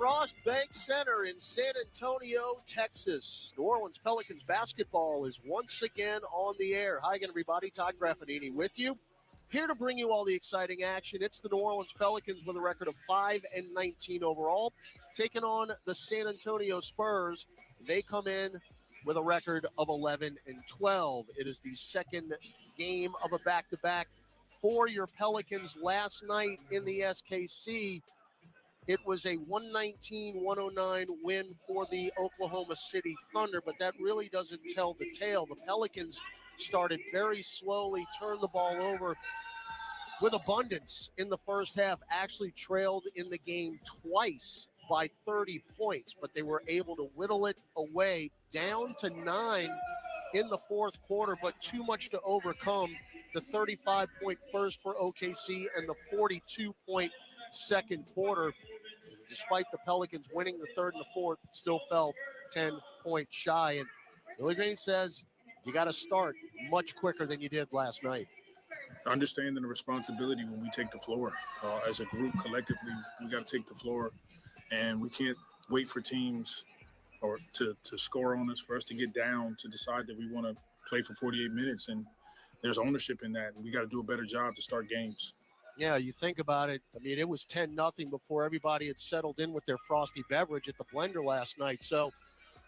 Frost Bank Center in San Antonio, Texas. New Orleans Pelicans basketball is once again on the air. Hi again, everybody. Todd Graffanini with you. Here to bring you all the exciting action. It's the New Orleans Pelicans with a record of 5-19 overall, taking on the San Antonio Spurs. They come in with a record of 11-12. It is the second game of a back-to-back for your Pelicans. Last night in the SKC, it was a 119-109 win for the Oklahoma City Thunder, but that really doesn't tell the tale. The Pelicans started very slowly, turned the ball over with abundance in the first half, actually trailed in the game twice by 30 points, but they were able to whittle it away down to 9 in the fourth quarter, but too much to overcome the 35-point first for OKC and the 42-point second quarter. Despite the Pelicans winning the third and the fourth, still fell 10 points shy. And Billy Green says you got to start much quicker than you did last night. Understanding the responsibility when we take the floor. As a group, collectively, we got to take the floor, and we can't wait for teams or to score on us, for us to get down, to decide that we want to play for 48 minutes. And there's ownership in that. And we got to do a better job to start games. Yeah, you think about it. I mean, it was 10-0 before everybody had settled in with their frosty beverage at the blender last night. So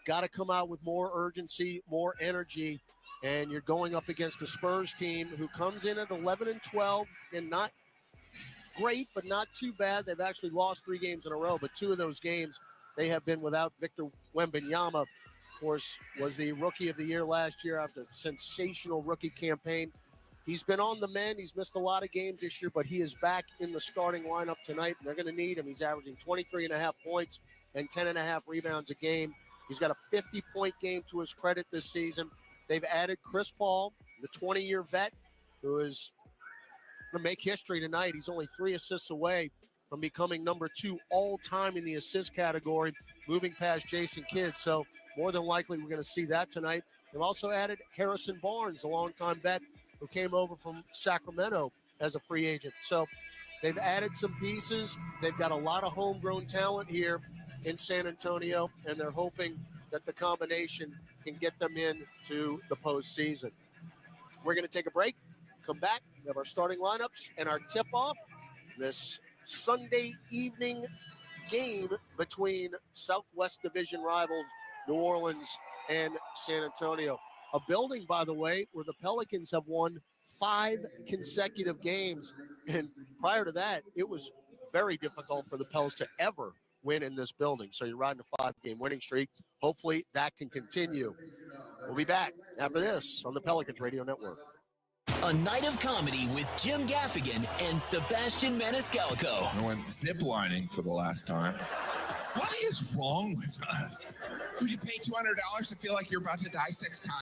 got to come out with more urgency, more energy. And you're going up against a Spurs team who comes in at 11-12 and not great, but not too bad. They've actually lost 3 games in a row, but 2 of those games they have been without Victor Wembanyama. Of course, was the Rookie of the Year last year after a sensational rookie campaign. He's been on the mend. He's missed a lot of games this year, but he is back in the starting lineup tonight, and they're going to need him. He's averaging 23.5 points and 10.5 rebounds a game. He's got a 50-point game to his credit this season. They've added Chris Paul, the 20-year vet, who is going to make history tonight. He's only 3 assists away from becoming number 2 all-time in the assist category, moving past Jason Kidd. So more than likely we're going to see that tonight. They've also added Harrison Barnes, a longtime vet, who came over from Sacramento as a free agent. So they've added some pieces. They've got a lot of homegrown talent here in San Antonio, and they're hoping that the combination can get them into the postseason. We're going to take a break, come back, we have our starting lineups and our tip-off. This Sunday evening game between Southwest Division rivals New Orleans and San Antonio. A building, by the way, where the Pelicans have won 5 consecutive games. And prior to that, it was very difficult for the Pels to ever win in this building. So you're riding a 5-game winning streak. Hopefully that can continue. We'll be back after this on the Pelicans Radio Network. A night of comedy with Jim Gaffigan and Sebastian Maniscalco. I went ziplining for the last time. What is wrong with us? Would you pay $200 to feel like you're about to die 6 times?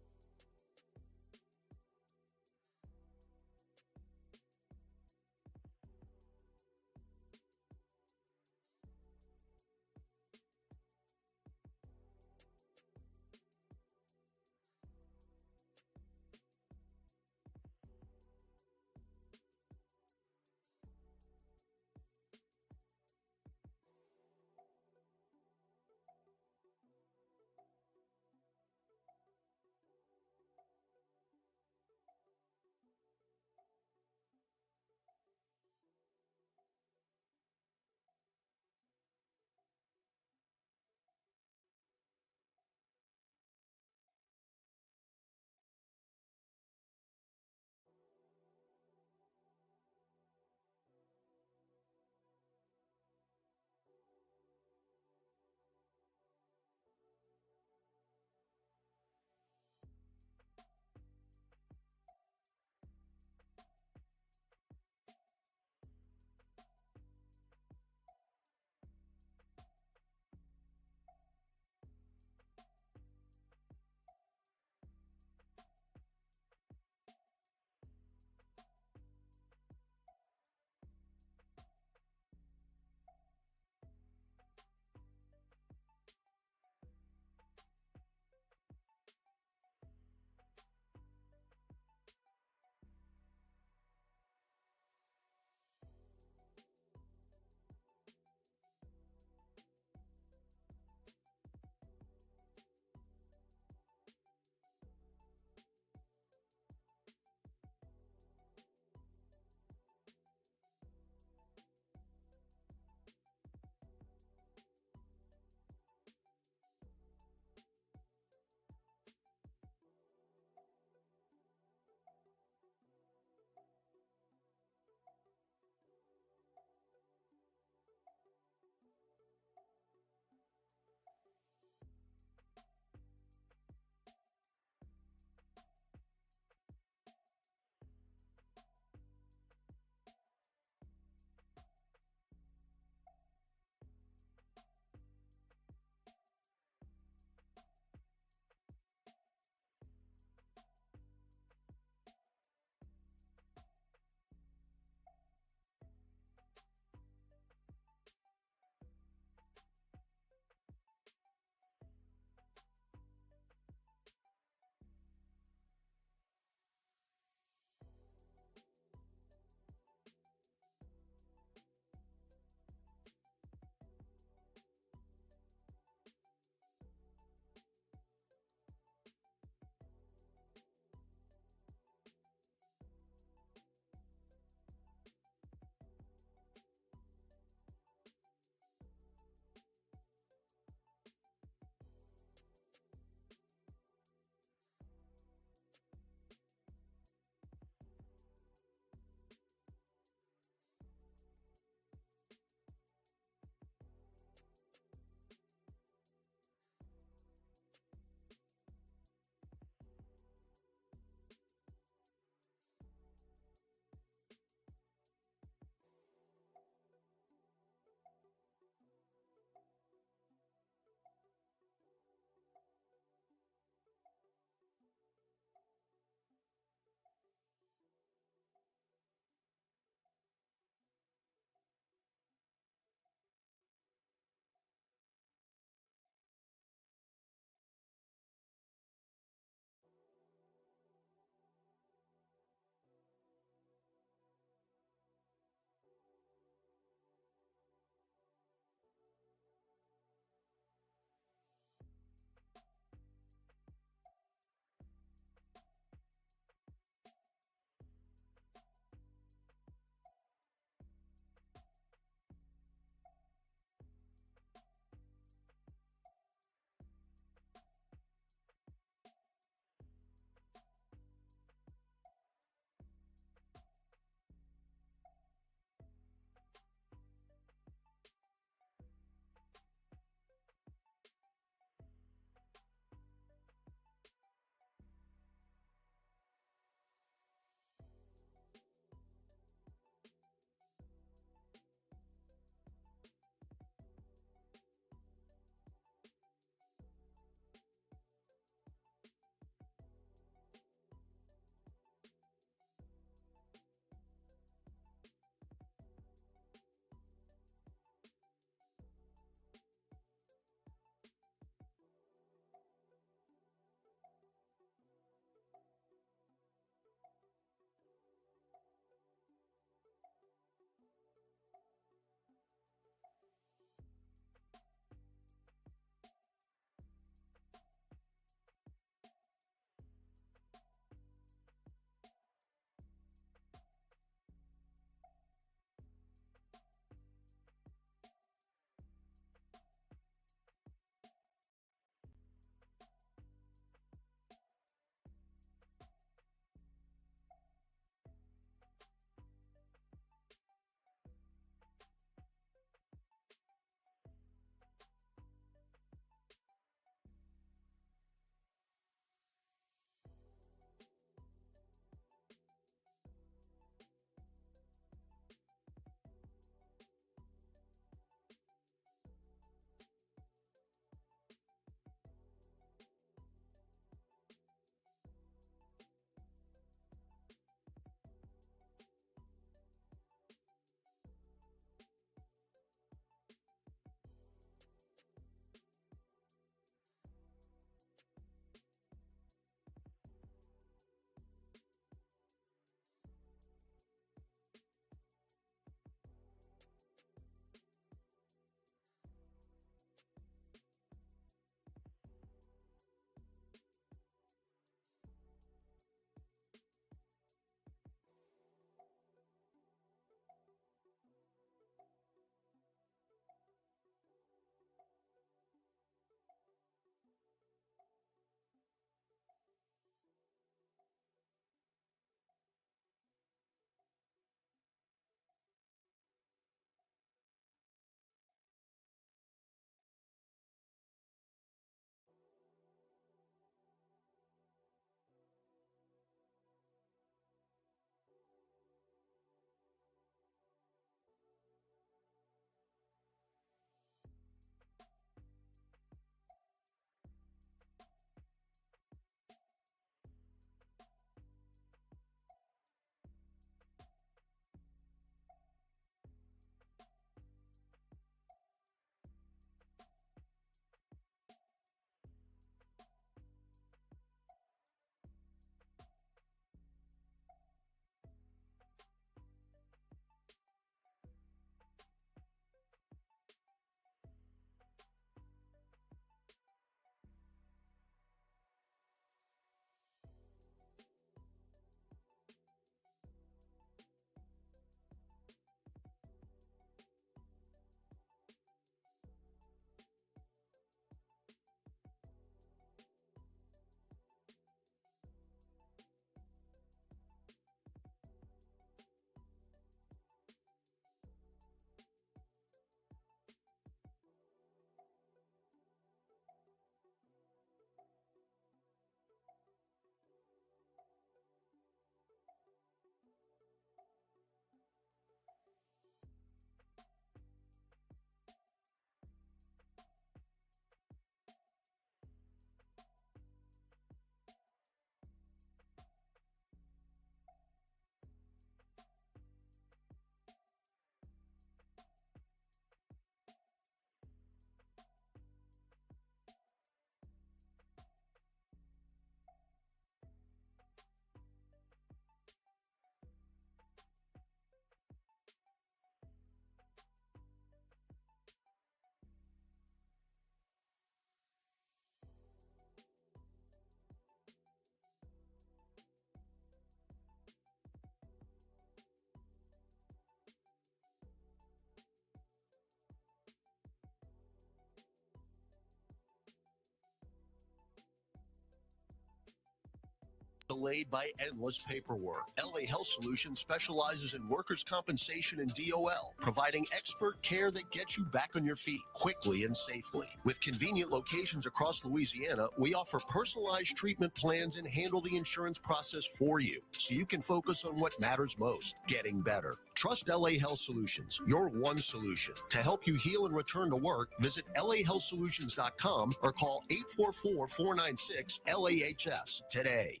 delayed by endless paperwork. LA Health Solutions specializes in workers' compensation and DOL, providing expert care that gets you back on your feet quickly and safely. With convenient locations across Louisiana, we offer personalized treatment plans and handle the insurance process for you, so you can focus on what matters most, getting better. Trust LA Health Solutions, your one solution. To help you heal and return to work, visit lahealthsolutions.com or call 844-496-LAHS today.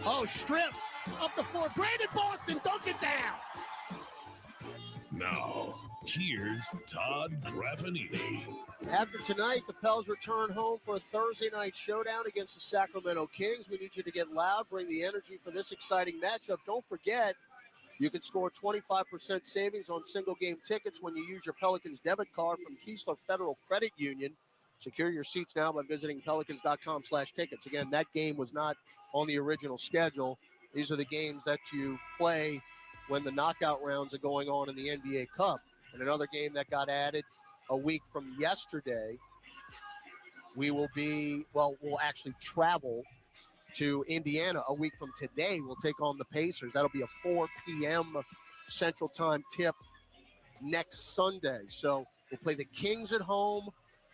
Oh, strip up the floor. Brandon Boston, dunk it down. Now, here's Todd Graffinini. After tonight, the Pels return home for a Thursday night showdown against the Sacramento Kings. We need you to get loud, bring the energy for this exciting matchup. Don't forget, you can score 25% savings on single-game tickets when you use your Pelicans debit card from Keesler Federal Credit Union. Secure your seats now by visiting pelicans.com/tickets. Again, that game was not on the original schedule. These are the games that you play when the knockout rounds are going on in the NBA Cup. And another game that got added a week from yesterday, we'll actually travel to Indiana a week from today. We'll take on the Pacers. That'll be a 4 p.m. Central Time tip next Sunday. So we'll play the Kings at home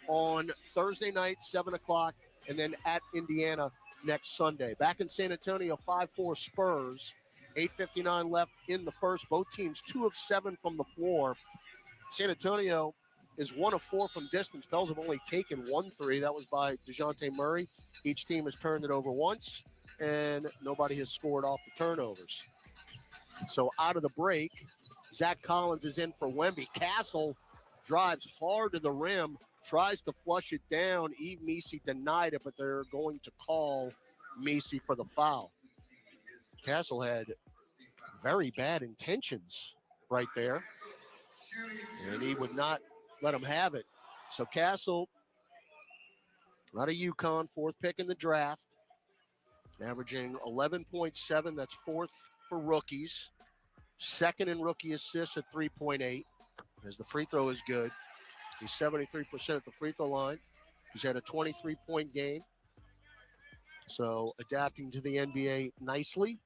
on Thursday night, 7 o'clock, and then at Indiana next Sunday. Back in San Antonio, 5-4 Spurs. 8:59 left in the first. Both teams 2 of 7 from the floor. San Antonio is 1 of 4 from distance. Pels have only taken 1 3. That was by DeJounte Murray. Each team has turned it over once, and nobody has scored off the turnovers. So out of the break, Zach Collins is in for Wemby. Castle drives hard to the rim, tries to flush it down. Yves Missi denied it, but they're going to call Missi for the foul. Castle had very bad intentions right there, and he would not let him have it. So Castle, out of UConn, 4th pick in the draft, averaging 11.7. That's 4th for rookies. 2nd in rookie assists at 3.8, as the free throw is good. He's 73% at the free throw line. He's had a 23-point game. So adapting to the NBA nicely.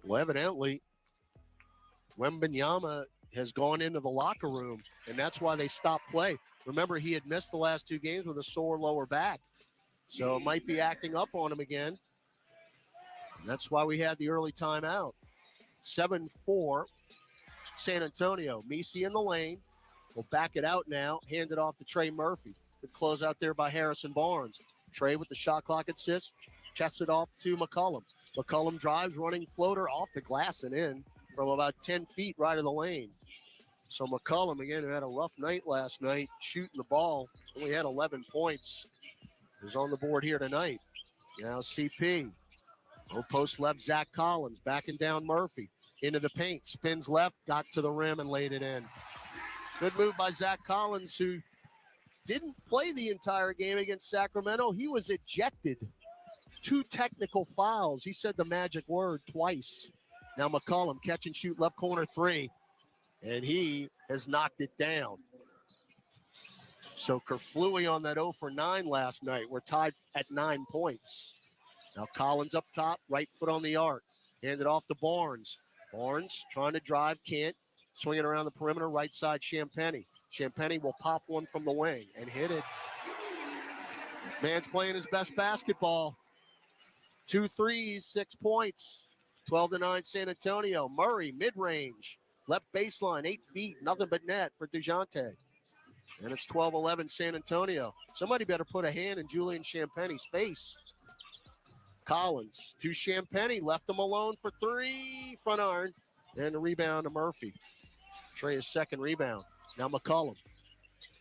Well, evidently, Wembanyama has gone into the locker room, and that's why they stopped play. Remember, he had missed the last 2 games with a sore lower back. So it might be acting up on him again. And that's why we had the early timeout. 7-4, San Antonio. Missi in the lane. Will back it out now. Hand it off to Trey Murphy. Good close out there by Harrison Barnes. Trey with the shot clock assist. Chests it off to McCollum. McCollum drives, running floater off the glass and in from about 10 feet right of the lane. So McCollum, again, who had a rough night last night, shooting the ball, only had 11 points. Is on the board here tonight. Now CP. Low post left, Zach Collins. Backing down Murphy. Into the paint. Spins left, got to the rim and laid it in. Good move by Zach Collins, who didn't play the entire game against Sacramento. He was ejected. 2 technical fouls. He said the magic word twice. Now McCollum, catch and shoot, left corner 3. And he has knocked it down. So Kerflooey on that 0 for 9 last night. We're tied at 9 points. Now Collins up top, right foot on the arc. Hand it off to Barnes. Barnes trying to drive, can't. Swinging around the perimeter, right side, Champagnie. Champagnie will pop one from the wing and hit it. Man's playing his best basketball. 2 threes, 6 points. 12-9 San Antonio. Murray, mid-range. Left baseline, 8 feet. Nothing but net for DeJounte. And it's 12-11 San Antonio. Somebody better put a hand in Julian Champagnie's face. Collins to Champagnie. Left him alone for 3. Front iron. And the rebound to Murphy. Trey's 2nd rebound. Now McCollum.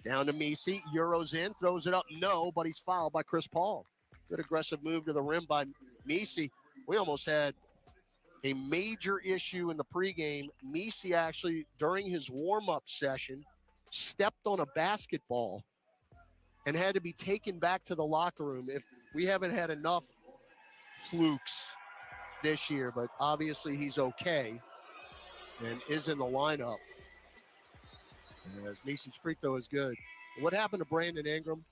Down to Missi. Euros in. Throws it up. No, but he's fouled by Chris Paul. Good aggressive move to the rim by Missi. We almost had a major issue in the pregame. Missi actually, during his warm-up session, stepped on a basketball and had to be taken back to the locker room. If we haven't had enough flukes this year, but obviously he's okay and is in the lineup. As Macy's free throw is good. What happened to Brandon Ingram?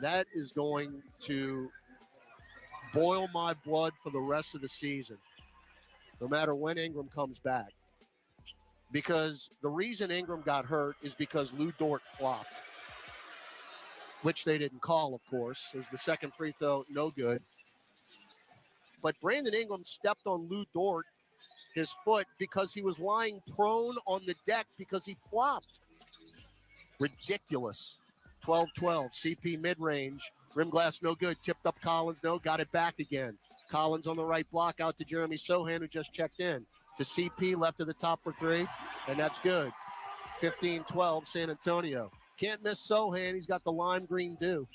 That is going to boil my blood for the rest of the season, no matter when Ingram comes back. Because the reason Ingram got hurt is because Lou Dort flopped, which they didn't call, of course. It was the second free throw, no good. But Brandon Ingram stepped on Lou Dort, his foot, because he was lying prone on the deck because he flopped. Ridiculous. 12-12, CP mid-range. Rim glass, no good. Tipped up Collins, no. Got it back again. Collins on the right block out to Jeremy Sohan, who just checked in. To CP, left of the top for three, and that's good. 15-12, San Antonio. Can't miss Sohan. He's got the lime green dew.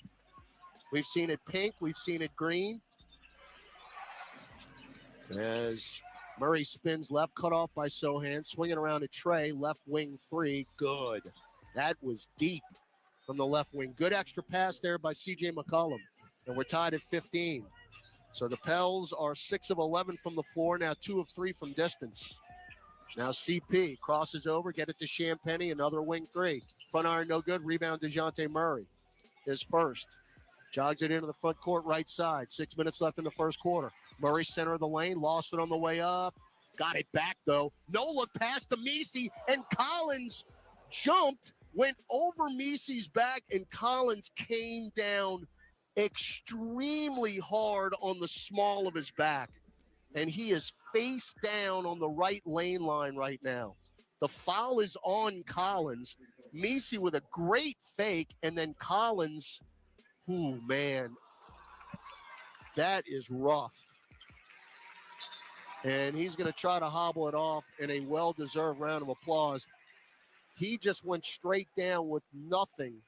We've seen it pink. We've seen it green. As Murray spins left, cut off by Sohan, swinging around to Trey, left wing three, good. That was deep from the left wing. Good extra pass there by C.J. McCollum, and we're tied at 15. So the Pels are 6 of 11 from the floor, now 2 of 3 from distance. Now CP crosses over, get it to Champagny, another wing three. Front iron, no good. Rebound, DeJounte Murray, his first. Jogs it into the front court right side. 6 minutes left in the first quarter. Murray center of the lane, lost it on the way up. Got it back, though. No look pass to Messi, and Collins jumped, went over Messi's back, and Collins came down extremely hard on the small of his back. And he is face down on the right lane line right now. The foul is on Collins. Messi with a great fake, and then Collins, ooh, man, that is rough. And he's going to try to hobble it off in a well-deserved round of applause. He just went straight down with nothing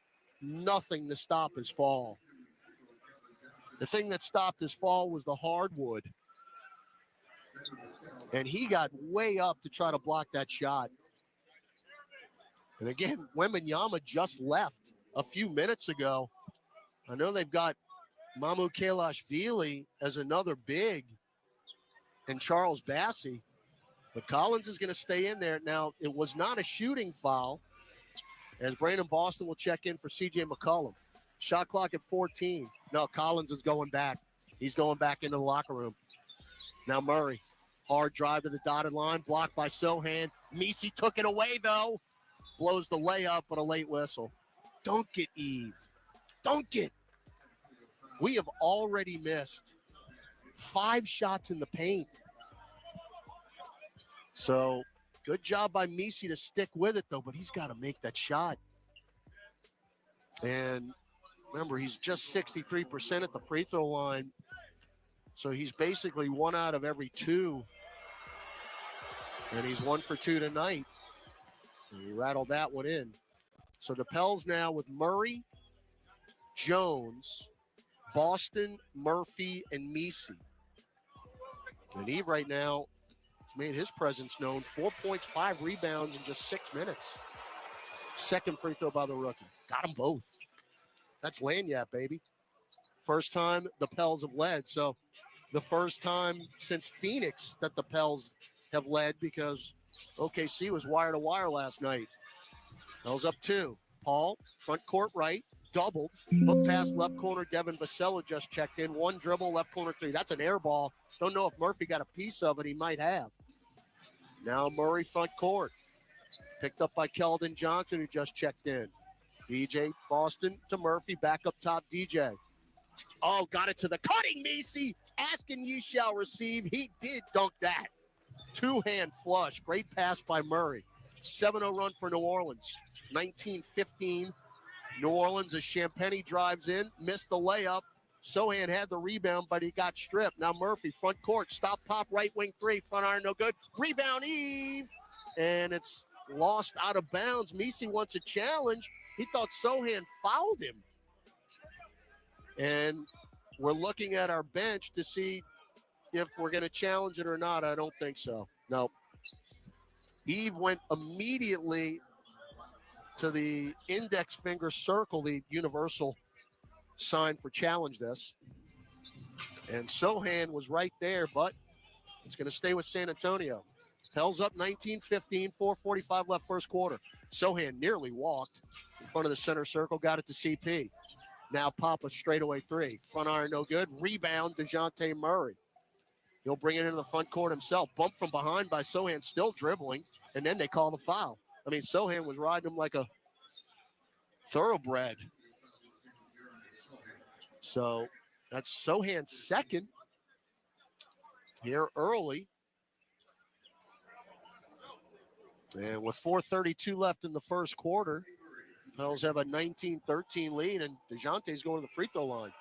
to stop his fall. The thing that stopped his fall was the hardwood. And he got way up to try to block that shot. And again, Wembanyama just left a few minutes ago. I know they've got Mamu Kalashvili as another big and Charles Bassey, but Collins is going to stay in there. Now, it was not a shooting foul, as Brandon Boston will check in for C.J. McCollum. Shot clock at 14. No, Collins is going back. He's going back into the locker room. Now Murray, hard drive to the dotted line, blocked by Sohan. Messi took it away, though. Blows the layup, but a late whistle. Dunk it, Eve. Dunk it. We have already missed 5 shots in the paint. So, good job by Messi to stick with it, though, but he's got to make that shot. And remember, he's just 63% at the free throw line. So he's basically 1 out of every 2. And he's 1 for 2 tonight. And he rattled that one in. So the Pels now with Murray, Jones, Boston, Murphy, and Messi. And Eve right now has made his presence known. 4 points, 5 rebounds in just 6 minutes. Second free throw by the rookie. Got them both. That's Lanyap, baby. First time the Pels have led. So the first time since Phoenix that the Pels have led, because OKC was wire to wire last night. Pels up 2. Paul, front court right, doubled. Hook pass left corner. Devin Vassell just checked in. 1 dribble, left corner 3. That's an air ball. Don't know if Murphy got a piece of it. He might have. Now Murray front court. Picked up by Keldon Johnson, who just checked in. DJ Boston to Murphy. Back up top, DJ. Oh, got it to the cutting Messi. Asking ye shall receive. He did dunk that. 2-hand flush. Great pass by Murray. 7-0 run for New Orleans. 19-15. New Orleans as Champagny drives in. Missed the layup. Sohan had the rebound, but he got stripped. Now Murphy, front court. Stop, pop, right wing 3. Front iron, no good. Rebound, Eve. And it's lost out of bounds. Messi wants a challenge. He thought Sohan fouled him. And we're looking at our bench to see if we're going to challenge it or not. I don't think so. No. Eve went immediately to the index finger circle, the universal sign for challenge this. And Sohan was right there, but it's going to stay with San Antonio. Pels up 19-15, 4:45 left first quarter. Sohan nearly walked in front of the center circle, got it to CP. Now Papa straightaway three. Front iron no good. Rebound, DeJounte Murray. He'll bring it into the front court himself. Bumped from behind by Sohan, still dribbling, and then they call the foul. I mean, Sohan was riding him like a thoroughbred. So that's Sohan's second here early. And with 4:32 left in the first quarter, Pels have a 19-13 lead, and DeJounte's going to the free throw line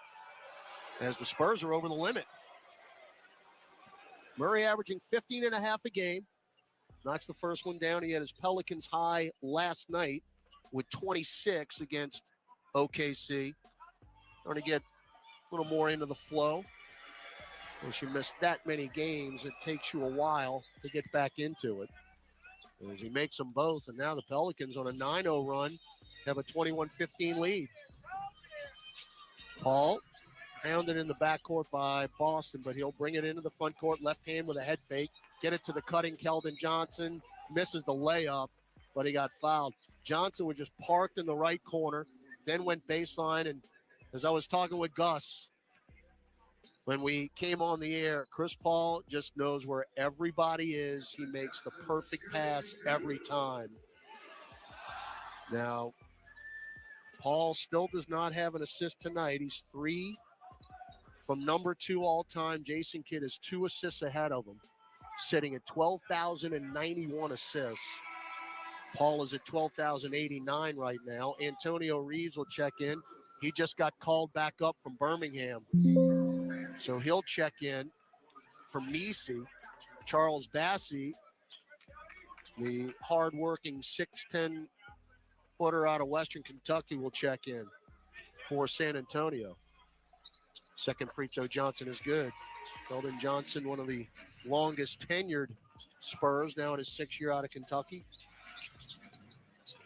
as the Spurs are over the limit. Murray averaging 15.5 a game. Knocks the first one down. He had his Pelicans high last night with 26 against OKC. Trying to get a little more into the flow. Once you miss that many games, it takes you a while to get back into it. As he makes them both, and now the Pelicans on a 9-0 run have a 21-15 lead. Paul pounded in the backcourt by Boston, but he'll bring it into the front court, left hand with a head fake. Get it to the cutting Keldon Johnson. Misses the layup, but he got fouled. Johnson was just parked in the right corner, then went baseline. And as I was talking with Gus, when we came on the air, Chris Paul just knows where everybody is. He makes the perfect pass every time. Now, Paul still does not have an assist tonight. He's 3 from number 2 all-time. Jason Kidd is 2 assists ahead of him, sitting at 12,091 assists. Paul is at 12,089 right now. Antonio Reeves will check in. He just got called back up from Birmingham, so he'll check in. From Nisi, Charles Bassey, the hard-working 6'10" footer out of Western Kentucky, will check in for San Antonio. Second free throw Johnson is good. Keldon Johnson, one of the longest tenured Spurs, now in his 6th year out of Kentucky.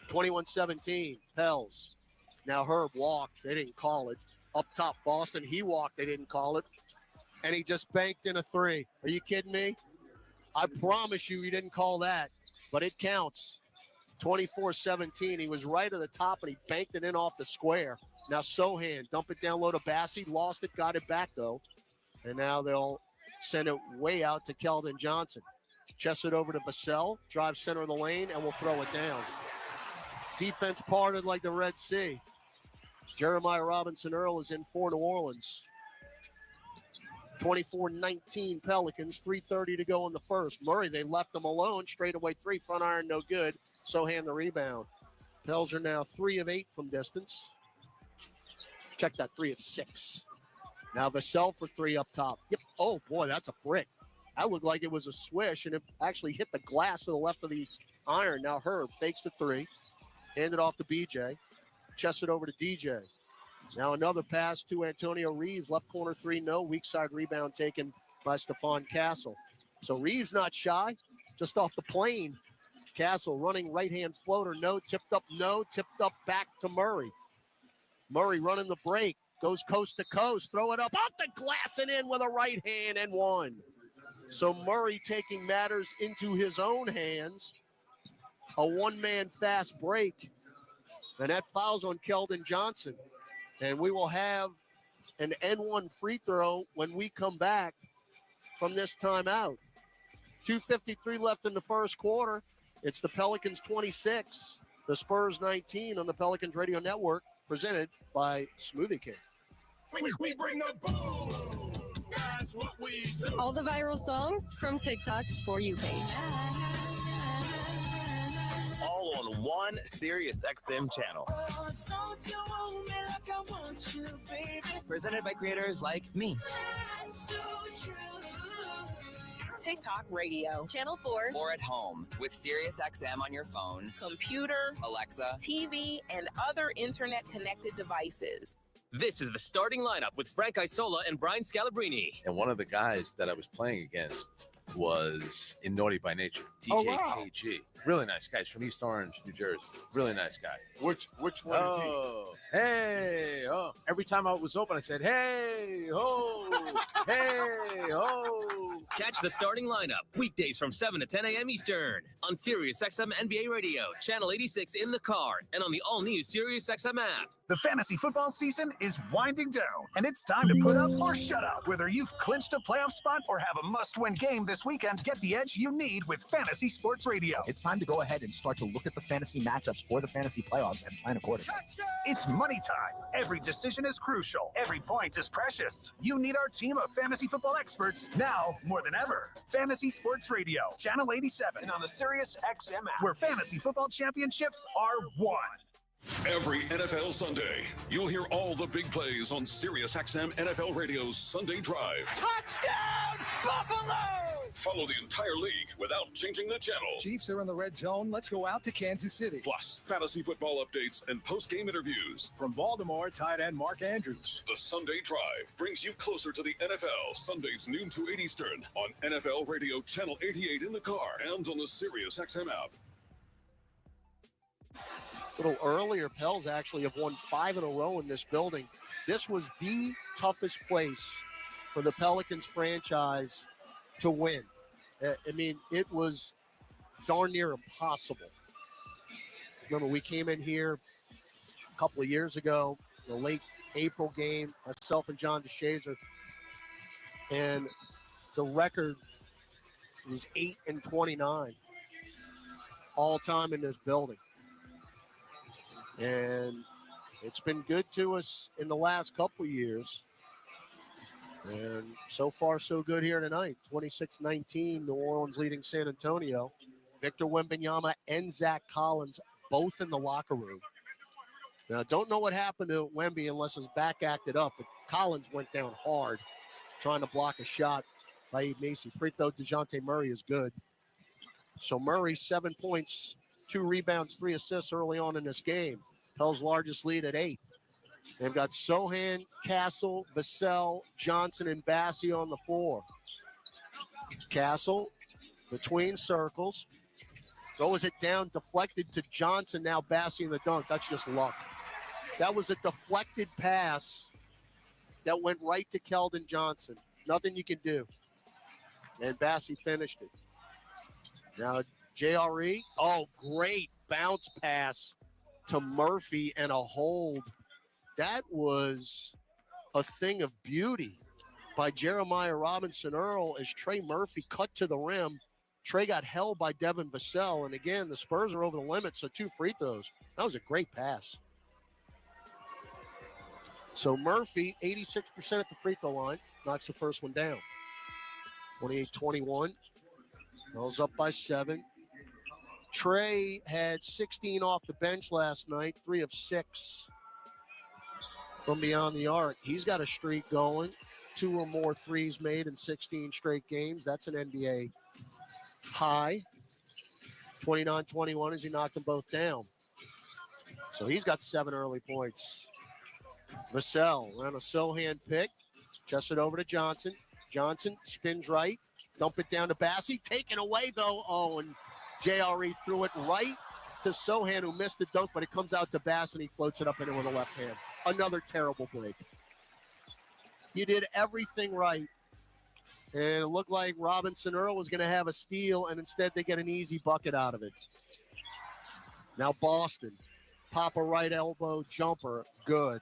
21-17, Pels. Now Herb walked. They didn't call it. Up top, Boston. He walked. They didn't call it. And he just banked in a 3. Are you kidding me? I promise you he didn't call that, but it counts. 24-17. He was right at the top, and he banked it in off the square. Now Sohan, dump it down low to Bassey. Lost it, got it back, though. And now they'll send it way out to Keldon Johnson. Chest it over to Vassell. Drive center of the lane, and we'll throw it down. Defense parted like the Red Sea. Jeremiah Robinson-Earl is in for New Orleans. 24-19 Pelicans, 3:30 to go in the first. Murray, they left him alone. Straightaway 3, front iron, no good. Sohan the rebound. Pels are now 3 of 8 from distance. Check that, 3 of 6. Now Vassell for 3 up top. Yep. Oh, boy, that's a brick. That looked like it was a swish, and it actually hit the glass to the left of the iron. Now Herb fakes the 3. Hand it off to BJ. Chest it over to DJ. Now another pass to Antonio Reeves. Left corner 3, no. Weak side rebound taken by Stephon Castle. So Reeves not shy, just off the plane. Castle running right-hand floater, no. Tipped up, no. Tipped up back to Murray. Murray running the break. Goes coast to coast. Throw it up off the glass and in with a right hand and 1. So Murray taking matters into his own hands. A one-man fast break. And that fouls on Keldon Johnson. And we will have an N1 free throw when we come back from this timeout. 2:53 left in the first quarter. It's the Pelicans 26, the Spurs 19 on the Pelicans Radio Network, presented by Smoothie King. We bring the boom. That's what we do. All the viral songs from TikTok's For You page. All on one Sirius XM channel. Oh, don't you want me like I want you, baby? Presented by creators like me. That's so true. TikTok Radio. Channel 4. Or at home with Sirius XM on your phone, Computer, Alexa, TV, and other internet-connected devices. This is the starting lineup with Frank Isola and Brian Scalabrine. And one of the guys that I was playing against was in Naughty by Nature, DJ KG. Really nice guy. He's from East Orange, New Jersey. Really nice guy. Which one is he? Hey, oh. Every time I was open, I said, hey, ho, hey, ho. Catch the starting lineup weekdays from 7 to 10 a.m. Eastern on Sirius XM NBA Radio, Channel 86 in the car, and on the all-new Sirius XM app. The fantasy football season is winding down, and it's time to put up or shut up. Whether you've clinched a playoff spot or have a must-win game this weekend, get the edge you need with Fantasy Sports Radio. It's time to go ahead and start to look at the fantasy matchups for the fantasy playoffs and plan accordingly. It's money time. Every decision is crucial. Every point is precious. You need our team of fantasy football experts now more than ever. Fantasy Sports Radio, Channel 87, and on the Sirius XM app, where fantasy football championships are won. Every NFL Sunday, you'll hear all the big plays on Sirius XM NFL Radio's Sunday Drive. Touchdown, Buffalo! Follow the entire league without changing the channel. Chiefs are in the red zone. Let's go out to Kansas City. Plus, fantasy football updates and post-game interviews. From Baltimore, tight end Mark Andrews. The Sunday Drive brings you closer to the NFL. Sundays noon to 8 Eastern on NFL Radio Channel 88 in the car and on the Sirius XM app. A little earlier, Pels actually have won 5 in a row in this building. This was the toughest place for the Pelicans franchise to win. I mean, it was darn near impossible. Remember, we came in here a couple of years ago, the late April game, myself and John DeShazer, and the record was 8-29 all time in this building. And it's been good to us in the last couple of years. And so far, so good here tonight. 26-19, New Orleans leading San Antonio. Victor Wembanyama and Zach Collins both in the locker room. Now, don't know what happened to Wemby unless his back acted up, but Collins went down hard trying to block a shot by Eve Macy. Free throw, DeJounte Murray is good. So Murray, 7 points, 2 rebounds, 3 assists early on in this game. Pels' largest lead at 8. They've got Sohan, Castle, Vassell, Johnson, and Bassie on the floor. Castle between circles. Throws it down, deflected to Johnson. Now Bassie in the dunk. That's just luck. That was a deflected pass that went right to Keldon Johnson. Nothing you can do. And Bassie finished it. Now JRE. Oh, great bounce pass to Murphy and a hold. That was a thing of beauty by Jeremiah Robinson-Earl as Trey Murphy cut to the rim. Trey got held by Devin Vassell. And again, the Spurs are over the limit, so 2 free throws. That was a great pass. So Murphy, 86% at the free throw line, knocks the first one down. 28-21. Pels up by 7. Trey had 16 off the bench last night, 3 of 6 from beyond the arc. He's got a streak going, 2 or more threes made in 16 straight games. That's an NBA high. 29-21 as he knocked them both down. So he's got 7 early points. Vassell ran a Sohan pick, just it over to Johnson. Johnson spins right, dump it down to Bassie, taken away though. Oh, and JRE threw it right to Sohan, who missed the dunk, but it comes out to Bass, and he floats it up in with the left hand. Another terrible break. You did everything right, and it looked like Robinson-Earl was going to have a steal, and instead they get an easy bucket out of it. Now Boston, pop a right elbow jumper, good.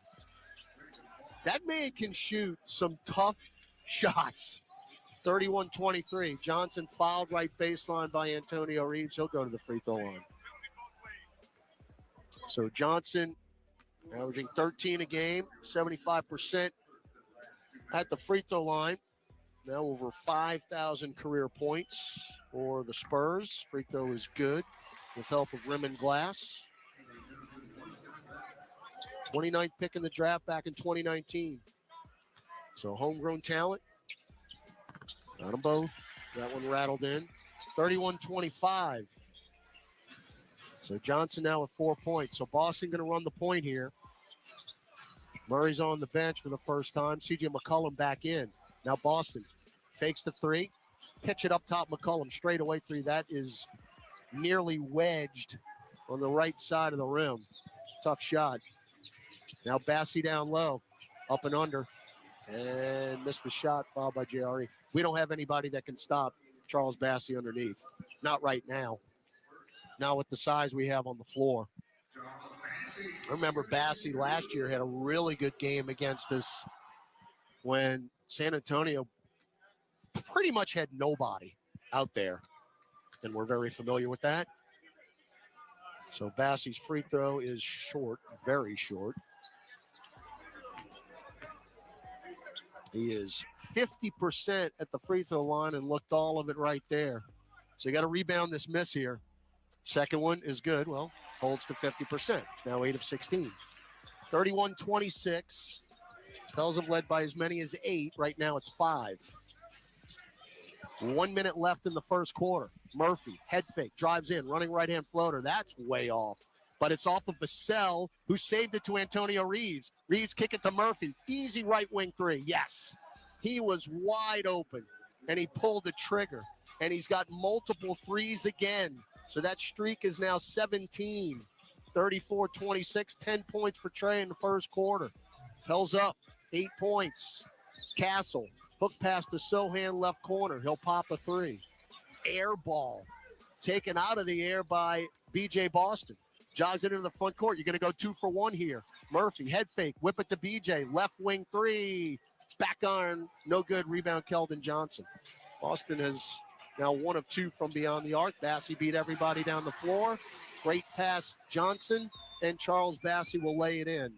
That man can shoot some tough shots. 31-23. Johnson fouled right baseline by Antonio Reeves. He'll go to the free throw line. So Johnson averaging 13 a game, 75% at the free throw line. Now over 5,000 career points for the Spurs. Free throw is good with help of rim and glass. 29th pick in the draft back in 2019. So homegrown talent. Got them both. That one rattled in. 31-25. So Johnson now with 4 points. So Boston going to run the point here. Murray's on the bench for the first time. C.J. McCollum back in. Now Boston fakes the 3. Pitch it up top. McCollum straight away 3. That is nearly wedged on the right side of the rim. Tough shot. Now Bassie down low. Up and under. And missed the shot, fouled by JRE. We don't have anybody that can stop Charles Bassey underneath. Not right now. Not with the size we have on the floor. I remember Bassey last year had a really good game against us when San Antonio pretty much had nobody out there. And we're very familiar with that. So Bassey's free throw is short, very short. He is 50% at the free throw line and looked all of it right there. So you got to rebound this miss here. Second one is good. Well, holds to 50%. Now 8 of 16. 31-26. Pels have led by as many as 8. Right now it's 5. 1 minute left in the first quarter. Murphy, head fake, drives in, running right-hand floater. That's way off. But it's off of Vassell, who saved it to Antonio Reeves. Reeves kick it to Murphy. Easy right wing three. Yes. He was wide open, and he pulled the trigger. And he's got multiple threes again. So that streak is now 17. 34-26, 10 points for Trey in the first quarter. Pels up, 8 points. Castle, hook pass to Sohan, left corner. He'll pop a three. Air ball, taken out of the air by B.J. Boston. Jogs it into the front court. You're going to go 2 for 1 here. Murphy, head fake, whip it to B.J. Left wing three. Back on, no good. Rebound, Keldon Johnson. Boston has now 1 of 2 from beyond the arc. Bassey beat everybody down the floor. Great pass, Johnson, and Charles Bassey will lay it in.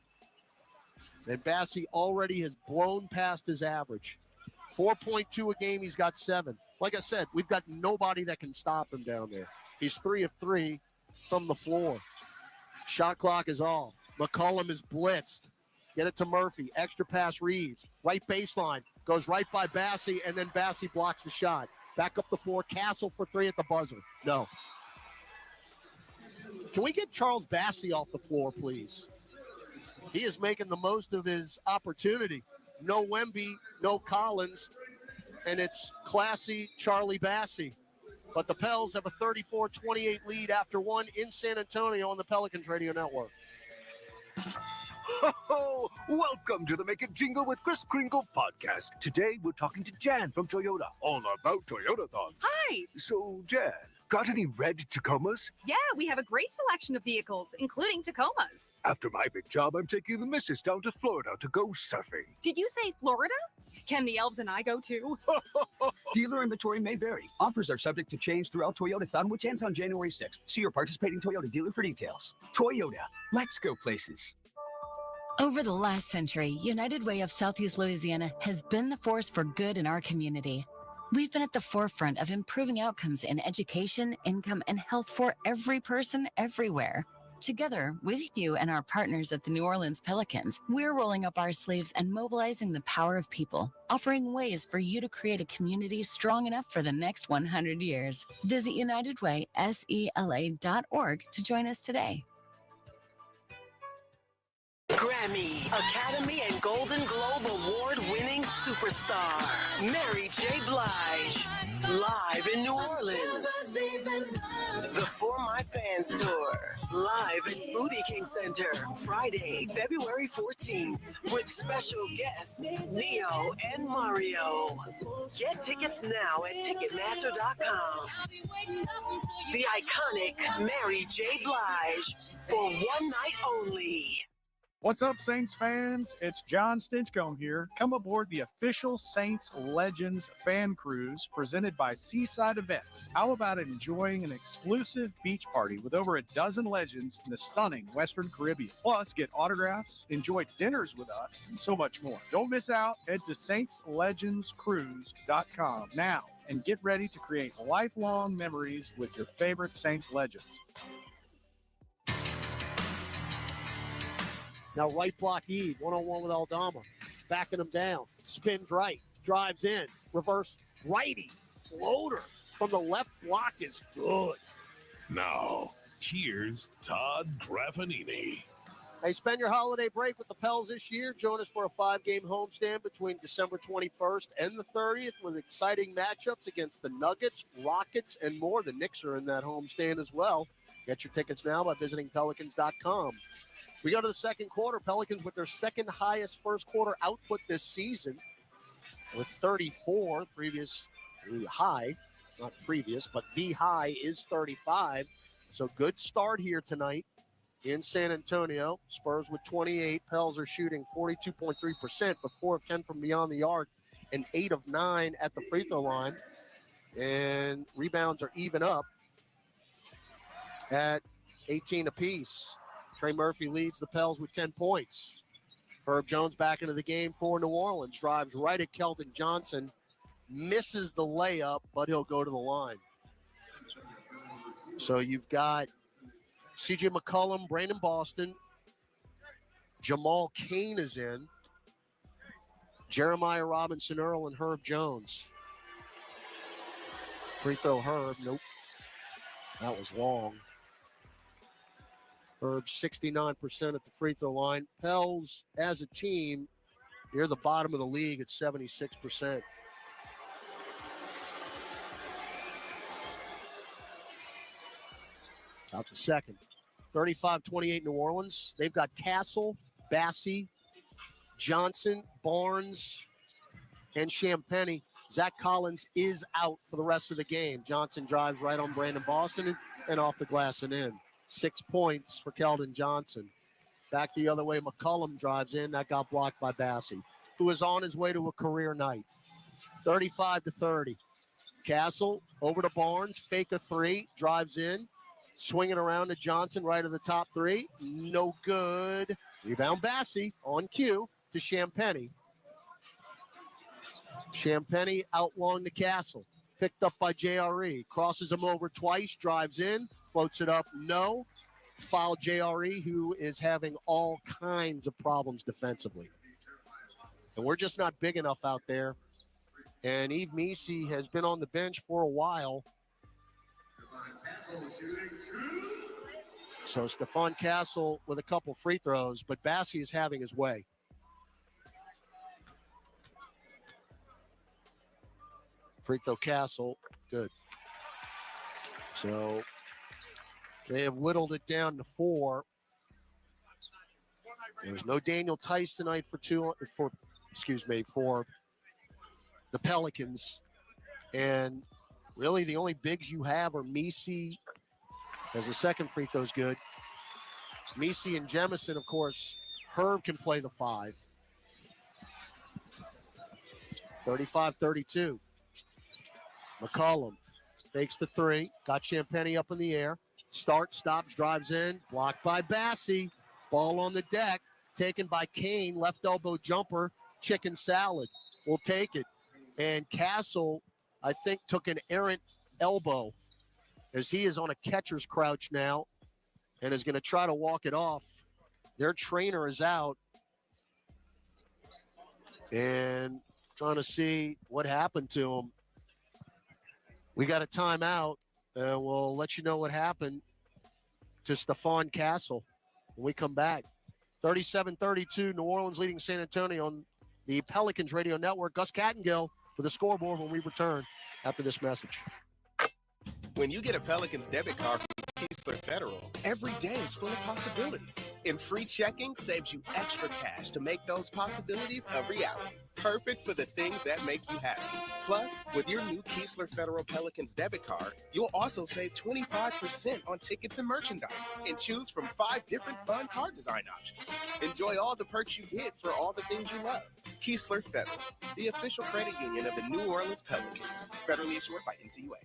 And Bassey already has blown past his average. 4.2 a game, he's got 7. Like I said, we've got nobody that can stop him down there. He's 3 of 3 from the floor. Shot clock is off. McCollum is blitzed. Get it to Murphy. Extra pass, Reeves. Right baseline. Goes right by Bassey, and then Bassey blocks the shot. Back up the floor. Castle for 3 at the buzzer. No. Can we get Charles Bassey off the floor, please? He is making the most of his opportunity. No Wemby, no Collins, and it's classy Charlie Bassey. But the Pels have a 34-28 lead after 1 in San Antonio on the Pelicans Radio Network. Ho, welcome to the Make It Jingle with Chris Kringle podcast. Today we're talking to Jan from Toyota, all about Toyotathon. Hi. So, Jan, got any red Tacomas? Yeah, we have a great selection of vehicles, including Tacomas. After my big job, I'm taking the missus down to Florida to go surfing. Did you say Florida? Can the elves and I go too? Dealer inventory may vary. Offers are subject to change throughout Toyotathon, which ends on January 6th. See your participating Toyota dealer for details. Toyota, let's go places. Over the last century, United Way of Southeast Louisiana has been the force for good in our community. We've been at the forefront of improving outcomes in education, income, and health for every person everywhere. Together, with you and our partners at the New Orleans Pelicans, we're rolling up our sleeves and mobilizing the power of people, offering ways for you to create a community strong enough for the next 100 years. Visit UnitedWaySELA.org to join us today. Grammy, Academy, and Golden Globe Award-winning superstar, Mary J. Blige, live in New Orleans. The For My Fans Tour, live at Smoothie King Center, Friday, February 14th, with special guests Neo and Mario. Get tickets now at Ticketmaster.com. The iconic Mary J. Blige, for one night only. What's up, Saints fans? It's John Stinchcomb here. Come aboard the official Saints Legends fan cruise presented by Seaside Events. How about enjoying an exclusive beach party with over a dozen legends in the stunning Western Caribbean? Plus, get autographs, enjoy dinners with us, and so much more. Don't miss out. Head to saintslegendscruise.com now and get ready to create lifelong memories with your favorite Saints legends. Now right block Ede, one-on-one with Aldama. Backing him down. Spins right. Drives in. Reverse righty. Floater from the left block is good. Now, here's Todd Graffanini. Hey, spend your holiday break with the Pels this year. Join us for a 5-game homestand between December 21st and the 30th with exciting matchups against the Nuggets, Rockets, and more. The Knicks are in that homestand as well. Get your tickets now by visiting Pelicans.com. We go to the second quarter. Pelicans with their second highest first quarter output this season with 34. Previous high, not previous, but the high is 35. So good start here tonight in San Antonio. Spurs with 28. Pels are shooting 42.3%, but 4 of 10 from beyond the arc and 8 of 9 at the free throw line. And rebounds are even up at 18 apiece. Trey Murphy leads the Pels with 10 points. Herb Jones back into the game for New Orleans. Drives right at Keldon Johnson. Misses the layup, but he'll go to the line. So you've got C.J. McCollum, Brandon Boston. Jamal Cain is in. Jeremiah Robinson Earl and Herb Jones. Free throw Herb. Nope. That was long. Herb 69% at the free throw line. Pels, as a team, near the bottom of the league at 76%. Out the second. 35-28 New Orleans. They've got Castle, Bassey, Johnson, Barnes, and Champagnie. Zach Collins is out for the rest of the game. Johnson drives right on Brandon Boston and off the glass and in. 6 points for Keldon Johnson. Back the other way, McCollum drives in. That got blocked by Bassey, who is on his way to a career night. 35-30. Castle over to Barnes. Fake a three. Drives in. Swinging around to Johnson right at the top three. No good. Rebound Bassey on cue to Champagnie. Champagnie out long to Castle. Picked up by JRE. Crosses him over twice. Drives in. Floats it up. No. Foul JRE, who is having all kinds of problems defensively. And we're just not big enough out there. And Yves Missi has been on the bench for a while. So Stephon Castle with a couple free throws, but Bassey is having his way. Free throw Castle, good. So they have whittled it down to 4. There's no Daniel Tice tonight for the Pelicans. And really the only bigs you have are Missi, as the second free throw's good. Missi and Jemison, of course. Herb can play the 5. 35-32. McCollum fakes the 3. Got Champagnie up in the air. Starts, stops, drives in. Blocked by Bassey. Ball on the deck. Taken by Kane. Left elbow jumper. Chicken salad. We'll take it. And Castle, I think, took an errant elbow as he is on a catcher's crouch now and is going to try to walk it off. Their trainer is out and trying to see what happened to him. We got a timeout, and we'll let you know what happened to Stephon Castle when we come back. 37-32, New Orleans leading San Antonio on the Pelicans radio network. Gus Cattingill with the scoreboard when we return after this message. When you get a Pelicans debit card from Keesler Federal, every day is full of possibilities. And free checking saves you extra cash to make those possibilities a reality. Perfect for the things that make you happy. Plus, with your new Keesler Federal Pelicans debit card, you'll also save 25% on tickets and merchandise and choose from 5 different fun card design options. Enjoy all the perks you get for all the things you love. Keesler Federal, the official credit union of the New Orleans Pelicans. Federally issued by NCUA.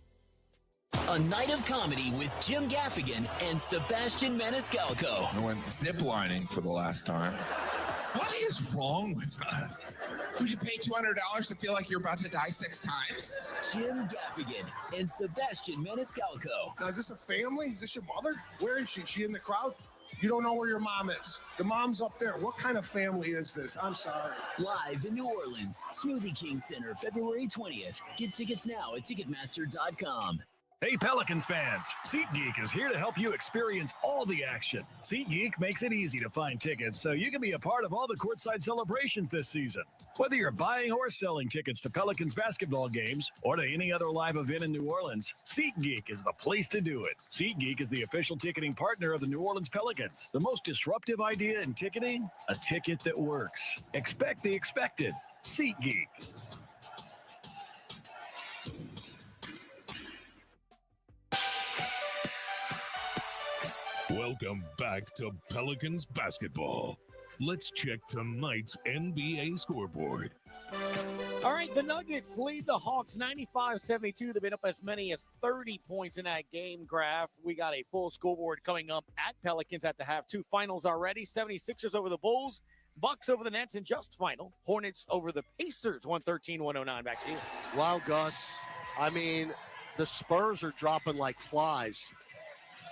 A night of comedy with Jim Gaffigan and Sebastian Maniscalco. I went ziplining for the last time. What is wrong with us? Would you pay $200 to feel like you're about to die 6 times? Jim Gaffigan and Sebastian Maniscalco. Now, is this a family? Is this your mother? Where is she? Is she in the crowd? You don't know where your mom is. The mom's up there. What kind of family is this? I'm sorry. Live in New Orleans, Smoothie King Center, February 20th. Get tickets now at Ticketmaster.com. Hey, Pelicans fans, SeatGeek is here to help you experience all the action. SeatGeek makes it easy to find tickets so you can be a part of all the courtside celebrations this season. Whether you're buying or selling tickets to Pelicans basketball games or to any other live event in New Orleans, SeatGeek is the place to do it. SeatGeek is the official ticketing partner of the New Orleans Pelicans. The most disruptive idea in ticketing? A ticket that works. Expect the expected. SeatGeek. Welcome back to Pelicans basketball. Let's check tonight's NBA scoreboard. All right, the Nuggets lead the Hawks 95-72. They've been up as many as 30 points in that game, Graph. We got a full scoreboard coming up at Pelicans at the half. 2 finals already. 76ers over the Bulls, Bucks over the Nets in just final. Hornets over the Pacers, 113-109. Back to you. Wow, Gus. I mean, the Spurs are dropping like flies.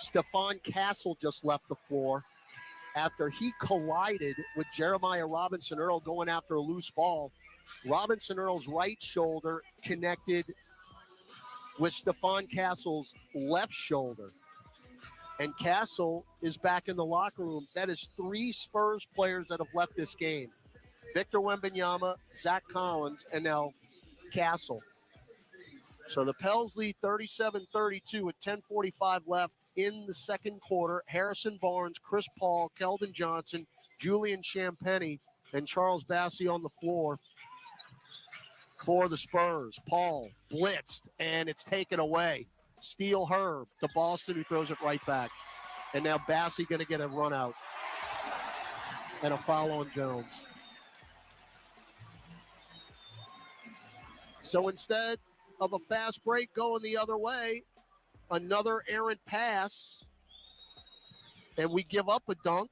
Stephon Castle just left the floor after he collided with Jeremiah Robinson-Earl going after a loose ball. Robinson-Earl's right shoulder connected with Stephon Castle's left shoulder. And Castle is back in the locker room. That is 3 Spurs players that have left this game. Victor Wembanyama, Zach Collins, and now Castle. So the Pels lead 37-32 with 10:45 left in the second quarter. Harrison Barnes, Chris Paul, Keldon Johnson, Julian Champagnie, and Charles Bassey on the floor for the Spurs. Paul blitzed, and it's taken away. Steal Herb to Boston, who throws it right back. And now Bassey going to get a run out and a foul on Jones. So instead of a fast break going the other way, another errant pass, and we give up a dunk.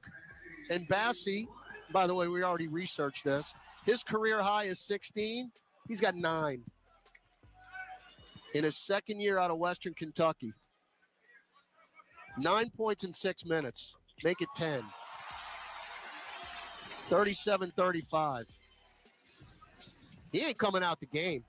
And Bassey, by the way, we already researched this. His career high is 16. He's got 9 in his second year out of Western Kentucky. 9 points in 6 minutes. Make it 10. 37-35. He ain't coming out the game.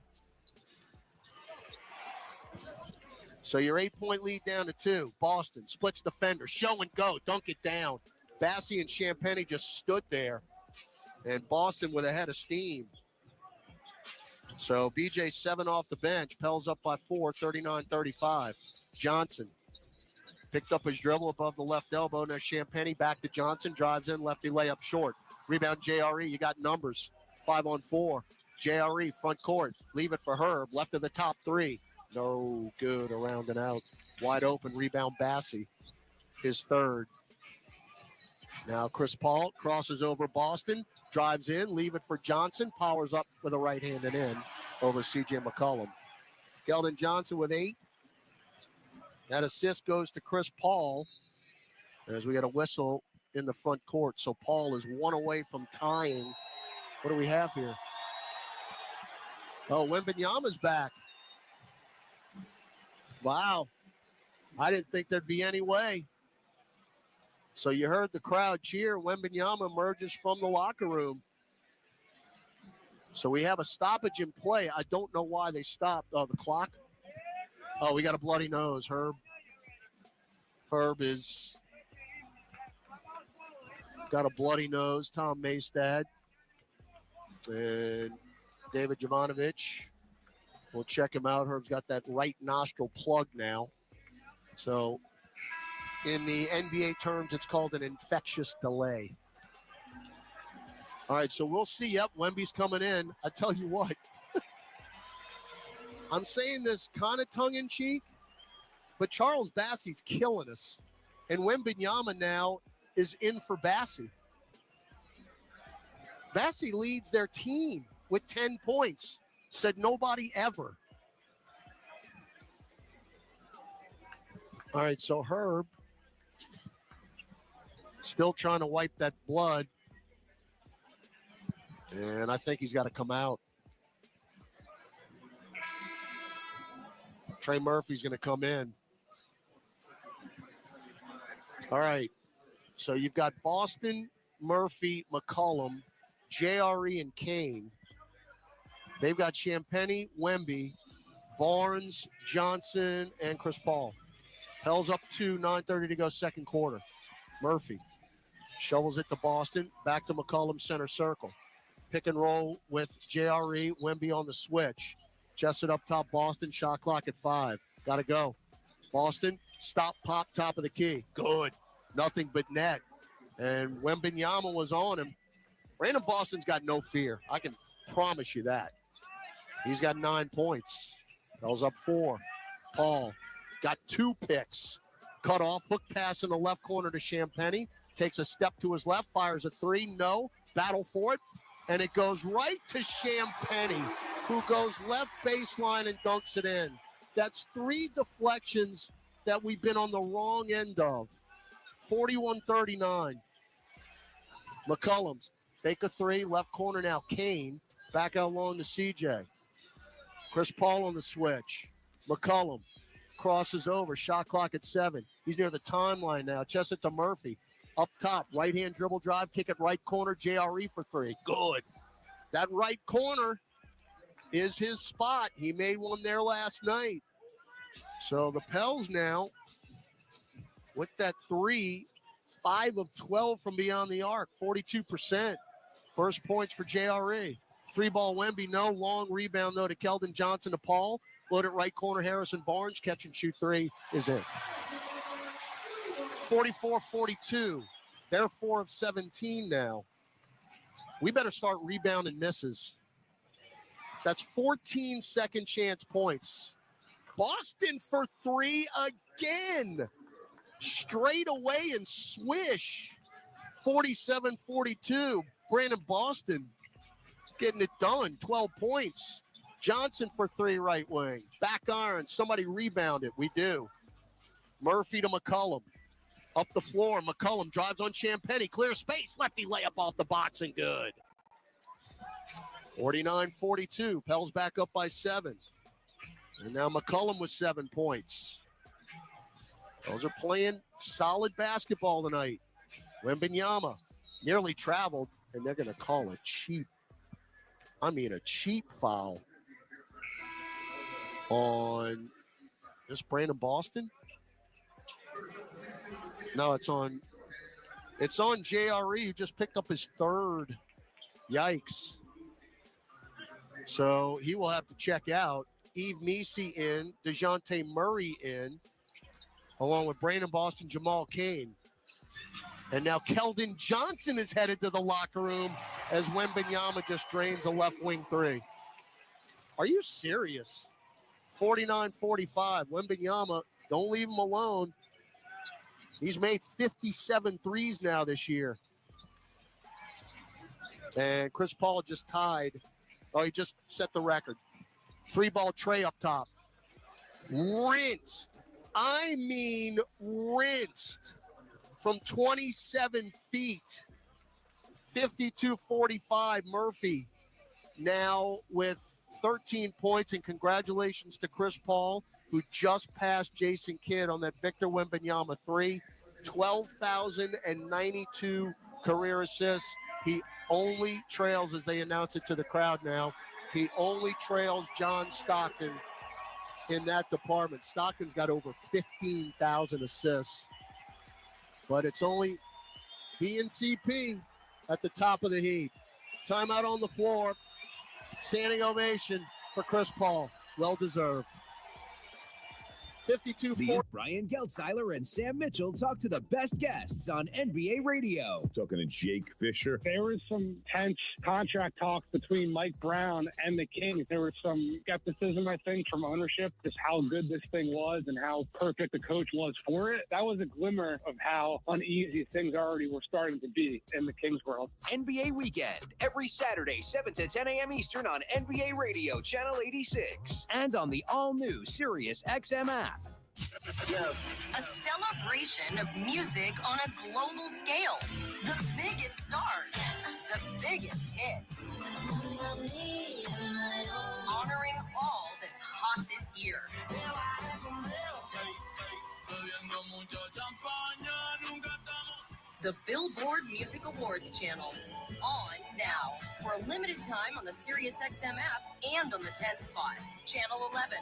So your 8-point lead down to 2. Boston splits defender. Show and go. Dunk it down. Bassey and Champagnie just stood there. And Boston with a head of steam. So BJ 7 off the bench. Pels up by 4, 39-35. Johnson picked up his dribble above the left elbow. Now Champagnie back to Johnson. Drives in. Lefty layup short. Rebound JRE. You got numbers. 5-on-4. JRE front court. Leave it for Herb. Left of the top 3. No good, around and out. Wide open, rebound Bassey. His third. Now Chris Paul crosses over Boston, drives in, leave it for Johnson, powers up with a right-handed in over C.J. McCollum. Keldon Johnson with 8. That assist goes to Chris Paul as we got a whistle in the front court. So Paul is 1 away from tying. What do we have here? Oh, Wembanyama's back. Wow. I didn't think there'd be any way. So you heard the crowd cheer. Wembanyama emerges from the locker room. So we have a stoppage in play. I don't know why they stopped. Oh, the clock. Oh, we got a bloody nose. Herb is got a bloody nose. Tom Maystad and David Jovanovic. We'll check him out. Herb's got that right nostril plugged now. So in the NBA terms, it's called an infectious delay. All right, so we'll see. Yep, Wemby's coming in. I tell you what, I'm saying this kind of tongue-in-cheek, but Charles Bassey's killing us. And Wembanyama now is in for Bassey. Bassey leads their team with 10 points. Said nobody ever. All right, so Herb still trying to wipe that blood. And I think he's got to come out. Trey Murphy's going to come in. All right. So you've got Boston, Murphy, McCollum, JRE, and Kane. They've got Champagnie, Wemby, Barnes, Johnson, and Chris Paul. Pels up 2, 9:30 to go second quarter. Murphy shovels it to Boston. Back to McCollum, center circle. Pick and roll with JRE. Wemby on the switch. Chested up top, Boston. Shot clock at 5. Got to go. Boston, stop, pop, top of the key. Good. Nothing but net. And Wembanyama was on him. Brandon Boston's got no fear. I can promise you that. He's got 9 points. Pels up 4. Paul got 2 picks. Cut off, hook pass in the left corner to Champagny. Takes a step to his left, fires a 3. No. Battle for it. And it goes right to Champagny, who goes left baseline and dunks it in. That's 3 deflections that we've been on the wrong end of. 41-39. McCollum's fake a 3, left corner now. Kane back out long to CJ. Chris Paul on the switch. McCollum crosses over. Shot clock at 7. He's near the timeline now. Chest it to Murphy. Up top, right-hand dribble drive, kick it right corner, JRE for 3. Good. That right corner is his spot. He made one there last night. So the Pels now, with that 3, 5 of 12 from beyond the arc, 42%. First points for JRE. 3-ball Wemby, no. Long rebound, though, to Keldon Johnson to Paul. Load it right corner, Harrison Barnes. Catch and shoot 3 is in. 44-42. They're 4 of 17 now. We better start rebounding misses. That's 14 second chance points. Boston for 3 again. Straight away and swish. 47-42. Brandon Boston getting it done. 12 points. Johnson for 3 right wing. Back iron. Somebody rebound it. We do. Murphy to McCollum. Up the floor. McCollum drives on Champagny. Clear space. Lefty layup off the box and good. 49-42. Pels back up by 7. And now McCollum with 7 points. Those are playing solid basketball tonight. Wembanyama nearly traveled, and they're going to call a cheap foul on this Brandon Boston. No, it's on JRE, who just picked up his 3rd. Yikes. So he will have to check out. Yves Missi in, DeJounte Murray in, along with Brandon Boston, Jamal Cain. And now Keldon Johnson is headed to the locker room as Wembanyama just drains a left wing 3. Are you serious? 49-45. Wembanyama, don't leave him alone. He's made 57 threes now this year. And Chris Paul just tied. Oh, he just set the record. 3-ball Trey up top. Rinsed. I mean rinsed. From 27 feet. 52-45. Murphy now with 13 points. And congratulations to Chris Paul, who just passed Jason Kidd on that Victor Wembanyama 3. 12,092 career assists. He only trails, as they announce it to the crowd now, he only trails John Stockton in that department. Stockton's got over 15,000 assists. But it's only he and CP at the top of the heap. Timeout on the floor. Standing ovation for Chris Paul. Well-deserved. 52-4. Brian Geltzeiler and Sam Mitchell talk to the best guests on NBA radio. Talking to Jake Fisher. There was some tense contract talks between Mike Brown and the Kings. There was some skepticism, I think, from ownership, just how good this thing was and how perfect the coach was for it. That was a glimmer of how uneasy things already were starting to be in the Kings world. NBA Weekend, every Saturday, 7 to 10 a.m. Eastern on NBA Radio, Channel 86. And on the all-new Sirius XM app. A celebration of music on a global scale. The biggest stars, the biggest hits. Honoring all that's hot this year. The Billboard Music Awards channel. On now. For a limited time on the SiriusXM app and on the 10th spot. Channel 11.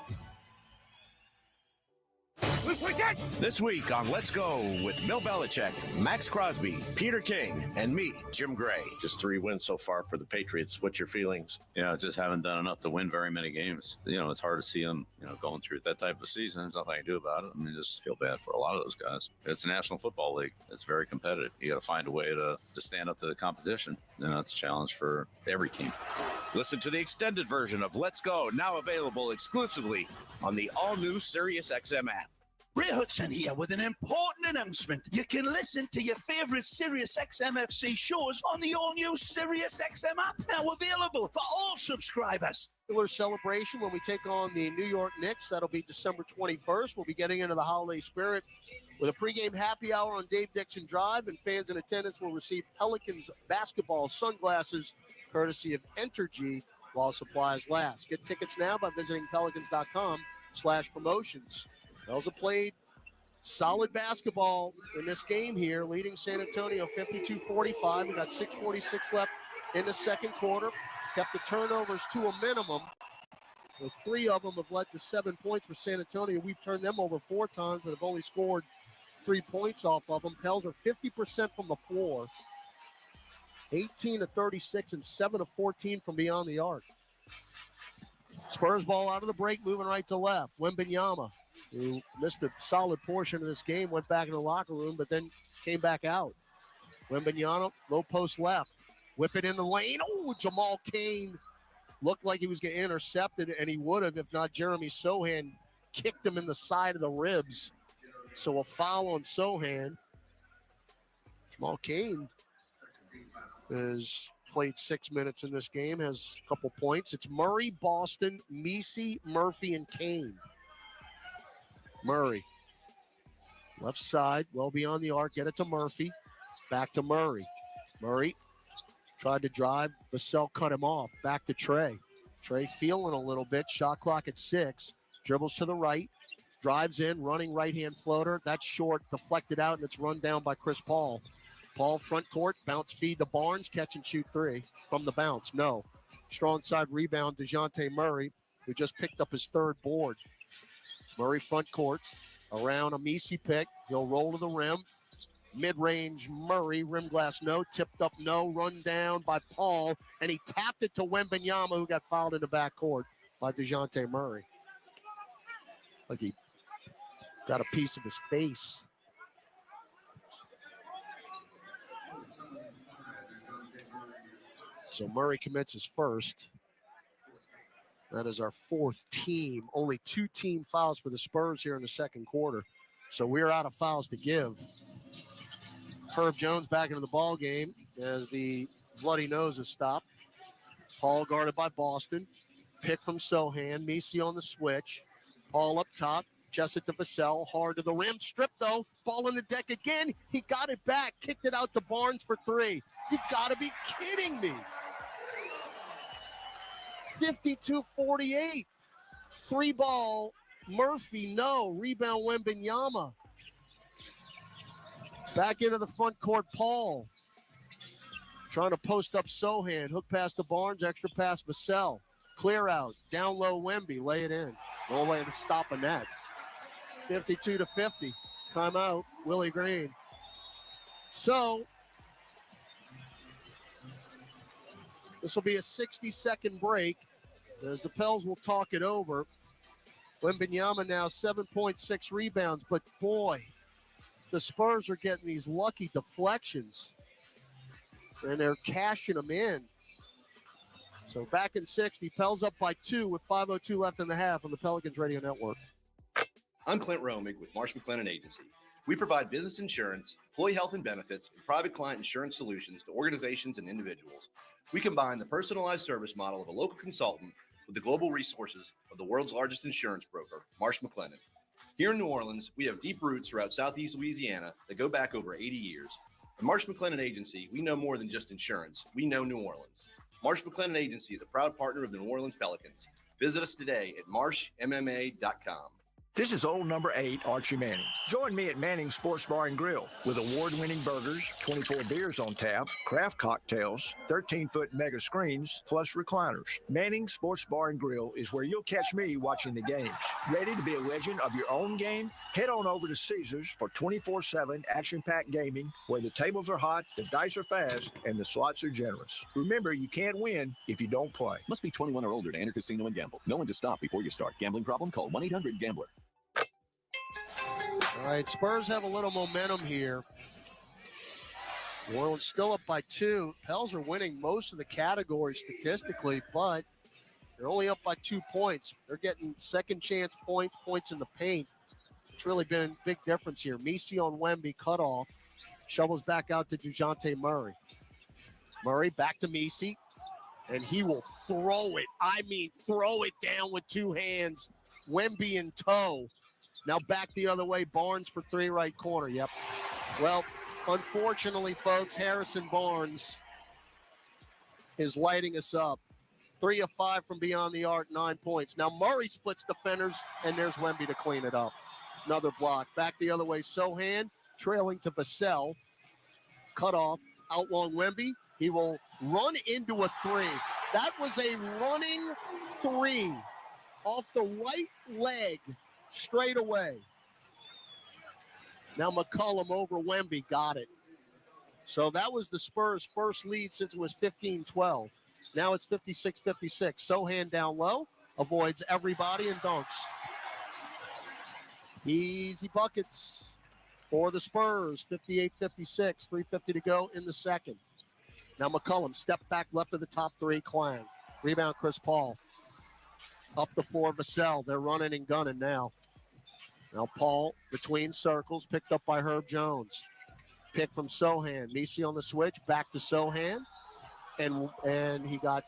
This week on Let's Go with Bill Belichick, Max Crosby, Peter King, and me, Jim Gray. Just 3 wins so far for the Patriots. What's your feelings? Yeah, just haven't done enough to win very many games. It's hard to see them, going through that type of season. There's nothing I can do about it. I mean, just feel bad for a lot of those guys. It's the National Football League. It's very competitive. You got to find a way to stand up to the competition. And that's a challenge for every team. Listen to the extended version of Let's Go, now available exclusively on the all-new SiriusXM app. Ray Hudson here with an important announcement. You can listen to your favorite SiriusXM FC shows on the all-new SiriusXM app, now available for all subscribers. Celebration when we take on the New York Knicks. That'll be December 21st. We'll be getting into the holiday spirit with a pregame happy hour on Dave Dixon Drive, and fans in attendance will receive Pelicans basketball sunglasses courtesy of Entergy while supplies last. Get tickets now by visiting pelicans.com/promotions. Pels have played solid basketball in this game here, leading San Antonio 52-45. We got 6:46 left in the second quarter. Kept the turnovers to a minimum. Well, 3 of them have led to 7 points for San Antonio. We've turned them over 4 times, but have only scored 3 points off of them. Pels are 50% from the floor, 18-36, and 7-14 from beyond the arc. Spurs ball out of the break, moving right to left. Wembanyama, who missed a solid portion of this game, went back in the locker room, but then came back out. Wembanyama, low post left. Whip it in the lane. Oh, Jamal Cain looked like he was getting intercepted, and he would have if not Jeremy Sohan kicked him in the side of the ribs. So a foul on Sohan. Jamal Cain has played 6 minutes in this game, has a couple points. It's Murray, Boston, Messi, Murphy, and Cain. Murray, left side, well beyond the arc. Get it to Murphy. Back to Murray. Murray tried to drive. Vassell cut him off. Back to Trey. Trey feeling a little bit. Shot clock at 6. Dribbles to the right. Drives in. Running right-hand floater. That's short. Deflected out, and it's run down by Chris Paul. Paul front court. Bounce feed to Barnes. Catch and shoot 3 from the bounce. No. Strong side rebound. DeJounte Murray, who just picked up his 3rd board. Murray front court. Around a Messi pick. He'll roll to the rim. Mid-range Murray, rim glass no, tipped up no, run down by Paul, and he tapped it to Wembanyama, who got fouled in the backcourt by DeJounte Murray. Like he got a piece of his face. So Murray commits his first. That is our 4th team. Only 2 team fouls for the Spurs here in the second quarter. So we're out of fouls to give. Herb Jones back into the ball game as the bloody nose is stopped. Paul guarded by Boston. Pick from Sohan. Messi on the switch. Paul up top. Jessup to Vassell. Hard to the rim. Strip though. Ball on the deck again. He got it back. Kicked it out to Barnes for 3. You got to be kidding me. 52-48. 3 ball. Murphy, no. Rebound Wembanyama. Back into the front court, Paul. Trying to post up Sohan. Hook pass to Barnes, extra pass Vassell. Clear out. Down low Wemby. Lay it in. No way to stop a net. 52-50. Timeout. Willie Green. So, this will be a 60-second break as the Pels will talk it over. Wembanyama now 7.6 rebounds, but boy, the Spurs are getting these lucky deflections, and they're cashing them in. So back in 60, Pels up by 2 with 5:02 left in the half on the Pelicans Radio Network. I'm Clint Romig with Marsh McLennan Agency. We provide business insurance, employee health and benefits, and private client insurance solutions to organizations and individuals. We combine the personalized service model of a local consultant with the global resources of the world's largest insurance broker, Marsh McLennan. Here in New Orleans, we have deep roots throughout Southeast Louisiana that go back over 80 years. At Marsh McLennan Agency, we know more than just insurance. We know New Orleans. Marsh McLennan Agency is a proud partner of the New Orleans Pelicans. Visit us today at marshmma.com. This is old number 8, Archie Manning. Join me at Manning's Sports Bar and Grill with award-winning burgers, 24 beers on tap, craft cocktails, 13-foot mega screens, plus recliners. Manning's Sports Bar and Grill is where you'll catch me watching the games. Ready to be a legend of your own game? Head on over to Caesars for 24/7 action-packed gaming, where the tables are hot, the dice are fast, and the slots are generous. Remember, you can't win if you don't play. Must be 21 or older to enter casino and gamble. Know when to stop before you start. Gambling problem? Call 1-800-GAMBLER. All right, Spurs have a little momentum here. New Orleans still up by 2. Pels are winning most of the categories statistically, but they're only up by 2 points. They're getting second chance points, points in the paint. It's really been a big difference here. Misi on Wemby, cut off. Shovels back out to DeJounte Murray. Murray back to Misi, and he will throw it. I mean, throw it down with 2 hands. Wemby in tow. Now back the other way, Barnes for 3 right corner. Yep. Well, unfortunately, folks, Harrison Barnes is lighting us up. 3 of 5 from beyond the arc, 9 points. Now Murray splits defenders, and there's Wemby to clean it up. Another block. Back the other way, Sohan trailing to Vassell. Cut off, outlong Wemby. He will run into a 3. That was a running 3 off the right leg. Straight away. Now McCollum over Wemby, got it. So that was the Spurs' first lead since it was 15-12. Now it's 56-56. Sohan down low, avoids everybody and dunks. Easy buckets for the Spurs, 58-56, 3:50 to go in the second. Now McCollum, step back left of the top 3, Klang. Rebound, Chris Paul. Up the floor, Vassell. They're running and gunning now. Now Paul between circles, picked up by Herb Jones. Pick from Sohan. Misi on the switch, back to Sohan. And he got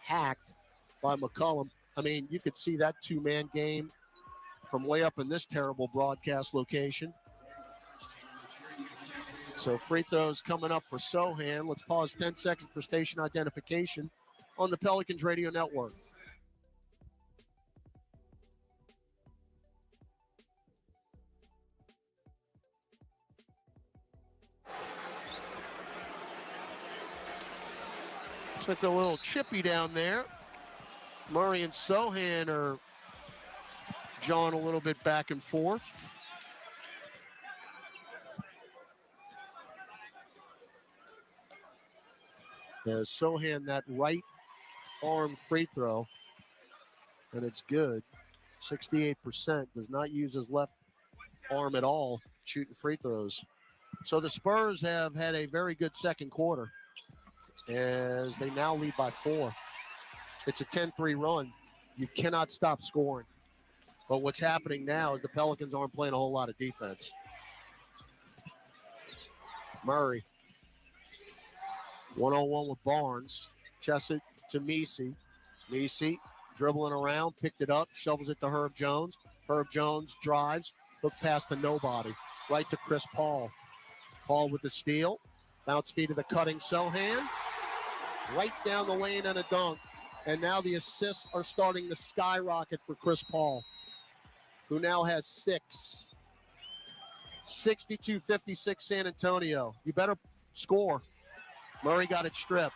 hacked by McCollum. I mean, you could see that 2-man game from way up in this terrible broadcast location. So free throws coming up for Sohan. Let's pause 10 seconds for station identification on the Pelicans Radio Network. Looks like a little chippy down there. Murray and Sohan are jawing a little bit back and forth. As Sohan, that right arm free throw, and it's good. 68%, does not use his left arm at all shooting free throws. So the Spurs have had a very good second quarter as they now lead by 4. It's a 10-3 run. You cannot stop scoring. But what's happening now is the Pelicans aren't playing a whole lot of defense. Murray. 1-on-1 with Barnes. Chest it to Misi. Misi dribbling around, picked it up, shovels it to Herb Jones. Herb Jones drives, hook pass to nobody. Right to Chris Paul. Paul with the steal. Bounce feed to the cutting Sohan. Right down the lane and a dunk. And now the assists are starting to skyrocket for Chris Paul, who now has 6. 62-56 San Antonio. You better score. Murray got it stripped.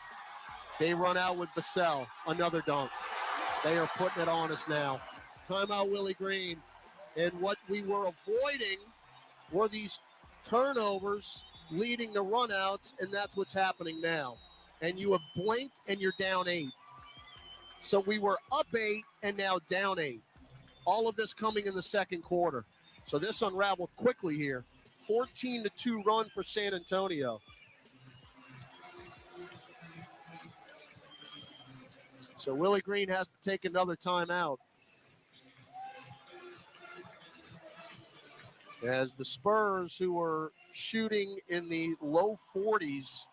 They run out with Vassell. Another dunk. They are putting it on us now. Timeout, Willie Green. And what we were avoiding were these turnovers leading to runouts, and that's what's happening now. And you have blinked, and you're down 8. So we were up 8 and now down 8. All of this coming in the second quarter. So this unraveled quickly here. 14-2 run for San Antonio. So Willie Green has to take another timeout. As the Spurs, who were shooting in the low 40s,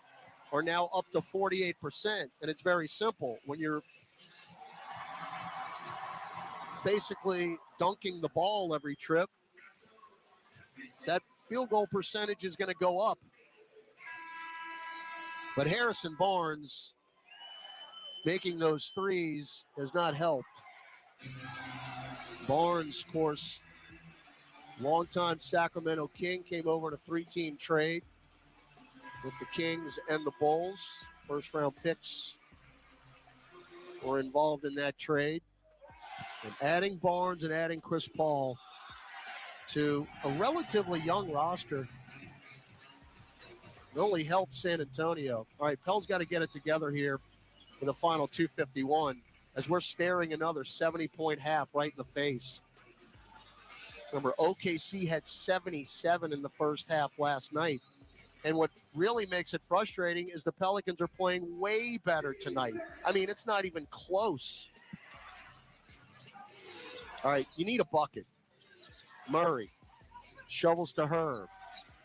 are now up to 48%. And it's very simple. When you're basically dunking the ball every trip, that field goal percentage is going to go up. But Harrison Barnes making those threes has not helped. Barnes, of course, Longtime Sacramento King, came over in a 3-team trade with the Kings and the Bulls. First-round picks were involved in that trade. And adding Barnes and adding Chris Paul to a relatively young roster it only helps San Antonio. All right, Pell's got to get it together here for the final 2:51 as we're staring another 70-point half right in the face. Remember, OKC had 77 in the first half last night. And what really makes it frustrating is the Pelicans are playing way better tonight. I mean, it's not even close. All right, you need a bucket. Murray shovels to Herb.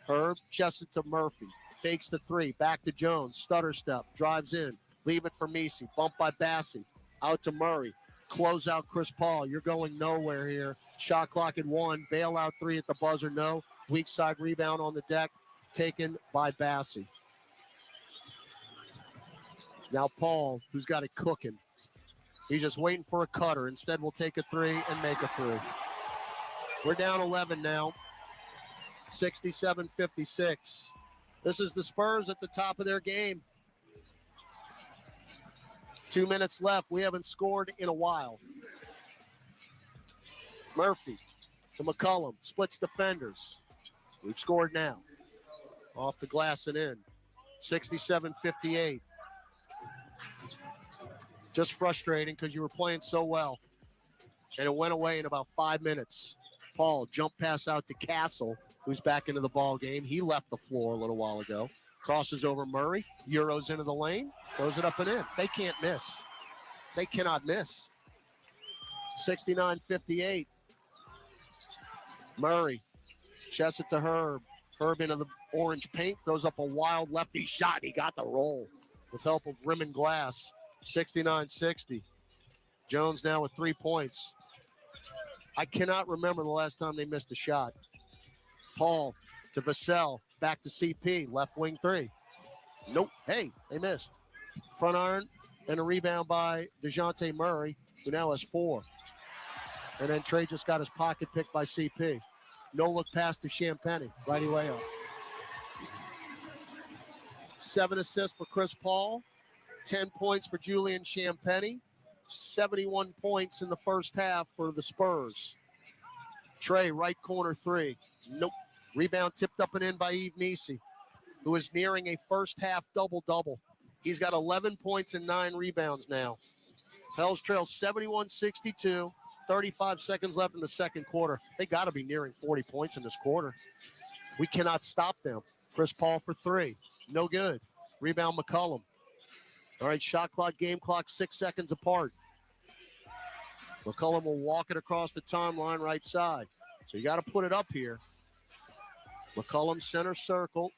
Herb chests it to Murphy. Fakes the three. Back to Jones. Stutter step. Drives in. Leave it for Messi. Bumped by Bassie. Out to Murray. Close out Chris Paul. You're going nowhere here. Shot clock at 1. Bailout 3 at the buzzer. No. Weak side rebound on the deck. Taken by Bassie. Now Paul, who's got it cooking. He's just waiting for a cutter. Instead, we'll take a 3 and make a 3. We're down 11 now. 67-56. This is the Spurs at the top of their game. 2 minutes left. We haven't scored in a while. Murphy to McCollum. Splits defenders. We've scored now. Off the glass and in. 67-58. Just frustrating because you were playing so well. And it went away in about 5 minutes. Paul, jump pass out to Castle, who's back into the ball game. He left the floor a little while ago. Crosses over Murray. Euros into the lane. Throws it up and in. They can't miss. They cannot miss. 69-58. Murray. Chests it to Herb. Herb into the orange paint. Throws up a wild lefty shot. He got the roll with help of rim and glass. 69-60. Jones now with 3 points. I cannot remember the last time they missed a shot. Paul to Vassell. Back to CP. Left wing 3. Nope. Hey, they missed. Front iron and a rebound by DeJounte Murray, who now has 4. And then Trey just got his pocket picked by CP. No look pass to Champagny. Righty way up. 7 assists for Chris Paul. 10 points for Julian Champagny. 71 points in the first half for the Spurs. Trey, right corner 3. Nope. Rebound tipped up and in by Yves Messi, who is nearing a first half double-double. He's got 11 points and 9 rebounds now. Pels trail 71-62. 35 seconds left in the second quarter. They got to be nearing 40 points in this quarter. We cannot stop them. Chris Paul for 3. No good. Rebound McCollum. All right, shot clock, game clock, 6 seconds apart. McCollum will walk it across the timeline right side. So you got to put it up here. McCollum center circle.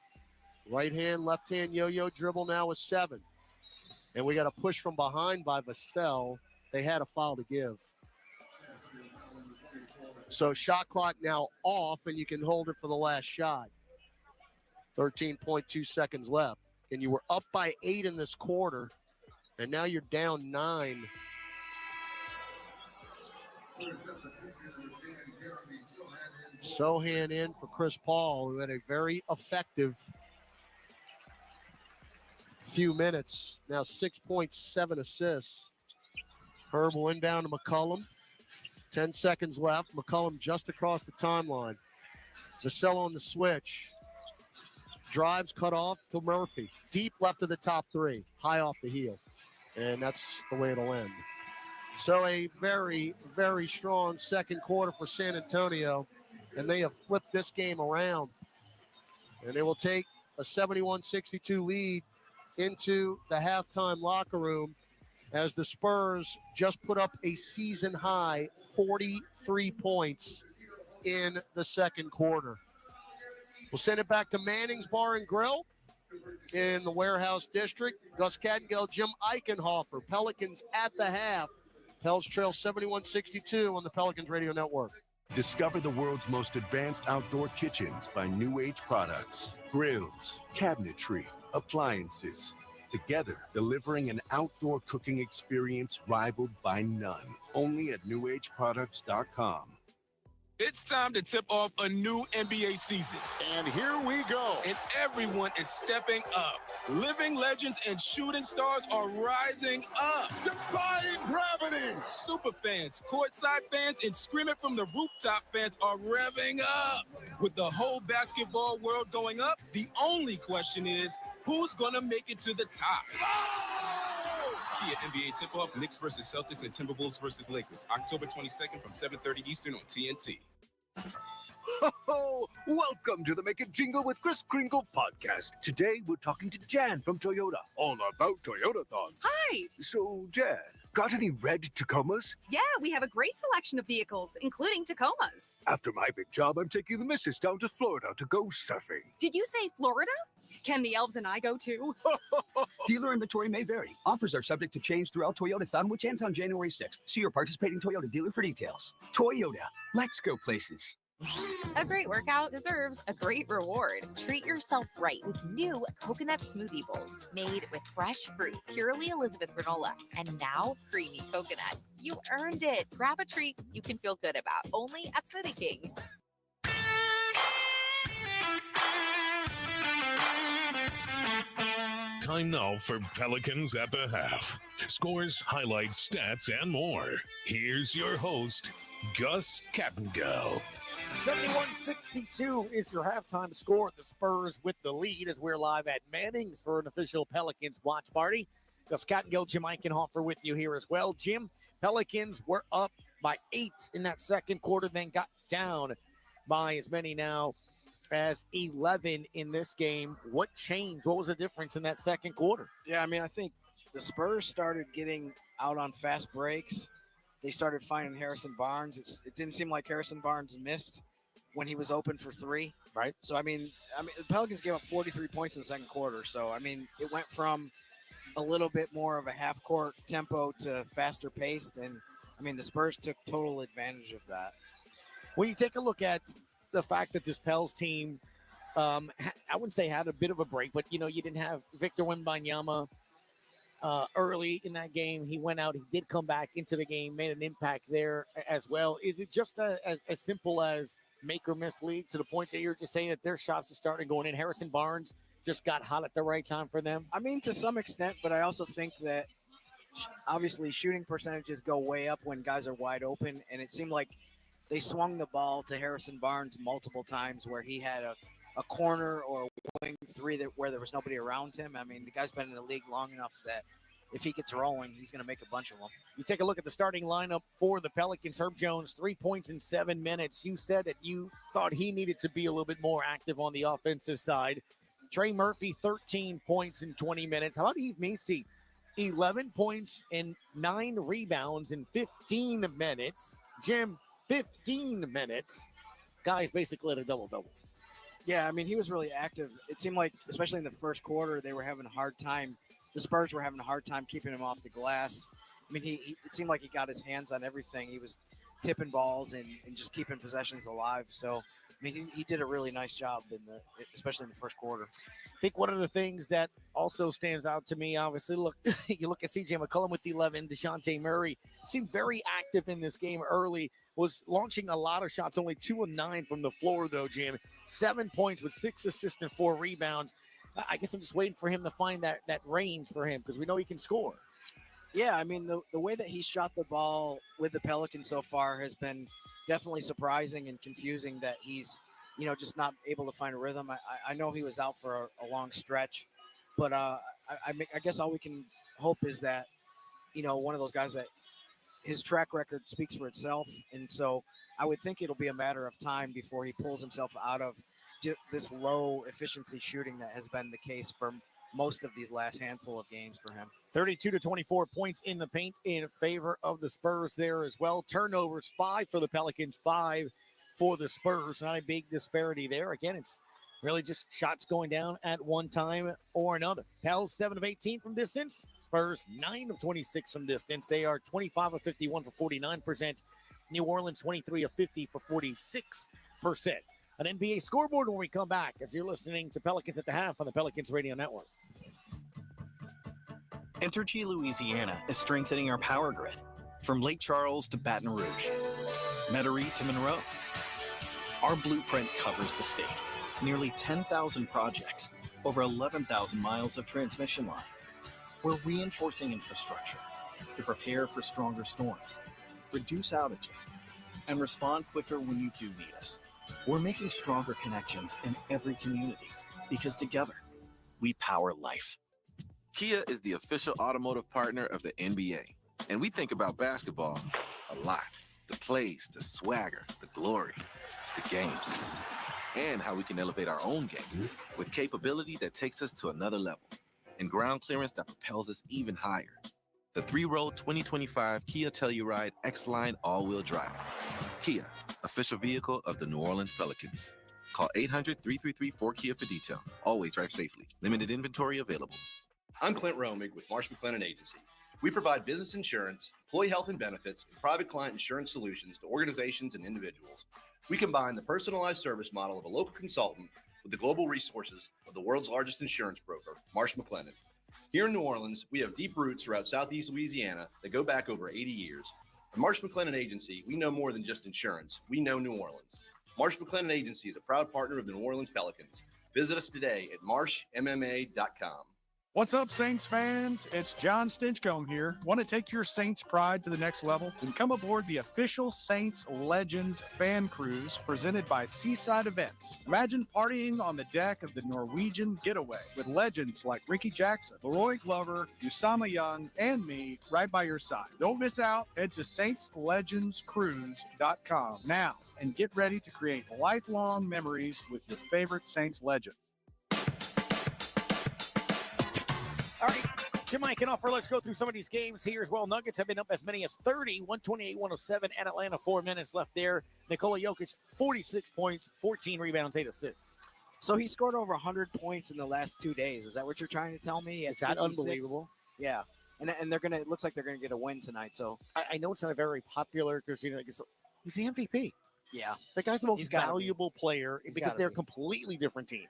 Right hand, left hand yo-yo dribble now with 7. And we got a push from behind by Vassell. They had a foul to give. So shot clock now off, and you can hold it for the last shot. 13.2 seconds left. And you were up by 8 in this quarter, and now you're down 9. Sohan in for Chris Paul, who had a very effective few minutes. Now 6.7 assists. Herb will inbound to McCollum. 10 seconds left. McCollum just across the timeline. Vassell on the switch. Drives cut off to Murphy. Deep left of the top 3. High off the heel. And that's the way it'll end. So a very, very strong second quarter for San Antonio. And they have flipped this game around. And they will take a 71-62 lead into the halftime locker room as the Spurs just put up a season-high 43 points in the second quarter. We'll send it back to Manning's Bar and Grill in the Warehouse District. Gus Kattengell, Jim Eichenhofer, Pelicans at the half. Pels trail 71-62 on the Pelicans Radio Network. Discover the world's most advanced outdoor kitchens by New Age Products. Grills, cabinetry, appliances. Together, delivering an outdoor cooking experience rivaled by none. Only at NewAgeProducts.com. It's time to tip off a new NBA season. And here we go. And everyone is stepping up. Living legends and shooting stars are rising up. Defying gravity. Super fans, courtside fans, and screaming from the rooftop fans are revving up. With the whole basketball world going up, the only question is, who's going to make it to the top? Kia NBA tip-off, Knicks versus Celtics and Timberwolves versus Lakers, October 22nd from 7:30 Eastern on TNT. Ho, welcome to the Make It Jingle with Chris Kringle podcast. Today, we're talking to Jan from Toyota, all about Toyotathon. Hi. So, Jan, got any red Tacomas? Yeah, we have a great selection of vehicles, including Tacomas. After my big job, I'm taking the missus down to Florida to go surfing. Did you say Florida? Can the elves and I go too? Dealer inventory may vary. Offers are subject to change throughout Toyotathon, which ends on January 6th. See your participating Toyota dealer for details. Toyota, let's go places. A great workout deserves a great reward. Treat yourself right with new coconut smoothie bowls made with fresh fruit, purely Elizabeth granola, and now creamy coconut. You earned it. Grab a treat you can feel good about, only at Smoothie King. Time now for Pelicans at the half. Scores, highlights, stats, and more. Here's your host, Gus Kattengell. 71-62 is your halftime score. The Spurs with the lead as we're live at Manning's for an official Pelicans watch party. Gus Kattengell, Jim Eichenhofer with you here as well. Jim, Pelicans were up by 8 in that second quarter, then got down by as many now as 11 in this game. What changed? What was the difference in that second quarter? Yeah, I mean, I think the Spurs started getting out on fast breaks. They started finding Harrison Barnes. It didn't seem like Harrison Barnes missed when he was open for three. Right. So, I mean, the Pelicans gave up 43 points in the second quarter. So, I mean, it went from a little bit more of a half-court tempo to faster paced. And, I mean, the Spurs took total advantage of that. When you take a look at the fact that this Pels team, I wouldn't say had a bit of a break, but, you know, you didn't have Victor Wembanyama early in that game. He went out. He did come back into the game, made an impact there as well. Is it just as simple as make or miss league to the point that you're just saying that their shots are starting going in? Harrison Barnes just got hot at the right time for them? I mean, to some extent, but I also think that obviously shooting percentages go way up when guys are wide open, and it seemed like they swung the ball to Harrison Barnes multiple times where he had a corner or a wing three where there was nobody around him. I mean, the guy's been in the league long enough that if he gets rolling, he's going to make a bunch of them. You take a look at the starting lineup for the Pelicans. Herb Jones, 3 points in 7 minutes. You said that you thought he needed to be a little bit more active on the offensive side. Trey Murphy, 13 points in 20 minutes. How about Yves Missi? 11 points and 9 rebounds in 15 minutes. Jim, 15 minutes. Guys basically at a double-double. Yeah, I mean, he was really active. It seemed like, especially in the first quarter, they were having a hard time. The Spurs were having a hard time keeping him off the glass. I mean, it seemed like he got his hands on everything. He was tipping balls and just keeping possessions alive. So, I mean, he did a really nice job, especially in the first quarter. I think one of the things that also stands out to me, obviously, look, you look at C.J. McCollum with 11, DeJounte Murray seemed very active in this game early, was launching a lot of shots, only 2 of 9 from the floor, though, Jim. 7 points with 6 assists and 4 rebounds. I guess I'm just waiting for him to find that range for him because we know he can score. Yeah, I mean, the way that he shot the ball with the Pelicans so far has been definitely surprising and confusing that he's, you know, just not able to find a rhythm. I know he was out for a long stretch, but I guess all we can hope is that, you know, one of those guys that his track record speaks for itself. And so I would think it'll be a matter of time before he pulls himself out of this low efficiency shooting that has been the case for most of these last handful of games for him. 32-24 points in the paint in favor of the Spurs there as well. Turnovers, 5 for the Pelicans, 5 for the Spurs. Not a big disparity there. Again, it's really just shots going down at one time or another. Pels 7 of 18 from distance. Spurs 9 of 26 from distance. They are 25 of 51 for 49%. New Orleans 23 of 50 for 46%. An NBA scoreboard when we come back as you're listening to Pelicans at the Half on the Pelicans Radio Network. Entergy Louisiana is strengthening our power grid from Lake Charles to Baton Rouge, Metairie to Monroe, Our blueprint covers the state. Nearly 10,000 projects, over 11,000 miles of transmission line. We're reinforcing infrastructure to prepare for stronger storms, reduce outages, and respond quicker when you do need us. We're making stronger connections in every community because together, we power life. Kia is the official automotive partner of the NBA, and we think about basketball a lot. The plays, the swagger, the glory, the games, and how we can elevate our own game with capability that takes us to another level and ground clearance that propels us even higher. The 3-row 2025 Kia Telluride X-Line all-wheel drive. Kia, official vehicle of the New Orleans Pelicans. Call 800-333-4KIA for details. Always drive safely. Limited inventory available. I'm Clint Romig with Marsh McLennan Agency. We provide business insurance, employee health and benefits, and private client insurance solutions to organizations and individuals. We combine the personalized service model of a local consultant with the global resources of the world's largest insurance broker, Marsh McLennan. Here in New Orleans, we have deep roots throughout Southeast Louisiana that go back over 80 years. At Marsh McLennan Agency, we know more than just insurance. We know New Orleans. Marsh McLennan Agency is a proud partner of the New Orleans Pelicans. Visit us today at marshmma.com. What's up, Saints fans? It's John Stinchcomb here. Want to take your Saints pride to the next level? Then come aboard the official Saints Legends fan cruise presented by Seaside Events. Imagine partying on the deck of the Norwegian Getaway with legends like Ricky Jackson, Leroy Glover, Usama Young, and me right by your side. Don't miss out. Head to saintslegendscruise.com now and get ready to create lifelong memories with your favorite Saints legend. All right, Jim Mike and offer. Let's go through some of these games here as well. Nuggets have been up as many as 30, 128-107 at Atlanta. 4 minutes left there. Nikola Jokic, 46 points, 14 rebounds, 8 assists. So he scored over 100 points in the last 2 days. Is that what you're trying to tell me? Is that 56? Unbelievable? Yeah. And they're gonna. It looks like they're gonna get a win tonight. So I know it's not very popular because he's the MVP. Yeah, the guy's the most valuable player because they're a completely different team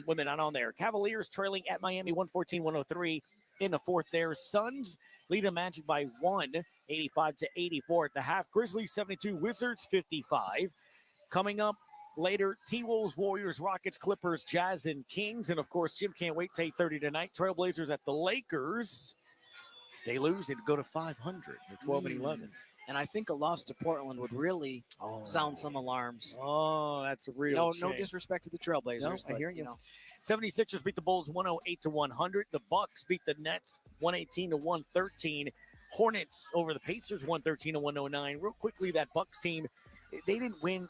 when they're not on there. Cavaliers trailing at Miami 114-103 in the fourth there. Suns lead the Magic by 1, 85-84 at the half. Grizzlies 72, Wizards 55. Coming up later, T-Wolves, Warriors, Rockets, Clippers, Jazz, and Kings. And, of course, Jim can't wait to 8:30 tonight. Trailblazers at the Lakers. They lose, it'd go to 500. They're 12-11. And I think a loss to Portland would really sound some alarms. Oh, that's a real no disrespect to the Trailblazers. No, but, I hear you. 76ers beat the Bulls 108-100. The Bucks beat the Nets 118-113. Hornets over the Pacers 113-109. Real quickly, that Bucks team, they didn't win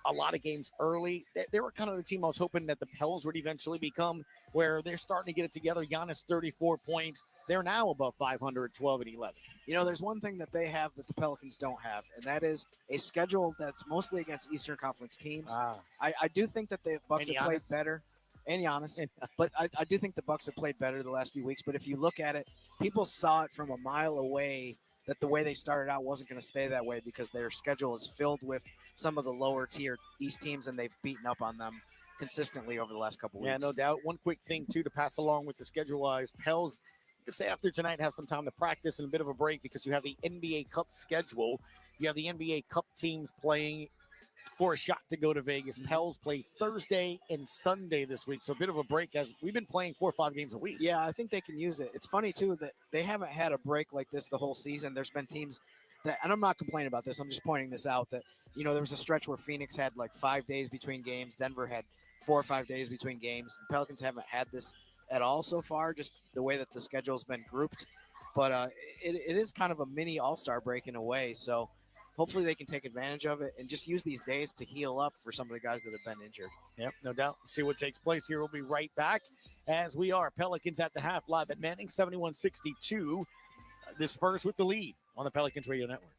a lot of games early. They were kind of the team I was hoping that the Pels would eventually become, where they're starting to get it together. Giannis, 34 points. They're now above 500, 12-11. There's one thing that they have that the Pelicans don't have, and that is a schedule that's mostly against Eastern Conference teams. I do think that the Bucks have played better, and Giannis, but I do think the Bucks have played better the last few weeks. But if you look at it, people saw it from a mile away that the way they started out wasn't going to stay that way because their schedule is filled with some of the lower tier East teams, and they've beaten up on them consistently over the last couple weeks. Yeah, no doubt. One quick thing, too, to pass along with the schedule-wise. Pels, you could say after tonight have some time to practice and a bit of a break because you have the NBA Cup schedule. You have the NBA Cup teams playing for a shot to go to Vegas. Pels play Thursday and Sunday this week, so a bit of a break as we've been playing 4 or 5 games a week. Yeah, I think they can use it. It's funny, too, that they haven't had a break like this the whole season. There's been teams that, and I'm not complaining about this, I'm just pointing this out, that, there was a stretch where Phoenix had like 5 days between games. Denver had 4 or 5 days between games. The Pelicans haven't had this at all so far, just the way that the schedule's been grouped. But it is kind of a mini all-star break in a way, so hopefully they can take advantage of it and just use these days to heal up for some of the guys that have been injured. Yep, no doubt. See what takes place here. We'll be right back as we are. Pelicans at the half live at Manning, 71-62. The Spurs with the lead on the Pelicans Radio Network.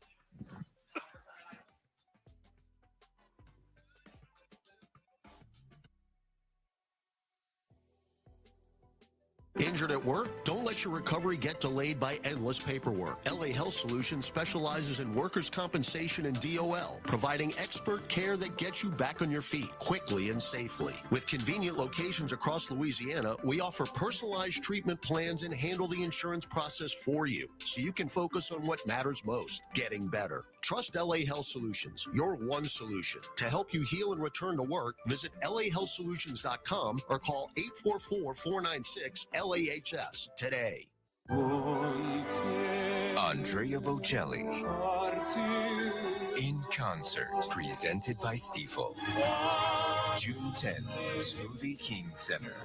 Injured at work? Don't let your recovery get delayed by endless paperwork. LA Health Solutions specializes in workers' compensation and DOL, providing expert care that gets you back on your feet quickly and safely. With convenient locations across Louisiana, we offer personalized treatment plans and handle the insurance process for you so you can focus on what matters most, getting better. Trust LA Health Solutions, your one solution. To help you heal and return to work, visit lahealthsolutions.com or call 844-496-LAHS today. Andrea Bocelli in concert, presented by Stifel. June 10th, Smoothie King Center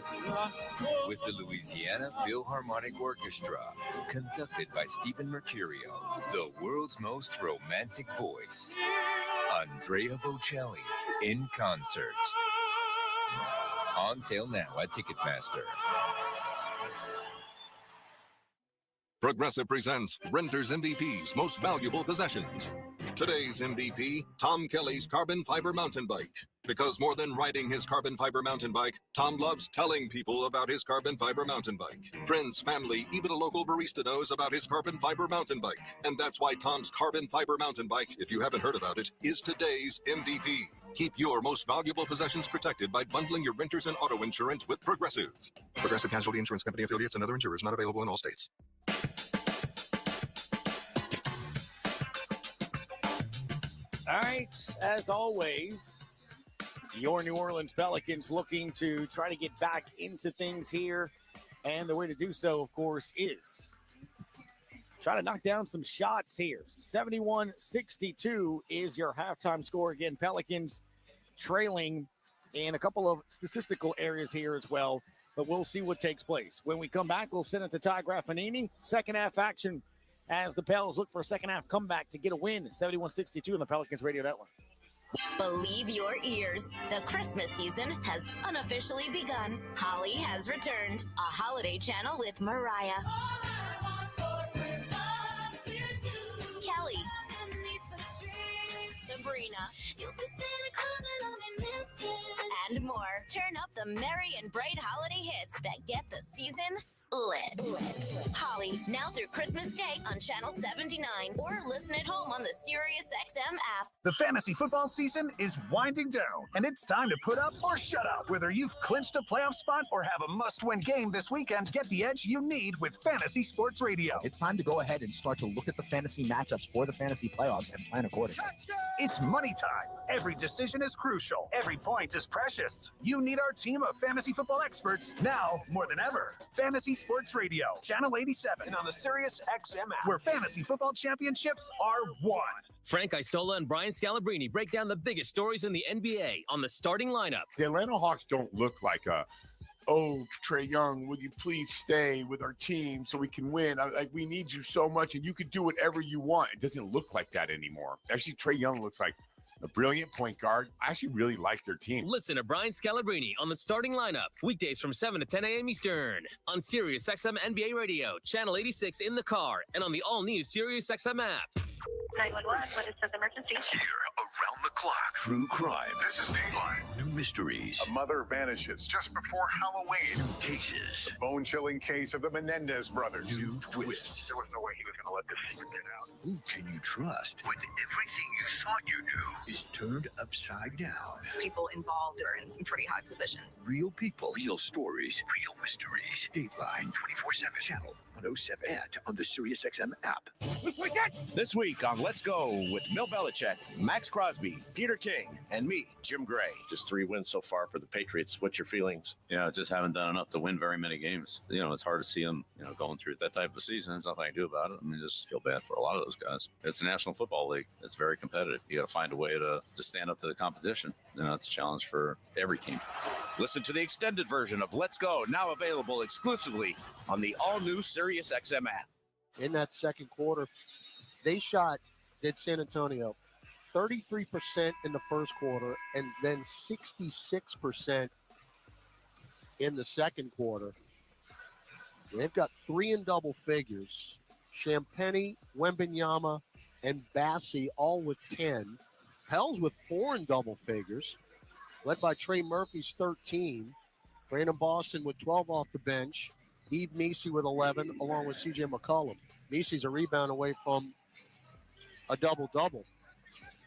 with the Louisiana Philharmonic Orchestra, conducted by Stephen Mercurio, the world's most romantic voice. Andrea Bocelli in concert. On sale now at Ticketmaster. Progressive presents Renter's MVP's Most Valuable Possessions. Today's MVP, Tom Kelly's carbon fiber mountain bike. Because more than riding his carbon fiber mountain bike, Tom loves telling people about his carbon fiber mountain bike. Friends, family, even a local barista knows about his carbon fiber mountain bike. And that's why Tom's carbon fiber mountain bike, if you haven't heard about it, is today's MVP. Keep your most valuable possessions protected by bundling your renters and auto insurance with Progressive. Progressive Casualty Insurance Company affiliates and other insurers not available in all states. All right, as always, your New Orleans Pelicans looking to try to get back into things here. And the way to do so, of course, is try to knock down some shots here. 71-62 is your halftime score. Again, Pelicans trailing in a couple of statistical areas here as well. But we'll see what takes place. When we come back, we'll send it to Ty Graffanini. Second half action as the Pels look for a second half comeback to get a win. 71-62 on the Pelicans Radio Network. Believe your ears. The Christmas season has unofficially begun. Holly has returned. A holiday channel with Mariah, Kelly, Sabrina, and more. Turn up the merry and bright holiday hits that get the season lit. Holly, now through Christmas Day on Channel 79, or listen at home on the SiriusXM app. The fantasy football season is winding down, and it's time to put up or shut up. Whether you've clinched a playoff spot or have a must-win game this weekend, get the edge you need with Fantasy Sports Radio. It's time to go ahead and start to look at the fantasy matchups for the fantasy playoffs and plan accordingly. It's money time. Every decision is crucial. Every point is precious. You need our team of fantasy football experts now more than ever. Fantasy Sports Radio, Channel 87, and on the SiriusXM app, where fantasy football championships are won. Frank Isola and Brian Scalabrine break down the biggest stories in the NBA on the starting lineup. The Atlanta Hawks don't look like Trae Young, would you please stay with our team so we can win? We need you so much, and you can do whatever you want. It doesn't look like that anymore. Actually, Trae Young looks like a brilliant point guard. I actually really like their team. Listen to Brian Scalabrine on the starting lineup, weekdays from 7 to 10 a.m. Eastern on SiriusXM NBA Radio, Channel 86 in the car, and on the all-new SiriusXM app. 911, what is the emergency? Here, around the clock. True crime. This is Dateline. New mysteries. A mother vanishes just before Halloween. New cases. The bone-chilling case of the Menendez brothers. New twists. There was no way he was going to let this secret get out. Who can you trust when everything you thought you knew is turned upside down? People involved are in some pretty high positions. Real people, real stories, real mysteries. Dateline 24/7. Channel 107 and on the SiriusXM app. This week on Let's Go with Bill Belichick, Max Crosby, Peter King, and me, Jim Gray. Just 3 wins so far for the Patriots. What's your feelings? Yeah, just haven't done enough to win very many games. It's hard to see them, going through that type of season. There's nothing I can do about it. I mean, just feel bad for a lot of those guys. It's the National Football League. It's very competitive. You got to find a way to stand up to the competition. It's a challenge for every team. Listen to the extended version of Let's Go, now available exclusively on the all-new SiriusXM app. In that second quarter, did San Antonio 33% in the first quarter and then 66% in the second quarter. They've got 3 in double figures. Champagnie, Wembanyama, and Bassi all with 10. Pels with 4 in double figures, led by Trey Murphy's 13. Brandon Boston with 12 off the bench. Eve Messi with 11, along with C.J. McCollum. Messi's a rebound away from a double-double,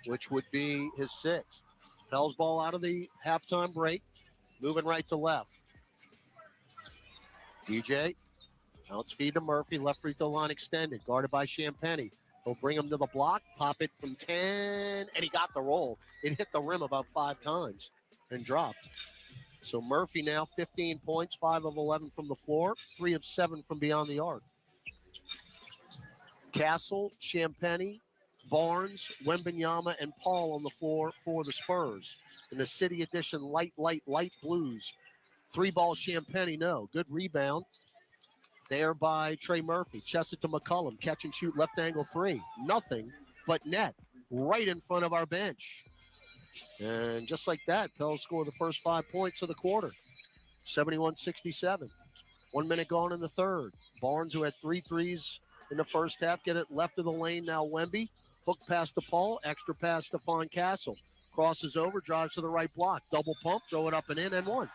which would be his 6th. Pels ball out of the halftime break, moving right to left. DJ, bounce feed to Murphy, left free throw line extended, guarded by Champagnie. He'll bring him to the block, pop it from 10, and he got the roll. It hit the rim about 5 times and dropped. So Murphy now 15 points, 5 of 11 from the floor, 3 of 7 from beyond the arc. Castle, Champagny, Barnes, Wembanyama, and Paul on the floor for the Spurs. In the City Edition light blues. 3-ball Champagny, no. Good rebound there by Trey Murphy. Chest it to McCollum. Catch and shoot left angle 3. Nothing but net right in front of our bench. And just like that, Pels scored the first 5 points of the quarter. 71-67. 1 minute gone in the third. Barnes, who had 3 threes in the first half, get it left of the lane. Now Wemby. Hook pass to Paul. Extra pass to Stephon Castle. Crosses over, drives to the right block. Double pump, throw it up and in, and 1.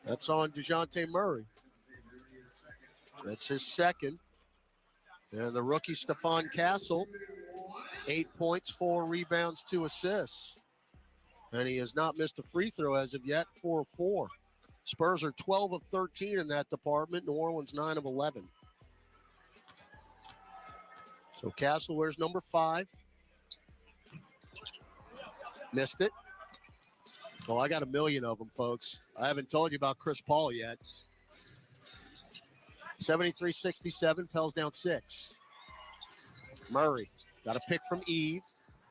That's on DeJounte Murray. That's his second. And the rookie Stephon Castle, 8 points, 4 rebounds, 2 assists. And he has not missed a free throw as of yet, 4 of 4. Spurs are 12 of 13 in that department. New Orleans 9 of 11. So Castle wears number 5. Missed it. Oh, I got a million of them, folks. I haven't told you about Chris Paul yet. 73-67, Pels down 6. Murray got a pick from Eve.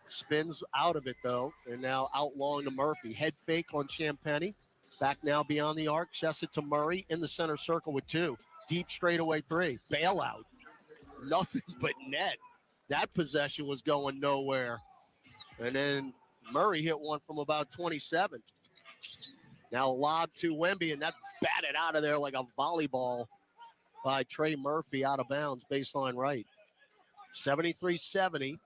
Spins out of it, though, and now out long to Murphy. Head fake on Champagny. Back now beyond the arc. Chest it to Murray in the center circle with 2. Deep straightaway 3. Bailout. Nothing but net. That possession was going nowhere. And then Murray hit one from about 27. Now lob to Wemby, and that's batted out of there like a volleyball by Trey Murphy out of bounds, baseline right. 73-70.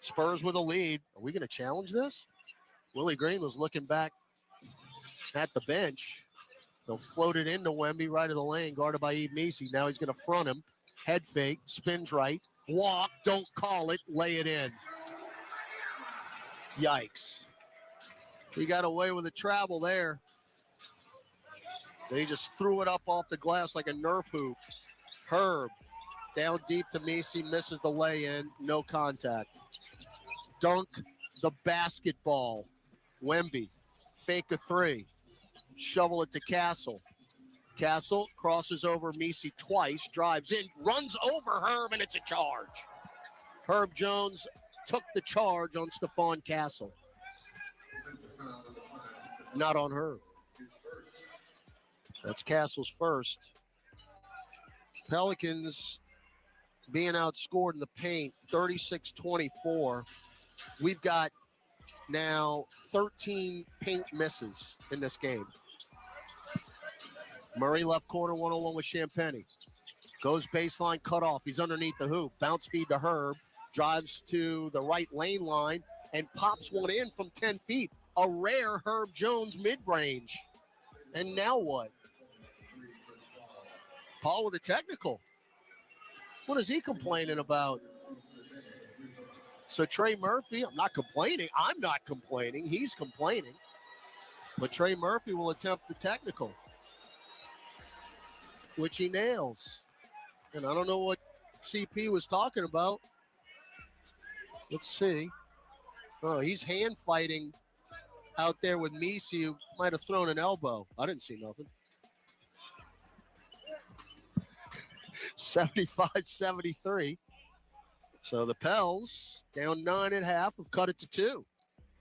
Spurs with a lead. Are we going to challenge this? Willie Green was looking back at the bench. They'll float it into Wemby right of the lane, guarded by Eve Meesey. Now he's going to front him. Head fake, spins right, walk, don't call it, lay it in. Yikes. He got away with a travel there. Then he just threw it up off the glass like a Nerf hoop. Herb, down deep to Meesey, misses the lay-in, no contact. Dunk the basketball. Wemby, fake a 3. Shovel it to Castle. Castle crosses over Meesey twice, drives in, runs over Herb, and it's a charge. Herb Jones took the charge on Stephon Castle. Not on Herb. That's Castle's first. Pelicans being outscored in the paint, 36-24. We've got now 13 paint misses in this game. Murray left corner, 1-on-1 with Champagny. Goes baseline, cut off. He's underneath the hoop. Bounce feed to Herb. Drives to the right lane line and pops one in from 10 feet. A rare Herb Jones mid-range. And now what? Paul with a technical. What is he complaining about? So Trey Murphy, I'm not complaining. I'm not complaining. He's complaining. But Trey Murphy will attempt the technical, which he nails. And I don't know what CP was talking about. Let's see. Oh, he's hand fighting out there with Meesey, who might have thrown an elbow. I didn't see nothing. 75-73. So the Pels, down 9 at half, have cut it to 2.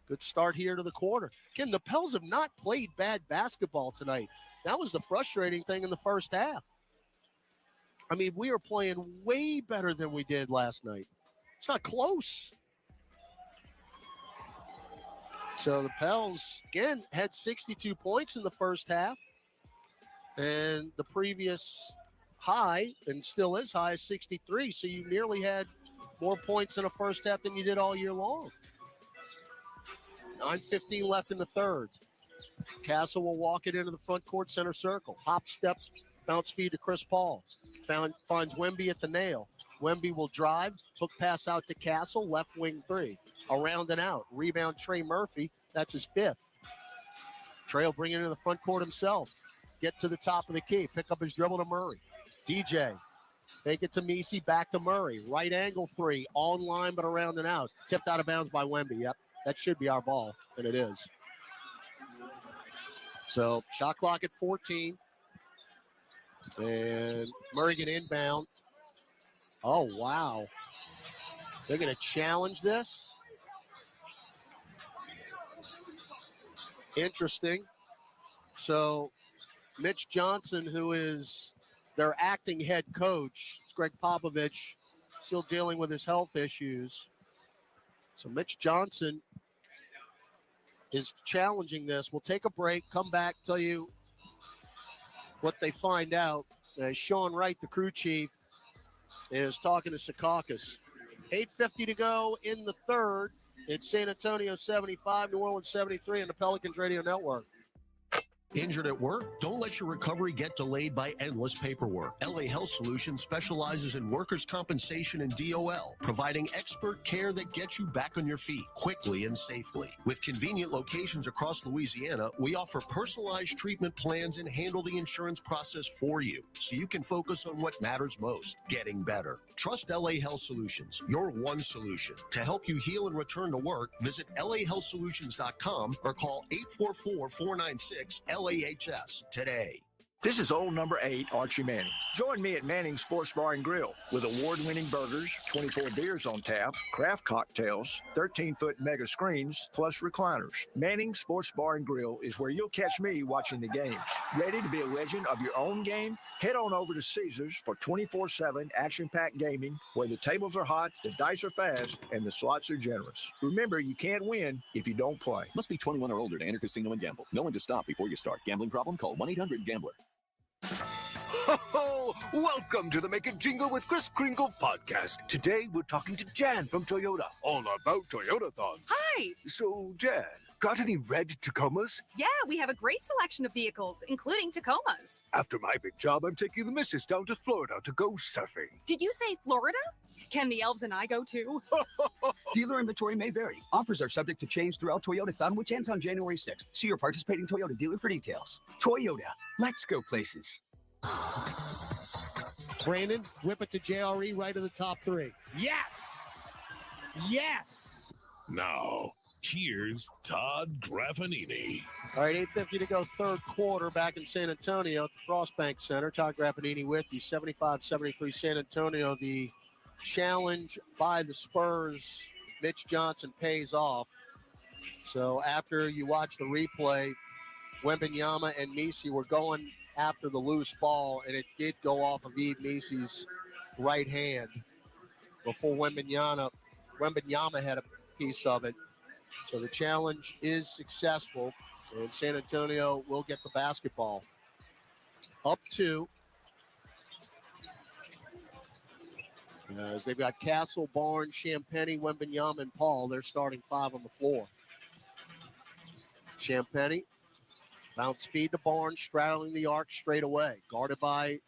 Good start here to the quarter. Again, the Pels have not played bad basketball tonight. That was the frustrating thing in the first half. I mean, we are playing way better than we did last night. It's not close. So the Pels, again, had 62 points in the first half. And the previous high, and still is high, is 63. So you nearly had more points in the first half than you did all year long. 9:15 left in the third. Castle will walk it into the front court center circle. Hop, step, bounce feed to Chris Paul. Finds Wemby at the nail. Wemby will drive, hook pass out to Castle, left wing 3. Around and out. Rebound Trey Murphy. That's his 5th. Trey will bring it into the front court himself. Get to the top of the key. Pick up his dribble to Murray. DJ Take it to Messi, back to Murray. Right angle three, on line but around and out. Tipped out of bounds by Wemby. Yep, that should be our ball, and it is. So shot clock at 14. And Murray get inbound. Oh, wow. They're going to challenge this. Interesting. So Mitch Johnson, who is their acting head coach, it's Greg Popovich, still dealing with his health issues. So Mitch Johnson is challenging this. We'll take a break, come back, tell you what they find out. Sean Wright, the crew chief, is talking to Secaucus. 8:50 to go in the third. It's San Antonio 75, New Orleans 73 on the Pelicans Radio Network. Injured at work? Don't let your recovery get delayed by endless paperwork. LA Health Solutions specializes in workers' compensation and DOL, providing expert care that gets you back on your feet quickly and safely. With convenient locations across Louisiana, we offer personalized treatment plans and handle the insurance process for you, so you can focus on what matters most, getting better. Trust LA Health Solutions, your one solution. To help you heal and return to work, visit lahealthsolutions.com or call 844-496-LAHS today. This is old number 8, Archie Manning. Join me at Manning's Sports Bar and Grill with award-winning burgers, 24 beers on tap, craft cocktails, 13-foot mega screens, plus recliners. Manning's Sports Bar and Grill is where you'll catch me watching the games. Ready to be a legend of your own game? Head on over to Caesars for 24/7 action-packed gaming, where the tables are hot, the dice are fast, and the slots are generous. Remember, you can't win if you don't play. Must be 21 or older to enter casino and gamble. Knowing to stop before you start. Gambling problem? Call 1-800-GAMBLER. Ho, welcome to the Make It Jingle with Kris Kringle podcast. Today, we're talking to Jan from Toyota, all about Toyotathon. Hi. So, Jan, got any red Tacomas? Yeah, we have a great selection of vehicles, including Tacomas. After my big job, I'm taking the missus down to Florida to go surfing. Did you say Florida? Can the elves and I go too? Dealer inventory may vary. Offers are subject to change throughout Toyotathon, which ends on January 6th. See your participating Toyota dealer for details. Toyota, let's go places. Brandon, whip it to JRE right of the top three. Yes! Yes! Now, here's Todd Graffanini. All right, 8:50 to go, third quarter back in San Antonio at the Frostbank Center. Todd Graffanini with you, 75-73 San Antonio. The challenge by the Spurs, Mitch Johnson, pays off. So after you watch the replay, Wembanyama and Messi were going after the loose ball, and it did go off of Yves Messi's right hand before Wembanyama had a piece of it. So the challenge is successful, and San Antonio will get the basketball. Up two. As they've got Castle, Barnes, Champagny, Wembanyama, and Paul. They're starting five on the floor. Champagny, bounce feed to Barnes, straddling the arc straight away. Guarded by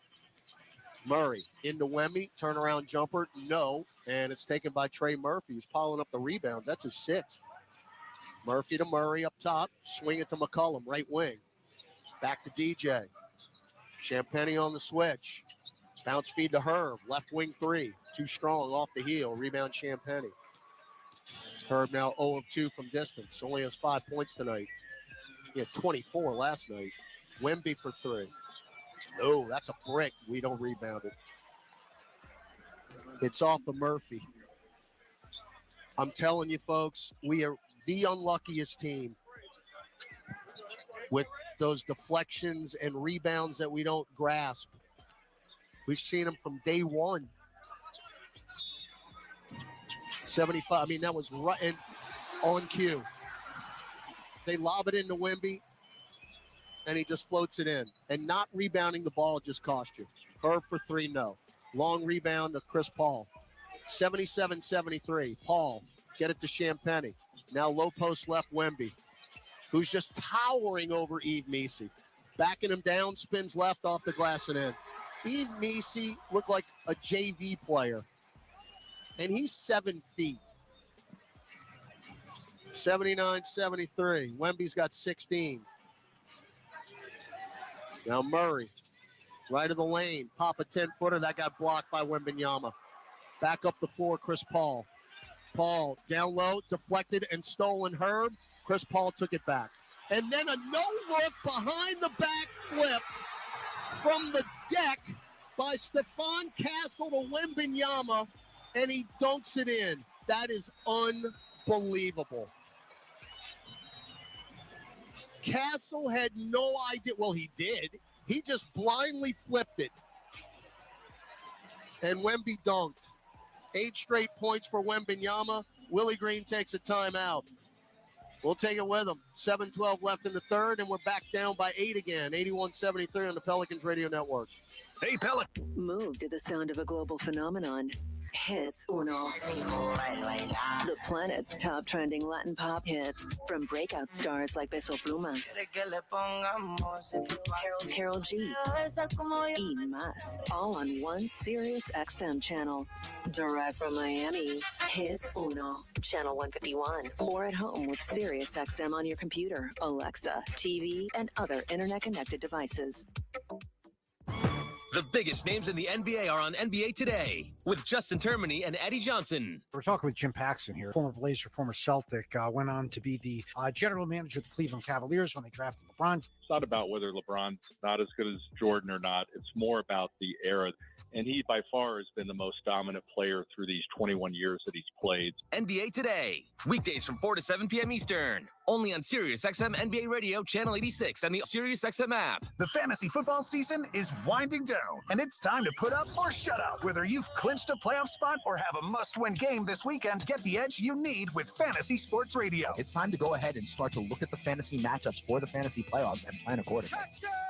Murray. Into Wemby, turnaround jumper, no. And it's taken by Trey Murphy, who's piling up the rebounds. That's his sixth. Murphy to Murray up top. Swing it to McCollum, right wing. Back to DJ. Champagny on the switch. Bounce feed to Herb. Left wing three. Too strong off the heel. Rebound Champagny. Herb now 0 of 2 from distance. Only has 5 points tonight. He had 24 last night. Wemby for three. Oh, that's a brick. We don't rebound it. It's off of Murphy. I'm telling you, folks, we are the unluckiest team with those deflections and rebounds that we don't grasp. We've seen them from day one. 75. I mean, that was right and on cue. They lob it into Wemby, and he just floats it in. And not rebounding the ball just cost you. Herb for three, no. Long rebound to Chris Paul. 77-73. Paul, get it to Champagny. Now low post left Wemby, who's just towering over Yves Messi. Backing him down, spins left off the glass and in. Yves Messi looked like a JV player, and he's 7 feet. 79-73. Wemby's got 16. Now Murray Right of the lane. Pop a 10-footer. That got blocked by Wembanyama. Back up the floor, Chris Paul. Paul down low, deflected and stolen. Herb. Chris Paul took it back. And then a no-look behind the back flip from the deck by Stephon Castle to Wembanyama, and he dunks it in. That is unbelievable. Castle had no idea. Well, he did. He just blindly flipped it. And Wemby dunked. 8 straight points for Wembanyama. Willie Green takes a timeout. We'll take it with him. 7:12 left in the third, and we're back down by 8 again. 81-73 on the Pelicans Radio Network. Hey, Pelican. Move to the sound of a global phenomenon. Hits Uno. The planet's top trending Latin pop hits from breakout stars like Peso Pluma, Karol G, y más, all on one Sirius XM channel. Direct from Miami, Hits Uno, channel 151. Or at home with Sirius XM on your computer, Alexa, TV, and other internet-connected devices. The biggest names in the NBA are on NBA Today with Justin Termini and Eddie Johnson. We're talking with Jim Paxson here, former Blazer, former Celtic, went on to be the general manager of the Cleveland Cavaliers when they drafted LeBron. It's not about whether LeBron's not as good as Jordan or not. It's more about the era. And he, by far, has been the most dominant player through these 21 years that he's played. NBA Today, weekdays from 4 to 7 p.m. Eastern, only on Sirius XM NBA Radio, Channel 86, and the Sirius XM app. The fantasy football season is winding down, and it's time to put up or shut up. Whether you've clinched a playoff spot or have a must-win game this weekend, get the edge you need with Fantasy Sports Radio. It's time to go ahead and start to look at the fantasy matchups for the fantasy playoffs and plan accordingly.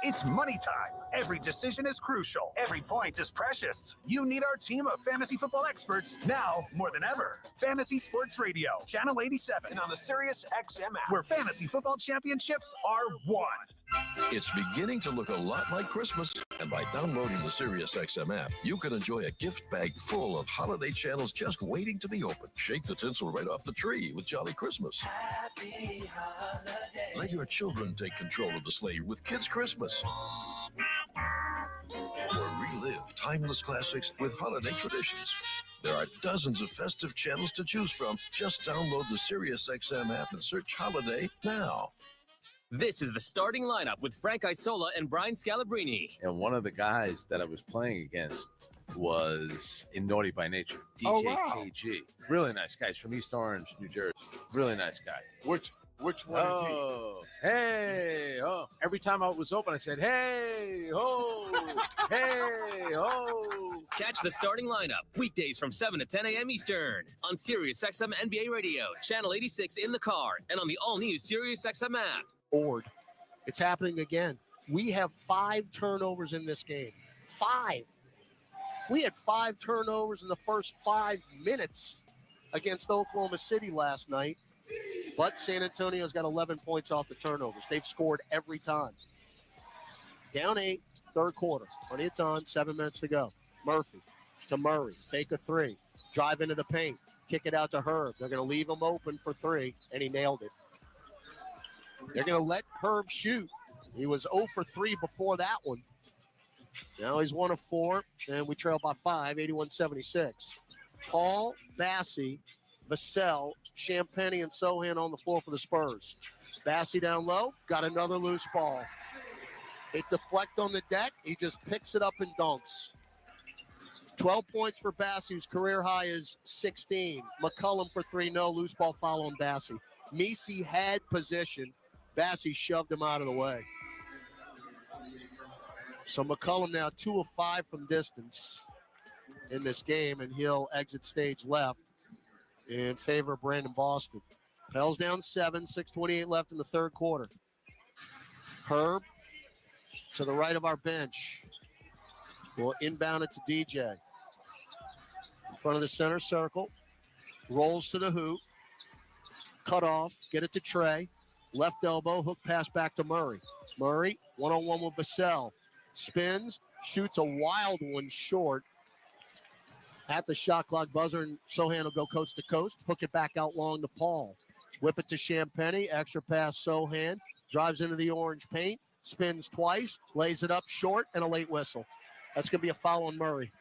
It's money time. Every decision is crucial. Every point is precious. You need our team of fantasy football experts now more than ever. Fantasy Sports Radio, Channel 87, and on the Sirius XM app, where fantasy football championships are won. It's beginning to look a lot like Christmas, and by downloading the SiriusXM app, you can enjoy a gift bag full of holiday channels just waiting to be opened. Shake the tinsel right off the tree with Jolly Christmas. Happy holiday. Let your children take control of the sleigh with Kids Christmas. Or relive timeless classics with holiday traditions. There are dozens of festive channels to choose from. Just download the SiriusXM app and search Holiday now. This is the starting lineup with Frank Isola and Brian Scalabrine. And one of the guys that I was playing against was in Naughty by Nature, DJ Oh, wow. KG. Really nice guy. He's from East Orange, New Jersey. Really nice guy. Which one is he? Hey, oh. Every time I was open, I said, hey, ho, hey, ho. Catch the starting lineup weekdays from 7 to 10 a.m. Eastern on Sirius XM NBA Radio, Channel 86 in the car, and on the all-new Sirius XM app. Board. It's happening again. We have 5 turnovers in this game. 5. We had 5 turnovers in the first 5 minutes against Oklahoma City last night. But San Antonio's got 11 points off the turnovers. They've scored every time. Down 8, third quarter. Plenty of time, 7 minutes to go. Murphy to Murray. Fake a 3. Drive into the paint. Kick it out to Herb. They're going to leave him open for 3, and he nailed it. They're going to let Herb shoot. He was 0 for 3 before that one. Now he's 1 of 4, and we trail by 5, 81-76. Paul, Bassie, Vassell, Champagnie, and Sohan on the floor for the Spurs. Bassie down low, got another loose ball. It deflects on the deck. He just picks it up and dunks. 12 points for Bassie, whose career high is 16. McCollum for 3, no. Loose ball foul on Bassie. Messi had position. Bassie shoved him out of the way. So McCollum now 2 of 5 from distance in this game, and he'll exit stage left in favor of Brandon Boston. Pels down 7, 6:28 left in the third quarter. Herb to the right of our bench. Will inbound it to DJ. In front of the center circle. Rolls to the hoop. Cut off. Get it to Trey. Left elbow. Hook pass back to Murray. Murray, one-on-one with Vassell. Spins. Shoots a wild one short. At the shot clock buzzer, and Sohan will go coast to coast. Hook it back out long to Paul. Whip it to Champagnie. Extra pass, Sohan. Drives into the orange paint. spins twice, lays it up short, and a late whistle. That's going to be a foul on Murray.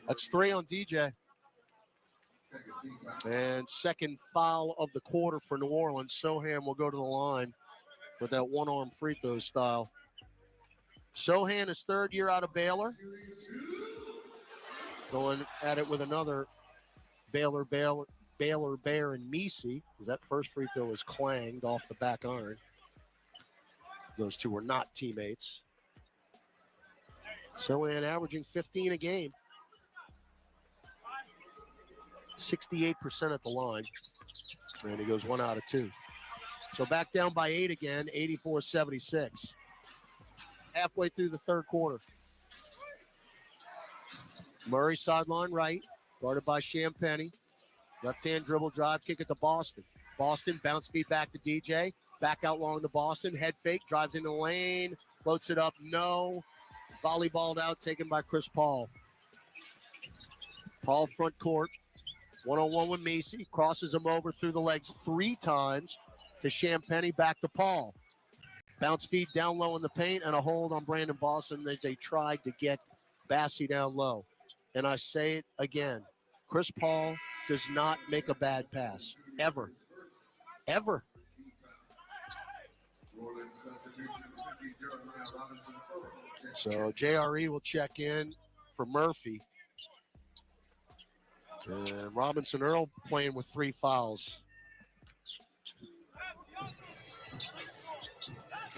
That's 3 on DJ. And second foul of the quarter for New Orleans. Sohan will go to the line with that one-arm free throw style. Sohan is third year out of Baylor. Going at it with another Baylor Bear and Misi. That first free throw was clanged off the back iron. Those two were not teammates. Sohan averaging 15 a game. 68% at the line. And he goes 1 out of 2. So back down by 8 again, 84-76. Halfway through the third quarter. Murray sideline right, guarded by Champagny. Left-hand dribble drive, kick it to Boston. Boston, bounce feed back to DJ. Back out long to Boston. Head fake, drives in the lane. Floats it up, no. Volleyballed out, taken by Chris Paul. Paul front court. One-on-one with Macy. Crosses him over through the legs 3 times to Champagny, back to Paul. Bounce feed down low in the paint and a hold on Brandon Boston as they tried to get Bassey down low. And I say it again. Chris Paul does not make a bad pass. Ever. Ever. So JRE will check in for Murphy. And Robinson Earl playing with 3 fouls.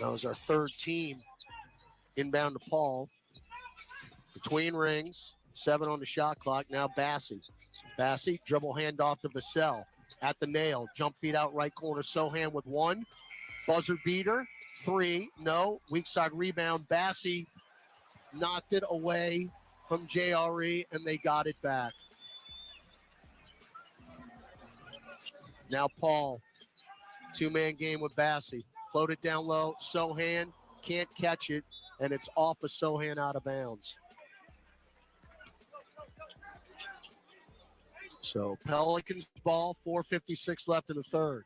That was our third team. Inbound to Paul. Between rings. 7 on the shot clock. Now Bassey. Bassey, dribble handoff to Vassell. At the nail. Jump feed out right corner. Sohan with 1. Buzzer beater. 3. No. Weak side rebound. Bassey knocked it away from JRE, and they got it back. Now Paul. 2-man game with Bassey. Float it down low. Sohan can't catch it, and it's off of Sohan out of bounds. So Pelicans ball, 4:56 left in the third.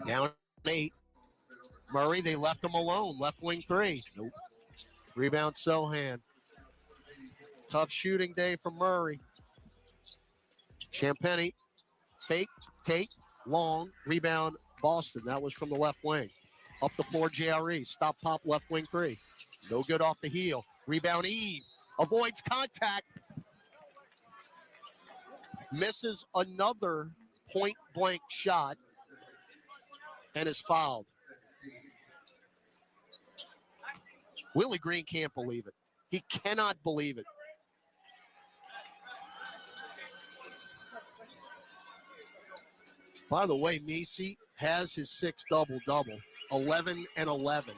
Down 8. Murray, they left him alone. Left wing 3. Nope. Rebound Sohan. Tough shooting day for Murray. Champagny, fake, take, long, rebound Boston. That was from the left wing. Up the floor, JRE. Stop, pop, left wing 3. No good off the heel. Rebound Eve. Avoids contact. Misses another point-blank shot and is fouled. Willie Green can't believe it. He cannot believe it. By the way, Misi has his 6th double-double, 11 and 11.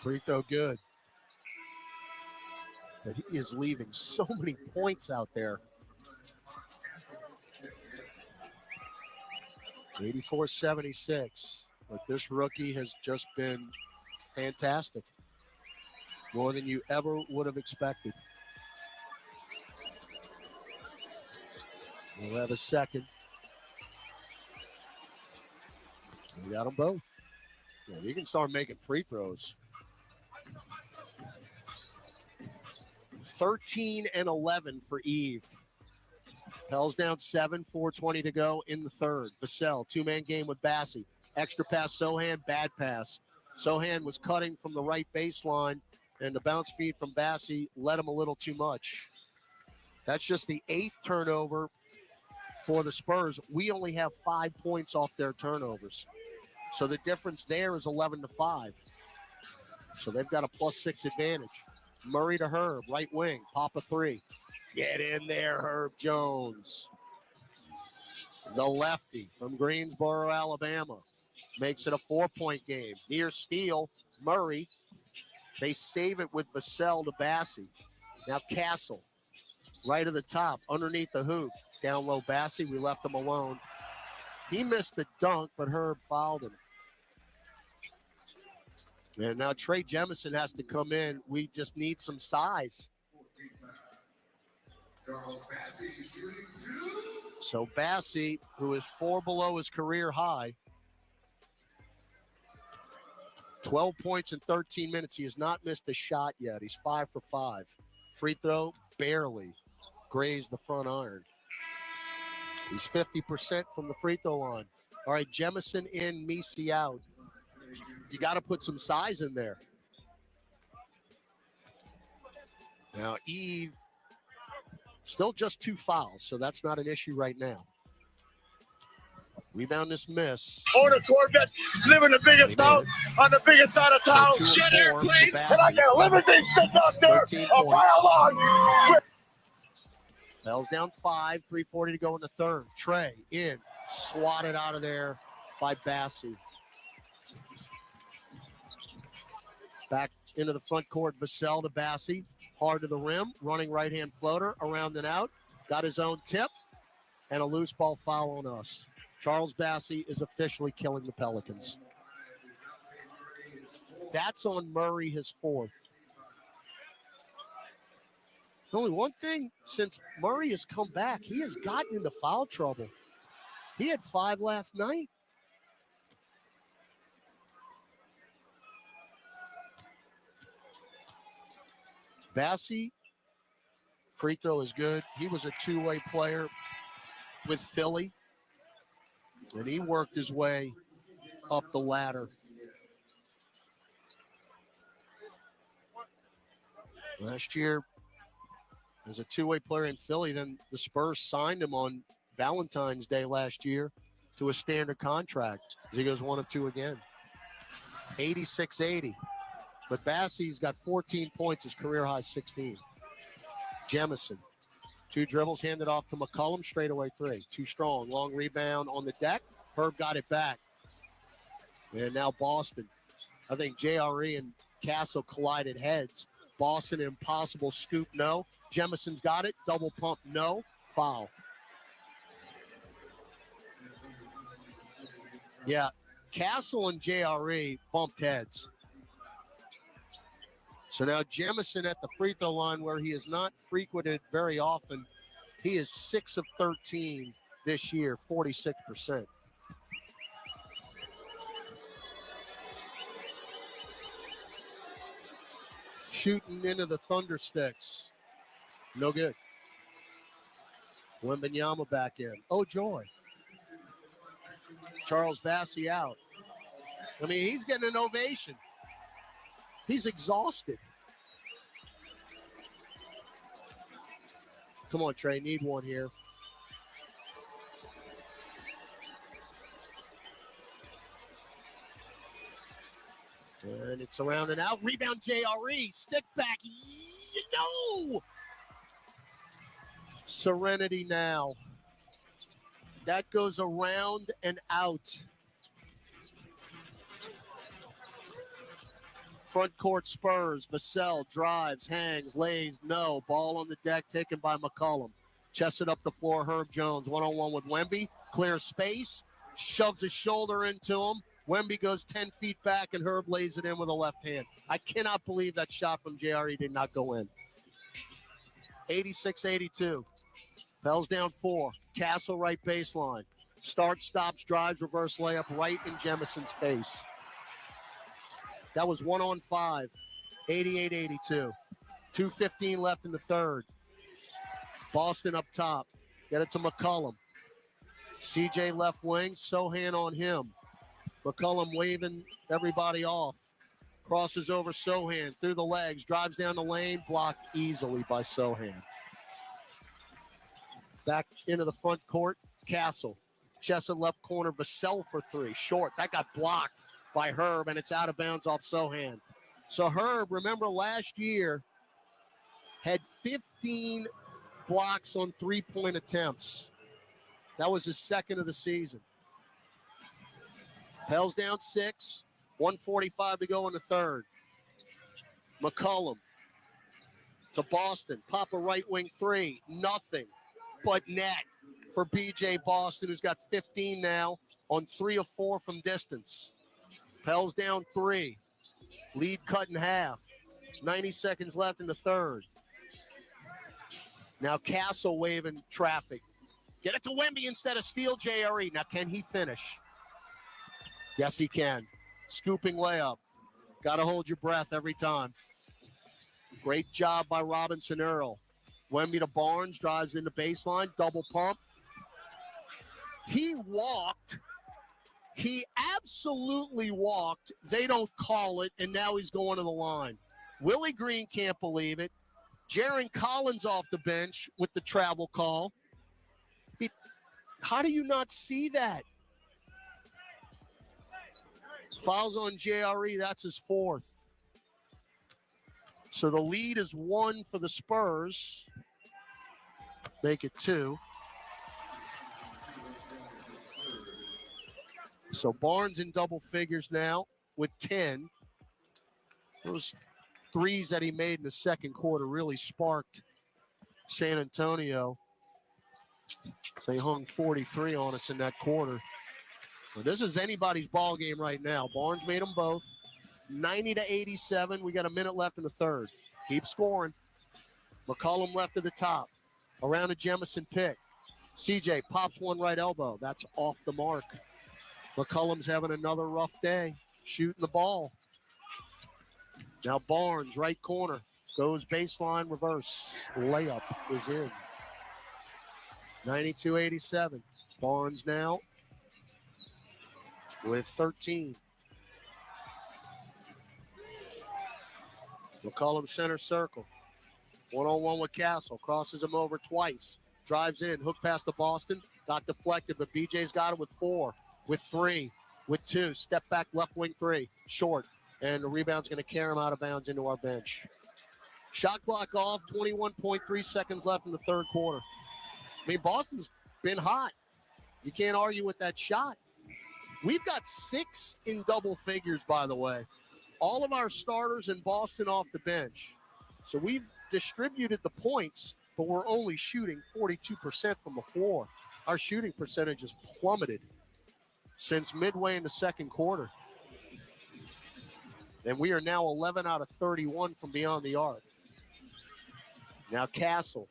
Free throw good. But he is leaving so many points out there. 84-76. But this rookie has just been fantastic. More than you ever would have expected. We'll have a second. We got them both. Yeah, you can start making free throws. 13 and 11 for Eve. Pels down 7, 4:20 to go in the third. Vassell, 2-man game with Bassey. Extra pass, Sohan, bad pass. Sohan was cutting from the right baseline, and the bounce feed from Bassey led him a little too much. That's just the 8th turnover for the Spurs. We only have 5 points off their turnovers. So the difference there is 11-5. So they've got a +6 advantage. Murray to Herb, right wing, pop a 3. Get in there, Herb Jones. The lefty from Greensboro, Alabama, makes it a 4-point game. Near steal, Murray. They save it with Vassell to Bassey. Now Castle, right at the top, underneath the hoop. Down low, Bassey, we left him alone. He missed the dunk, but Herb fouled him. And now Trey Jemison has to come in. We just need some size. So Bassey, who is 4 below his career high, 12 points in 13 minutes. He has not missed a shot yet. He's 5 for 5. Free throw, barely grazed the front iron. He's 50% from the free throw line. All right, Jemison in, Misi out. You got to put some size in there. Now, Eve, still just 2 fouls, so that's not an issue right now. Rebound this miss. Order Corvette, living the biggest town on the biggest side of town. Jet airplanes, and I get a limousine sitting out there. I'll buy a lot. Bell's down 5, 3:40 to go in the third. Trey in, swatted out of there by Bassey. Back into the front court, Vassell to Bassey. Hard to the rim, running right-hand floater, around and out. Got his own tip, and a loose ball foul on us. Charles Bassey is officially killing the Pelicans. That's on Murray, his 4th. Only one thing, since Murray has come back, he has gotten into foul trouble. He had 5 last night. Bassey, free throw is good. He was a two-way player with Philly, and he worked his way up the ladder. Last year, as a two-way player in Philly, then the Spurs signed him on Valentine's Day last year to a standard contract as he goes 1 of 2 again. 86-80. But Bassey's got 14 points, his career high 16. Jemison, 2 dribbles, handed off to McCollum, straightaway 3. Too strong, long rebound on the deck. Herb got it back. And now Boston. I think JRE and Castle collided heads. Boston, impossible scoop, no. Jemison's got it, double pump, no. Foul. Yeah, Castle and JRE bumped heads. So now Jemison at the free throw line, where he is not frequented very often. He is 6 of 13 this year, 46%. Shooting into the Thunder sticks. No good. Wembanyama back in. Oh, joy. Charles Bassey out. I mean, he's getting an ovation. He's exhausted. Come on, Trey. Need one here. And it's around and out. Rebound, JRE. Stick back. No! Serenity now. That goes around and out. Front court Spurs. Vassell drives, hangs, lays, no. Ball on the deck taken by McCollum. Chested up the floor, Herb Jones. One-on-one with Wemby. Clear space. Shoves his shoulder into him. Wemby goes 10 feet back, and Herb lays it in with a left hand. I cannot believe that shot from JRE did not go in. 86-82. Bell's down 4. Castle right baseline. Start, stops, drives, reverse layup right in Jemison's face. That was 1-on-5. 88-82. 2:15 left in the third. Boston up top. Get it to McCollum. CJ left wing. Sohan on him. McCollum waving everybody off. Crosses over Sohan through the legs. Drives down the lane. Blocked easily by Sohan. Back into the front court. Castle. Chesson left corner. Vassell for 3. Short. That got blocked by Herb, and it's out of bounds off Sohan. So Herb, remember last year, had 15 blocks on three-point attempts. That was his second of the season. Pell's down 6. 1:45 to go in the third. McCollum to Boston. Pop a right wing 3. Nothing but net for BJ Boston, who's got 15 now on 3 of 4 from distance. Pell's down 3. Lead cut in half. 90 seconds left in the third. Now Castle waving traffic. Get it to Wemby instead of Steele, JRE. Now, can he finish? Yes, he can. Scooping layup. Got to hold your breath every time. Great job by Robinson Earl. Wemby to Barnes, drives into baseline, double pump. He walked. He absolutely walked. They don't call it, and now he's going to the line. Willie Green can't believe it. Jaron Collins off the bench with the travel call. How do you not see that? Fouls on JRE, that's his fourth. So the lead is 1 for the Spurs. Make it 2. So Barnes in double figures now with 10. Those threes that he made in the second quarter really sparked San Antonio. They hung 43 on us in that quarter. Well, this is anybody's ball game right now. Barnes made them both. 90-87. We got a minute left in the third. Keep scoring. McCollum left to the top. Around a Jemison pick. CJ pops one right elbow. That's off the mark. McCollum's having another rough day shooting the ball. Now Barnes, right corner. Goes baseline reverse. Layup is in. 92-87. Barnes now with 13. McCollum center circle. One-on-one with Castle. Crosses him over twice. Drives in. Hook pass to Boston. Got deflected, but BJ's got it with 4, with 3, with 2. Step back left wing 3. Short. And the rebound's going to carry him out of bounds into our bench. Shot clock off. 21.3 seconds left in the third quarter. I mean, Boston's been hot. You can't argue with that shot. We've got 6 in double figures, by the way. All of our starters in Boston off the bench. So we've distributed the points, but we're only shooting 42% from the floor. Our shooting percentage has plummeted since midway in the second quarter. And we are now 11 out of 31 from beyond the arc. Now Castle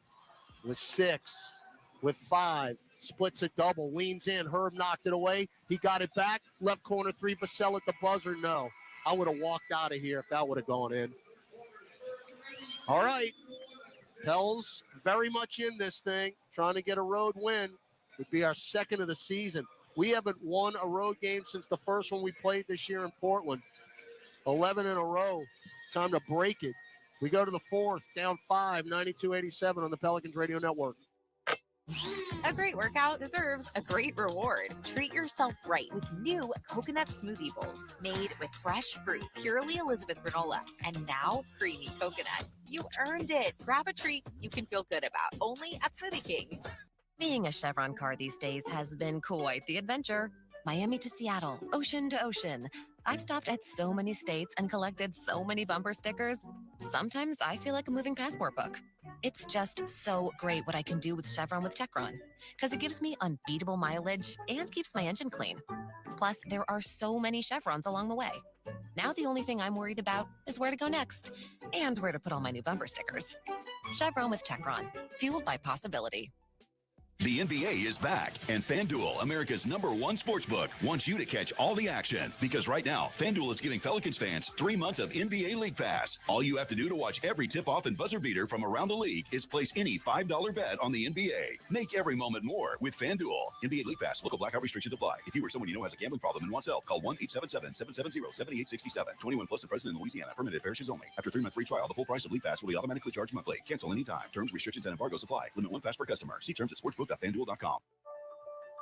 with 6, with 5, splits a double, leans in. Herb knocked it away. He got it back. Left corner 3, Vassell at the buzzer. No. I would have walked out of here if that would have gone in. All right. Pels very much in this thing, trying to get a road win. Would be our second of the season. We haven't won a road game since the first one we played this year in Portland. 11 in a row. Time to break it. We go to the fourth, down 5, 92-87 on the Pelicans Radio Network. A great workout deserves a great reward. Treat yourself right with new coconut smoothie bowls made with fresh fruit, purely Elizabeth granola, and now creamy coconut. You earned it. Grab a treat you can feel good about, only at Smoothie King. Being a Chevron car these days has been quite the adventure. Miami to Seattle, ocean to ocean. I've stopped at so many states and collected so many bumper stickers. Sometimes I feel like a moving passport book. It's just so great what I can do with Chevron with Techron, because it gives me unbeatable mileage and keeps my engine clean. Plus, there are so many Chevrons along the way. Now the only thing I'm worried about is where to go next and where to put all my new bumper stickers. Chevron with Techron, fueled by possibility. The NBA is back, and FanDuel, America's #1 sportsbook, wants you to catch all the action. Because right now, FanDuel is giving Pelicans fans 3 months of NBA League Pass. All you have to do to watch every tip-off and buzzer beater from around the league is place any $5 bet on the NBA. Make every moment more with FanDuel. NBA League Pass. Local blackout restrictions apply. If you or someone you know has a gambling problem and wants help, call 1-877-770-7867. 21 plus and present in Louisiana. Permitted parishes only. After 3-month free trial, the full price of League Pass will be automatically charged monthly. Cancel anytime. Terms, restrictions, and embargoes apply. Limit 1 pass per customer. See terms at sportsbook.fanduel.com.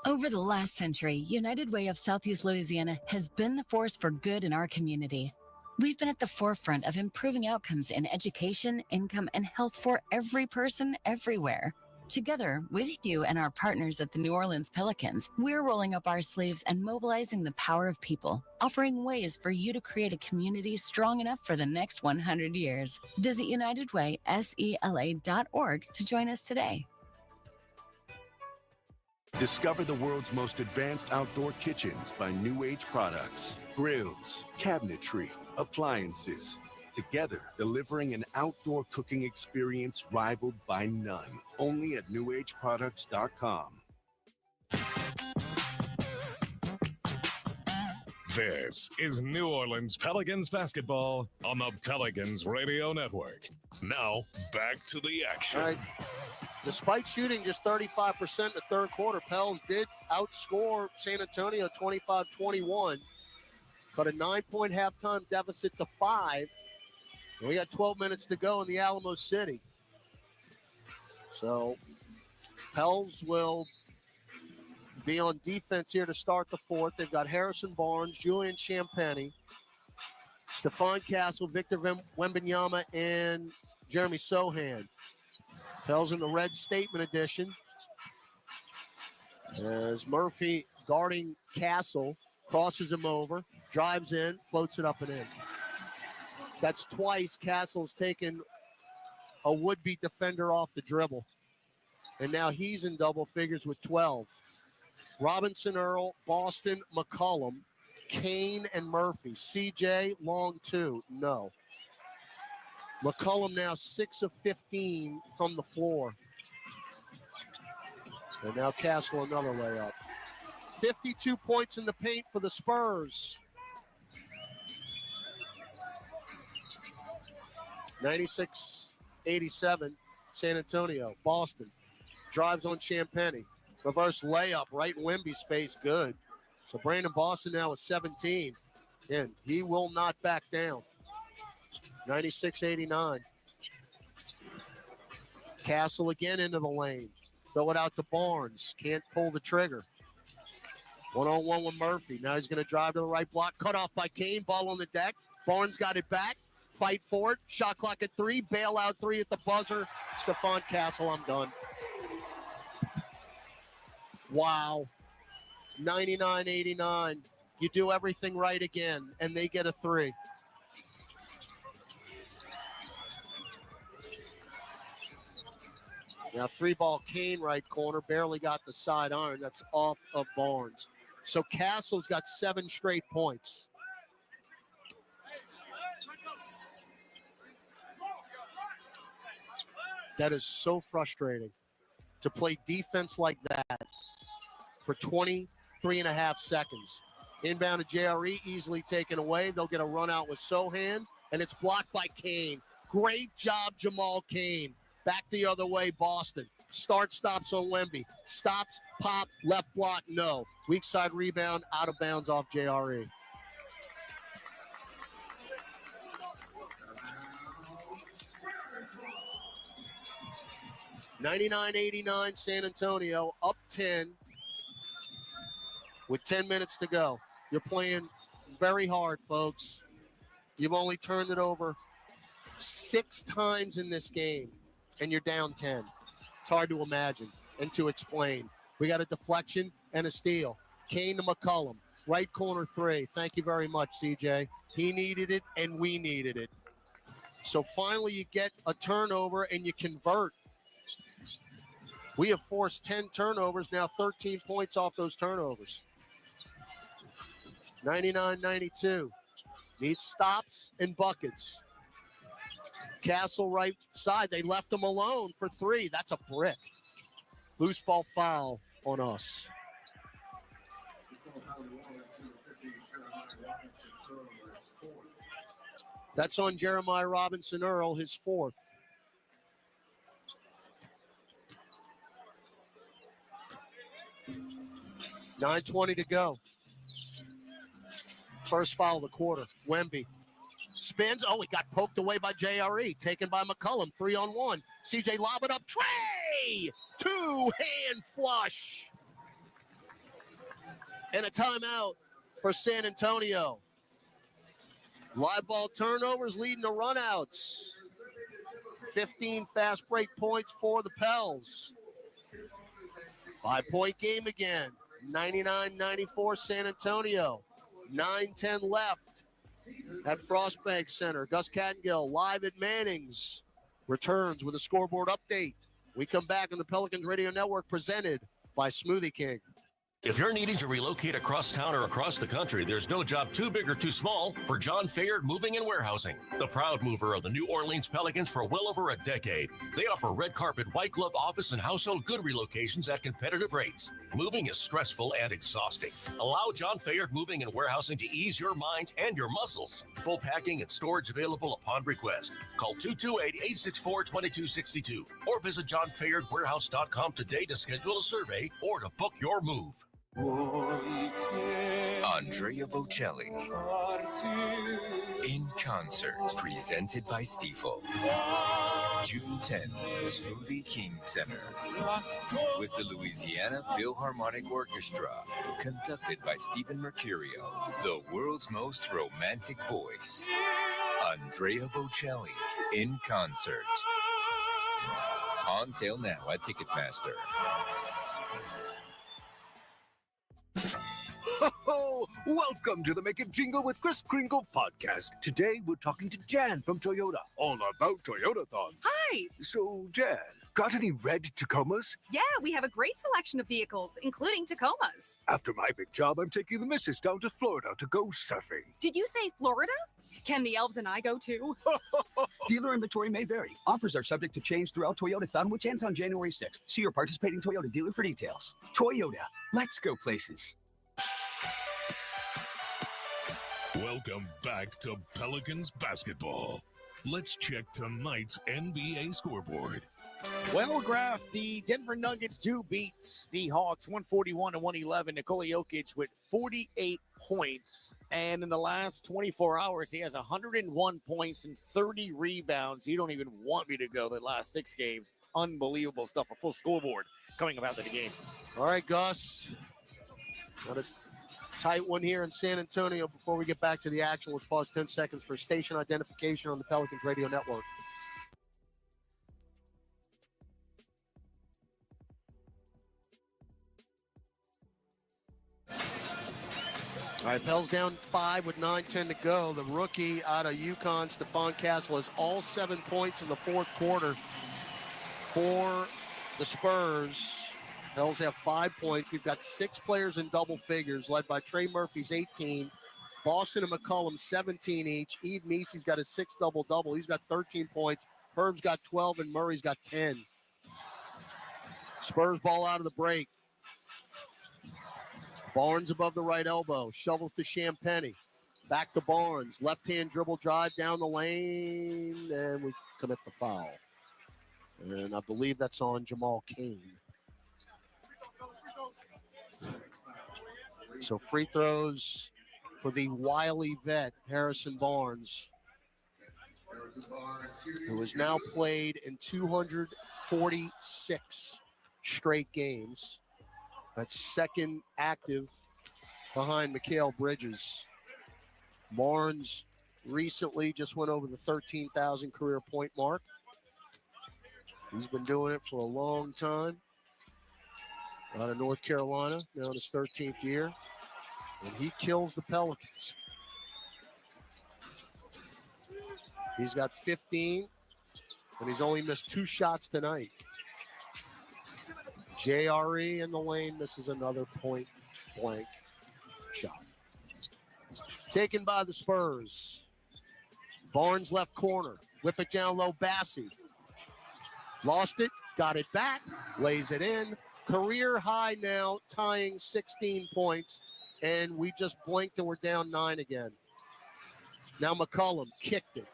Over the last century, United Way of Southeast Louisiana has been the force for good in our community. We've been at the forefront of improving outcomes in education, income, and health for every person, everywhere. Together with you and our partners at the New Orleans Pelicans, we're rolling up our sleeves and mobilizing the power of people, offering ways for you to create a community strong enough for the next 100 years. Visit UnitedWaySELA.org to join us today. Discover the world's most advanced outdoor kitchens by New Age Products. Grills, cabinetry, Appliances. Together, delivering an outdoor cooking experience rivaled by none. Only at newAgeProducts.com. This is New Orleans Pelicans basketball on the Pelicans Radio Network. Now, back to the action. All right. Despite shooting just 35% in the third quarter, Pels did outscore San Antonio 25-21. Cut a 9-point halftime deficit to 5. And we got 12 minutes to go in the Alamo City. So Pels will be on defense here to start the fourth. They've got Harrison Barnes, Julian Champagny, Stephon Castle, Victor Wembanyama, and Jeremy Sohan. Pels in the red statement edition. As Murphy guarding Castle, crosses him over, drives in, floats it up and in. That's twice Castle's taken a would-be defender off the dribble. And now he's in double figures with 12. Robinson, Earl, Boston, McCollum, Kane, and Murphy. CJ, long 2, no. McCollum now 6 of 15 from the floor. And now Castle another layup. 52 points in the paint for the Spurs. 96-87, San Antonio. Boston drives on Champagny. Reverse layup right in Wemby's face. Good. So Brandon Boston now with 17. And he will not back down. 96-89. Castle again into the lane. Throw it out to Barnes. Can't pull the trigger. One-on-one with Murphy. Now he's going to drive to the right block. Cut off by Kane. Ball on the deck. Barnes got it back. Fight for it. Shot clock at 3. Bailout 3 at the buzzer. Stephon Castle, I'm done. Wow. 99-89. You do everything right again, and they get a 3. Now 3-ball Kane right corner. Barely got the side iron. That's off of Barnes. So Castle's got 7 straight points. That is so frustrating to play defense like that for 23 and a half seconds. Inbound to JRE, easily taken away. They'll get a run out with Sohan, and it's blocked by Kane. Great job, Jamal Kane. Back the other way, Boston. Stops on Wemby. Stops, pop, left block, no. Weak side rebound, out of bounds off JRE. $99-89 San Antonio, up 10 with 10 minutes to go. You're playing very hard, folks. You've only turned it over 6 times in this game, and you're down 10. It's hard to imagine and to explain. We got a deflection and a steal. Kane to McCollum, right corner 3. Thank you very much, CJ. He needed it, and we needed it. So finally you get a turnover, and you convert. We have forced 10 turnovers, now 13 points off those turnovers. 99-92. Needs stops and buckets. Castle right side. They left him alone for 3. That's a brick. Loose ball foul on us. That's on Jeremiah Robinson Earl, his 4th. $9:20 to go. First foul of the quarter. Wemby spins. Oh, he got poked away by JRE. Taken by McCollum. 3-on-1. CJ lob it up. Trey! 2-hand flush. And a timeout for San Antonio. Live ball turnovers leading to runouts. 15 fast break points for the Pels. 5-point game again. 99-94 San Antonio. 9:10 left at Frostbank Center. Gus Cattengill live at Manning's returns with a scoreboard update. We come back on the Pelicans Radio Network presented by Smoothie King. If you're needing to relocate across town or across the country, there's no job too big or too small for John Fayard Moving and Warehousing, the proud mover of the New Orleans Pelicans for well over a decade. They offer red carpet, white glove office and household good relocations at competitive rates. Moving is stressful and exhausting. Allow John Fayard Moving and Warehousing to ease your mind and your muscles. Full packing and storage available upon request. Call 228-864-2262 or visit johnfayardwarehouse.com today to schedule a survey or to book your move. Andrea Bocelli in concert, presented by Stifel. June 10th, Smoothie King Center with the Louisiana Philharmonic Orchestra, conducted by Stephen Mercurio, the world's most romantic voice. Andrea Bocelli in concert. On sale now at Ticketmaster. Ho! Welcome to the Make It Jingle with Chris Kringle podcast. Today we're talking to Jan from Toyota, all about Toyotathon. Hi! So, Jan, got any red Tacomas? Yeah, we have a great selection of vehicles, including Tacomas. After my big job, I'm taking the missus down to Florida to go surfing. Did you say Florida? Can the elves and I go too? Dealer inventory may vary. Offers are subject to change throughout Toyotathon, which ends on January 6th. See your participating Toyota dealer for details. Toyota, let's go places. Welcome back to Pelicans basketball. Let's check tonight's NBA scoreboard. Well, Graf, the Denver Nuggets do beat the Hawks 141-111. Nikola Jokic with 48 points. And in the last 24 hours, he has 101 points and 30 rebounds. You don't even want me to go the last 6 games. Unbelievable stuff. A full scoreboard coming up after the game. All right, Gus. Got a tight one here in San Antonio. Before we get back to the action, let's pause 10 seconds for station identification on the Pelicans Radio Network. All right, Pels down 5 with 9:10 to go. The rookie out of UConn, Stephon Castle, has all 7 points in the fourth quarter for the Spurs. Pels have 5 points. We've got 6 players in double figures, led by Trey Murphy's 18. Boston and McCollum 17 each. Eve Meese's got a 6 double-double. He's got 13 points. Herb's got 12, and Murray's got 10. Spurs ball out of the break. Barnes above the right elbow. Shovels to Champagny. Back to Barnes. Left-hand dribble drive down the lane, and we commit the foul. And I believe that's on Jamal Cain. So free throws for the wily vet, Harrison Barnes, who has now played in 246 straight games. That's second active behind Mikal Bridges. Barnes recently just went over the 13,000 career point mark. He's been doing it for a long time. Out of North Carolina, now in his 13th year. And he kills the Pelicans. He's got 15, and he's only missed 2 shots tonight. JRE in the lane misses another point-blank shot. Taken by the Spurs. Barnes left corner. Whip it down low, Bassey. Lost it, got it back, lays it in. Career high now, tying 16 points. And we just blinked and we're down 9 again. Now McCollum kicked it.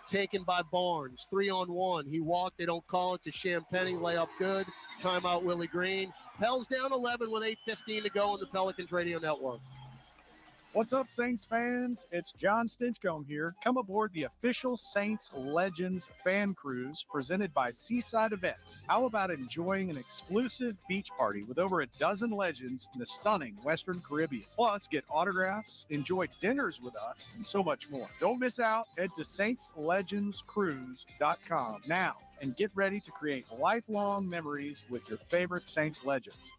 Taken by Barnes, 3-on-1. He walked, they don't call it to Champagny, layup good. Timeout Willie Green. Pels down 11 with 8:15 to go on the Pelicans Radio Network. What's up, Saints fans? It's John Stinchcomb here. Come aboard the official Saints Legends fan cruise presented by Seaside Events. How about enjoying an exclusive beach party with over a dozen legends in the stunning Western Caribbean? Plus, get autographs, enjoy dinners with us, and so much more. Don't miss out. Head to saintslegendscruise.com now and get ready to create lifelong memories with your favorite Saints legends.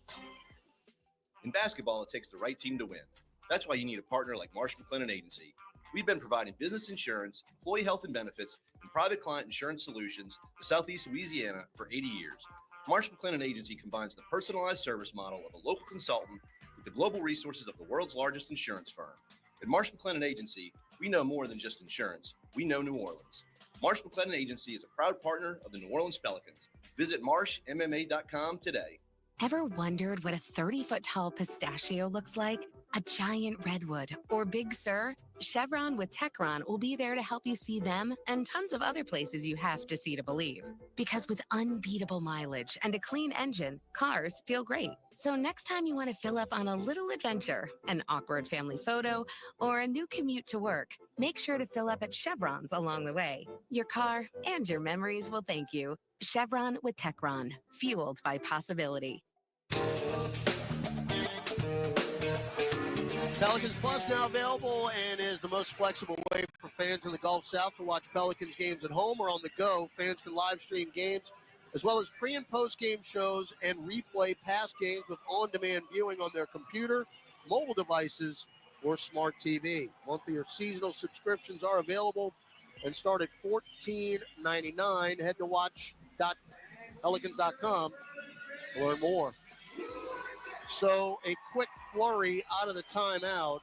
In basketball, it takes the right team to win. That's why you need a partner like Marsh McLennan Agency. We've been providing business insurance, employee health and benefits, and private client insurance solutions to Southeast Louisiana for 80 years. Marsh McLennan Agency combines the personalized service model of a local consultant with the global resources of the world's largest insurance firm. At Marsh McLennan Agency, we know more than just insurance. We know New Orleans. Marsh McLennan Agency is a proud partner of the New Orleans Pelicans. Visit marshmma.com today. Ever wondered what a 30-foot tall pistachio looks like? A giant redwood or Big Sur? Chevron with Techron will be there to help you see them and tons of other places you have to see to believe. Because with unbeatable mileage and a clean engine, cars feel great. So next time you want to fill up on a little adventure, an awkward family photo, or a new commute to work, make sure to fill up at Chevron's along the way. Your car and your memories will thank you. Chevron with Techron, fueled by possibility. Pelicans Plus now available and is the most flexible way for fans in the Gulf South to watch Pelicans games at home or on the go. Fans can live stream games as well as pre- and post-game shows and replay past games with on-demand viewing on their computer, mobile devices, or smart TV. Monthly or seasonal subscriptions are available and start at $14.99. Head to watch.pelicans.com to learn more. So a quick flurry out of the timeout.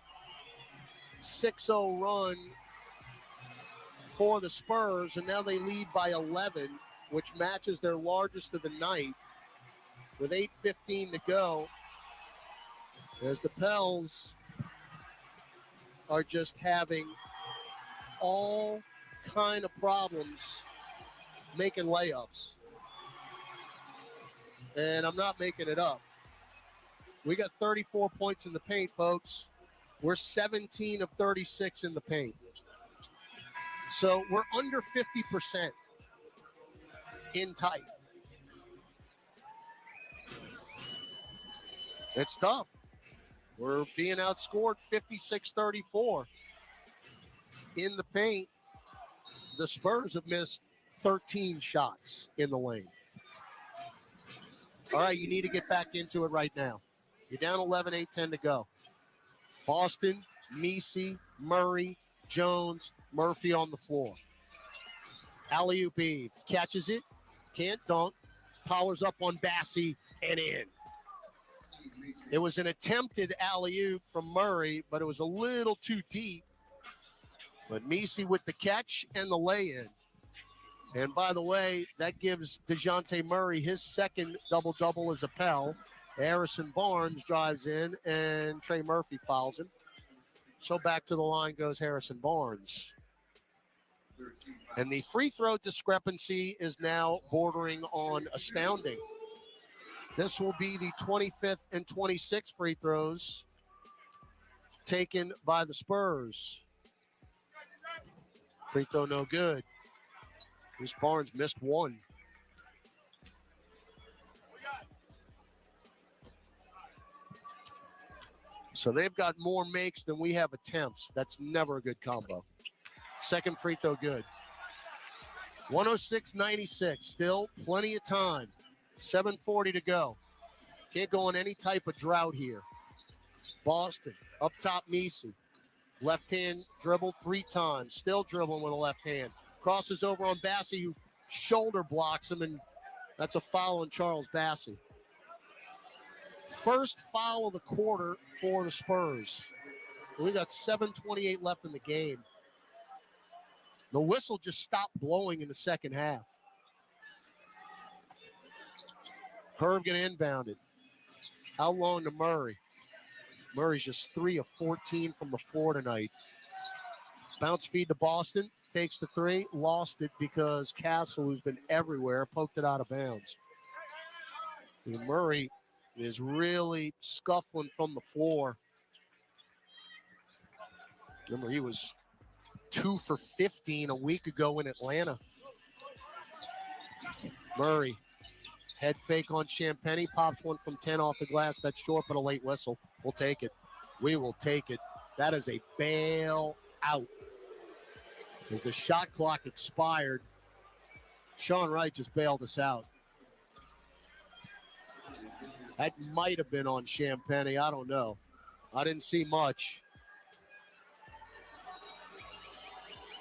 6-0 run for the Spurs, and now they lead by 11, which matches their largest of the night with 8:15 to go. As the Pels are just having all kind of problems making layups. And I'm not making it up. We got 34 points in the paint, folks. We're 17 of 36 in the paint. So we're under 50% in tight. It's tough. We're being outscored 56-34 in the paint. The Spurs have missed 13 shots in the lane. All right, you need to get back into it right now. You're down 11, 8-10 to go. Boston, Messi, Murray, Jones, Murphy on the floor. Alley-oop Eve catches it, can't dunk, powers up on Bassie and in. It was an attempted alley-oop from Murray, but it was a little too deep. But Messi with the catch and the lay-in. And by the way, that gives DeJounte Murray his second double-double as a Pell. Harrison Barnes drives in, and Trey Murphy fouls him. So back to the line goes Harrison Barnes. And the free throw discrepancy is now bordering on astounding. This will be the 25th and 26th free throws taken by the Spurs. Free throw no good. Bruce Barnes missed one. So they've got more makes than we have attempts. That's never a good combo. Second free throw good. 106-96. Still plenty of time. 7:40 to go. Can't go on any type of drought here. Boston up top, Messi. Left hand dribbled 3 times. Still dribbling with a left hand. Crosses over on Bassie, who shoulder blocks him, and that's a foul on Charles Bassie. First foul of the quarter for the Spurs. We got 7:28 left in the game. The whistle just stopped blowing in the second half. Herb gonna inbound it. Out long to Murray. Murray's just 3 of 14 from the floor tonight. Bounce feed to Boston. Fakes the 3. Lost it because Castle, who's been everywhere, poked it out of bounds. And Murray is really scuffling from the floor. Remember, he was 2 for 15 a week ago in Atlanta. Murray, head fake on Champagny, pops one from 10 off the glass. That's short, but a late whistle. We'll take it. We will take it. That is a bail out. As the shot clock expired, Sean Wright just bailed us out. That might have been on Champagny. I don't know. I didn't see much.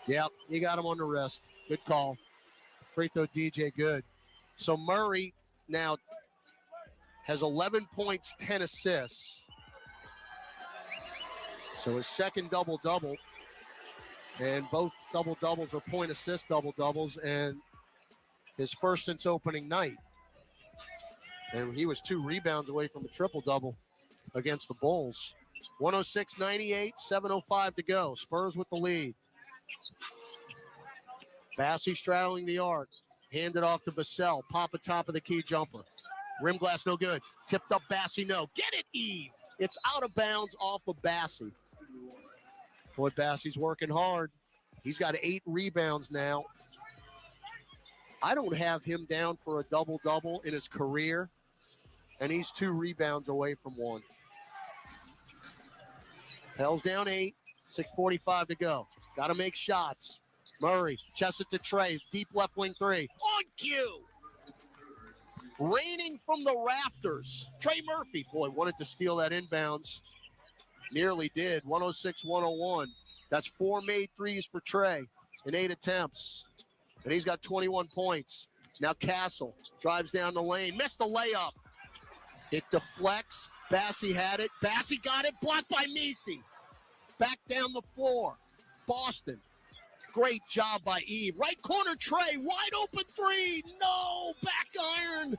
Yep, he got him on the wrist. Good call. Free throw DJ good. So Murray now has 11 points, 10 assists. So his second double-double. And both double-doubles are point assist double-doubles, and his first since opening night. And he was 2 rebounds away from a triple-double against the Bulls. 106-98, 7:05 to go. Spurs with the lead. Bassey straddling the arc. Handed off to Vassell. Pop at top of the key jumper. Rim glass no good. Tipped up Bassey, no. Get it, Eve. It's out of bounds off of Bassey. Boy, Bassey's working hard. He's got 8 rebounds now. I don't have him down for a double-double in his career, and he's 2 rebounds away from one. Pels down 8, 6:45 to go. Got to make shots. Murray, chest it to Trey, deep left wing 3. On cue! Raining from the rafters. Trey Murphy, boy, wanted to steal that inbounds. Nearly did. 106-101. That's 4 made threes for Trey in 8 attempts. And he's got 21 points. Now Castle drives down the lane. Missed the layup. It deflects. Bassey had it. Bassey got it. Blocked by Misi. Back down the floor. Boston. Great job by Eve. Right corner, Trey. Wide open 3. No. Back iron.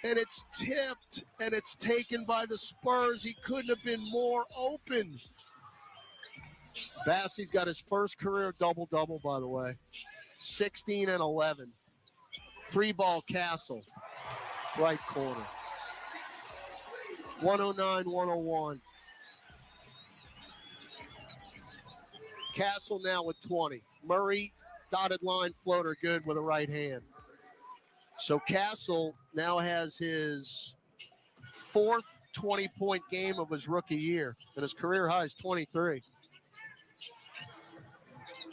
And it's tipped, and it's taken by the Spurs. He couldn't have been more open. Bassey's got his first career double-double, by the way. 16 and 11. 3-ball Castle. Right corner. 109-101. Castle now with 20. Murray, dotted line floater, good with a right hand. So Castle now has his 4th 20-point game of his rookie year, and his career high is 23.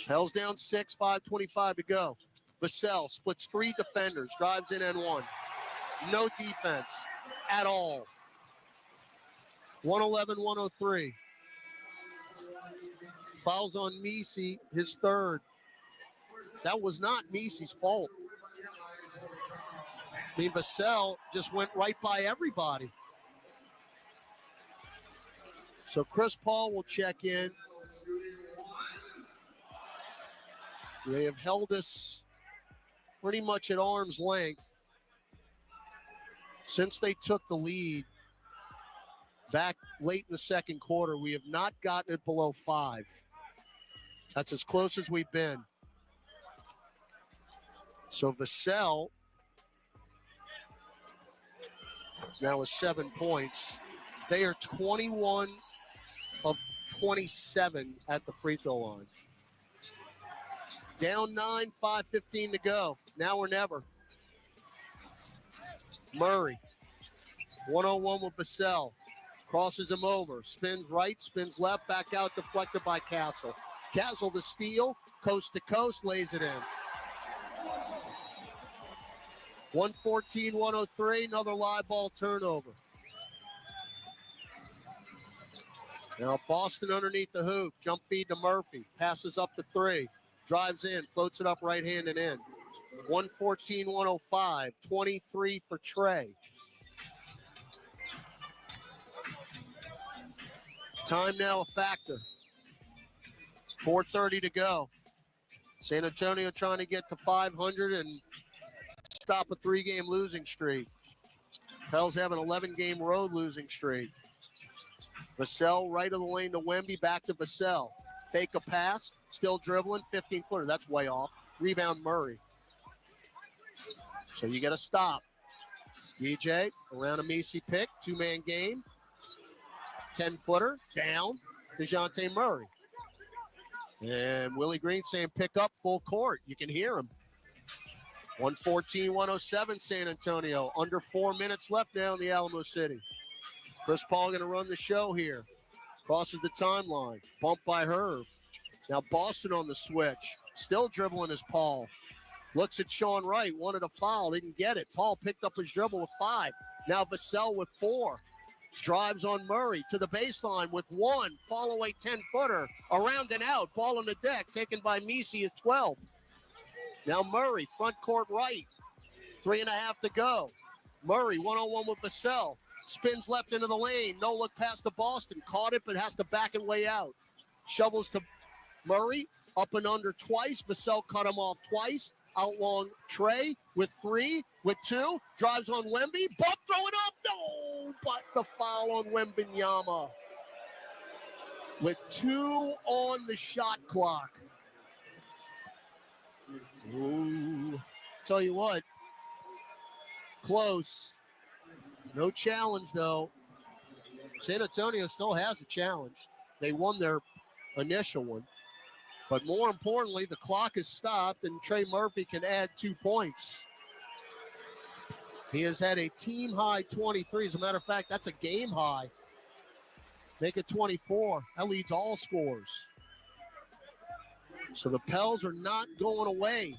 Pels down 6, 5:25 to go. Vassell splits 3 defenders, drives in N1. No defense at all. 111-103. Fouls on Misi, his 3rd. That was not Misi's fault. I mean, Vassell just went right by everybody. So Chris Paul will check in. They have held us pretty much at arm's length since they took the lead back late in the second quarter. We have not gotten it below 5. That's as close as we've been. So Vassell now with 7 points. They are 21 of 27 at the free throw line. Down 9, 5:15 to go. Now or never. Murray, 1-on-1 with Vassell. Crosses him over. Spins right, spins left, back out, deflected by Castle. Castle the steal, coast to coast, lays it in. 114-103, another live ball turnover. Now Boston underneath the hoop, jump feed to Murphy, passes up to 3, drives in, floats it up right hand and in. 114-105, 23 for Trey. Time now a factor. 4:30 to go. San Antonio trying to get to 500 and stop a 3-game losing streak. Pels have an 11-game road losing streak. Vassell right of the lane to Wemby, back to Vassell. Fake a pass, still dribbling, 15-footer. That's way off. Rebound Murray. So you get a stop. DJ around a Misi pick, 2-man game. 10-footer, down, DeJounte Murray. And Willie Green saying pick up full court. You can hear him. 114-107 San Antonio. Under 4 minutes left now in the Alamo City. Chris Paul going to run the show here. Crosses the timeline. Bumped by Herb. Now Boston on the switch. Still dribbling as Paul. Looks at Sean Wright. Wanted a foul. Didn't get it. Paul picked up his dribble with 5. Now Vassell with 4. Drives on Murray to the baseline with 1. Fall away 10-footer. Around and out. Ball on the deck. Taken by Misi at 12. Now Murray, front court right. 3.5 to go. Murray, one-on-one with Vassell. Spins left into the lane. No look pass to Boston. Caught it, but has to back it way out. Shovels to Murray. Up and under twice. Vassell cut him off twice. Out long Trey with 3, with 2. Drives on Wemby. Buck throw it up. No, but the foul on Wembanyama. With 2 on the shot clock. Ooh. Tell you what. Close. No challenge, though. San Antonio still has a challenge. They won their initial one. But more importantly, the clock is stopped, and Trey Murphy can add 2 points. He has had a team-high 23. As a matter of fact, that's a game high. Make it 24. That leads all scores. So the Pels are not going away.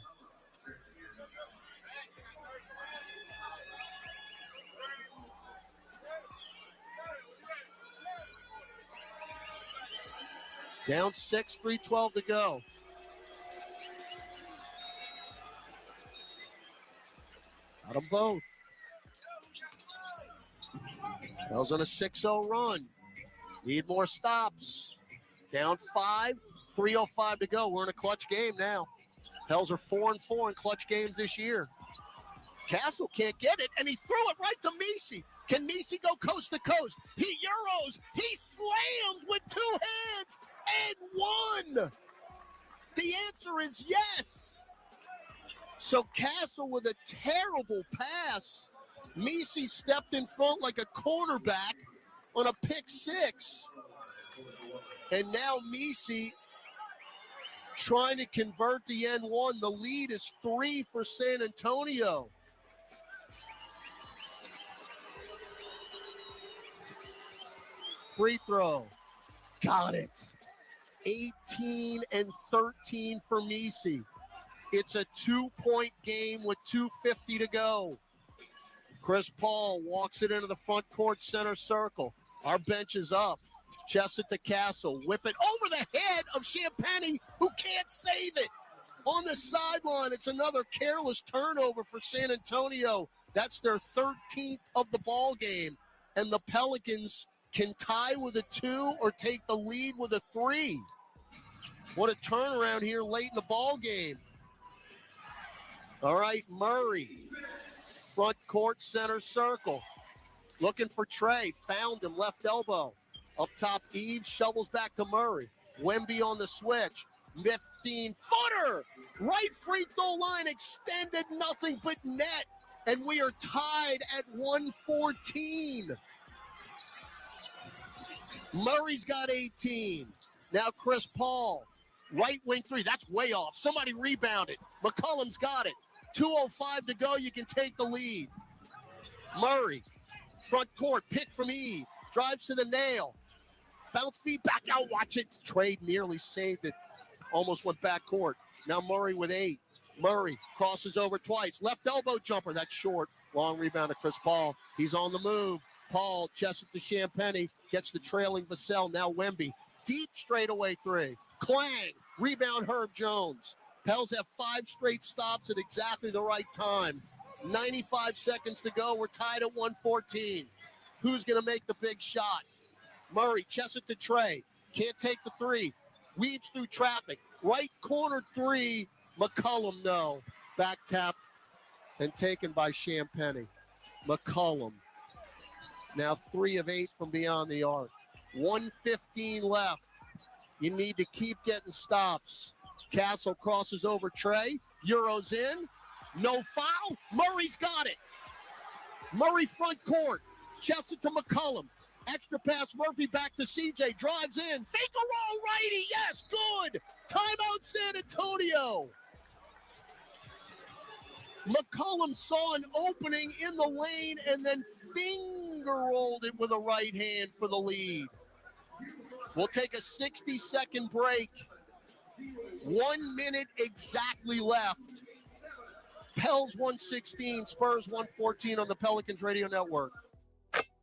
Down 6, 3:12 to go. Got them both. Pels on a 6-0 run. Need more stops. Down 5, 3:05 to go. We're in a clutch game now. Pels are 4-4 in clutch games this year. Castle can't get it, and he threw it right to Messi. Can Messi go coast to coast? He Euros. He slams with 2 hands and 1. The answer is yes. So Castle with a terrible pass. Messi stepped in front like a cornerback on a pick 6. And now Messi trying to convert the N1. The lead is 3 for San Antonio. Free throw. Got it. 18 and 13 for Messi. It's a 2-point game with 2:50 to go. Chris Paul walks it into the front court center circle. Our bench is up. Chest it to Castle. Whip it over the head of Champagnie, who can't save it. On the sideline, it's another careless turnover for San Antonio. That's their 13th of the ball game. And the Pelicans can tie with a 2 or take the lead with a 3. What a turnaround here late in the ball game. All right, Murray. Front court center circle. Looking for Trey. Found him, left elbow. Up top, Eves shovels back to Murray. Wemby on the switch. 15-footer. Right free throw line extended, nothing but net. And we are tied at 114. Murray's got 18. Now Chris Paul. Right wing 3. That's way off. Somebody rebounded. McCollum's got it. 2:05 to go. You can take the lead. Murray. Front court. Pick from Eve. Drives to the nail. Bounce feed back out. Watch it. Trade nearly saved it. Almost went back court. Now Murray with 8. Murray crosses over twice. Left elbow jumper. That's short. Long rebound to Chris Paul. He's on the move. Paul chests it to Champagnie. Gets the trailing Vassell. Now Wemby. Deep straightaway 3. Clang. Rebound Herb Jones. Pels have 5 straight stops at exactly the right time. 95 seconds to go. We're tied at 114. Who's going to make the big shot? Murray chests it to Trey. Can't take the 3. Weaves through traffic. Right corner 3. McCollum, no. Back tap and taken by Champagnie. McCollum. Now 3 of 8 from beyond the arc. 1:15 left. You need to keep getting stops. Castle crosses over Trey. Euros in. No foul. Murray's got it. Murray front court. Chests it to McCollum. Extra pass. Murphy back to CJ. Drives in. Fake a roll righty. Yes, good. Timeout San Antonio. McCollum saw an opening in the lane and then finger rolled it with a right hand for the lead. We'll take a 60-second break. 1 minute exactly left. Pels 116, Spurs 114 on the Pelicans Radio Network.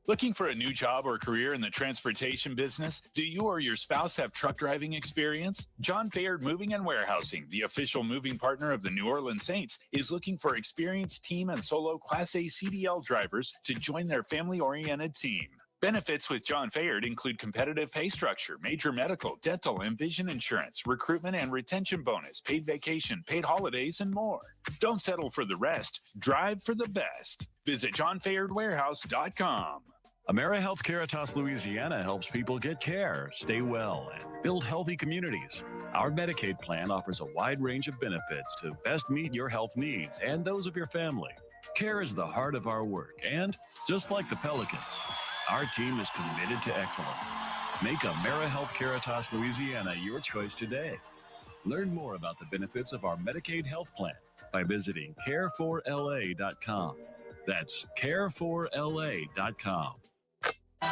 Looking for a new job or career in the transportation business? Do you or your spouse have truck driving experience? John Fayard Moving and Warehousing, the official moving partner of the New Orleans Saints, is looking for experienced team and solo Class A CDL drivers to join their family-oriented team. Benefits with John Fayard include competitive pay structure, major medical, dental, and vision insurance, recruitment and retention bonus, paid vacation, paid holidays, and more. Don't settle for the rest. Drive for the best. Visit johnfayardwarehouse.com. AmeriHealth Caritas Louisiana helps people get care, stay well, and build healthy communities. Our Medicaid plan offers a wide range of benefits to best meet your health needs and those of your family. Care is the heart of our work, and just like the Pelicans, our team is committed to excellence. Make AmeriHealth Caritas Louisiana your choice today. Learn more about the benefits of our Medicaid health plan by visiting care4la.com. That's care4la.com. All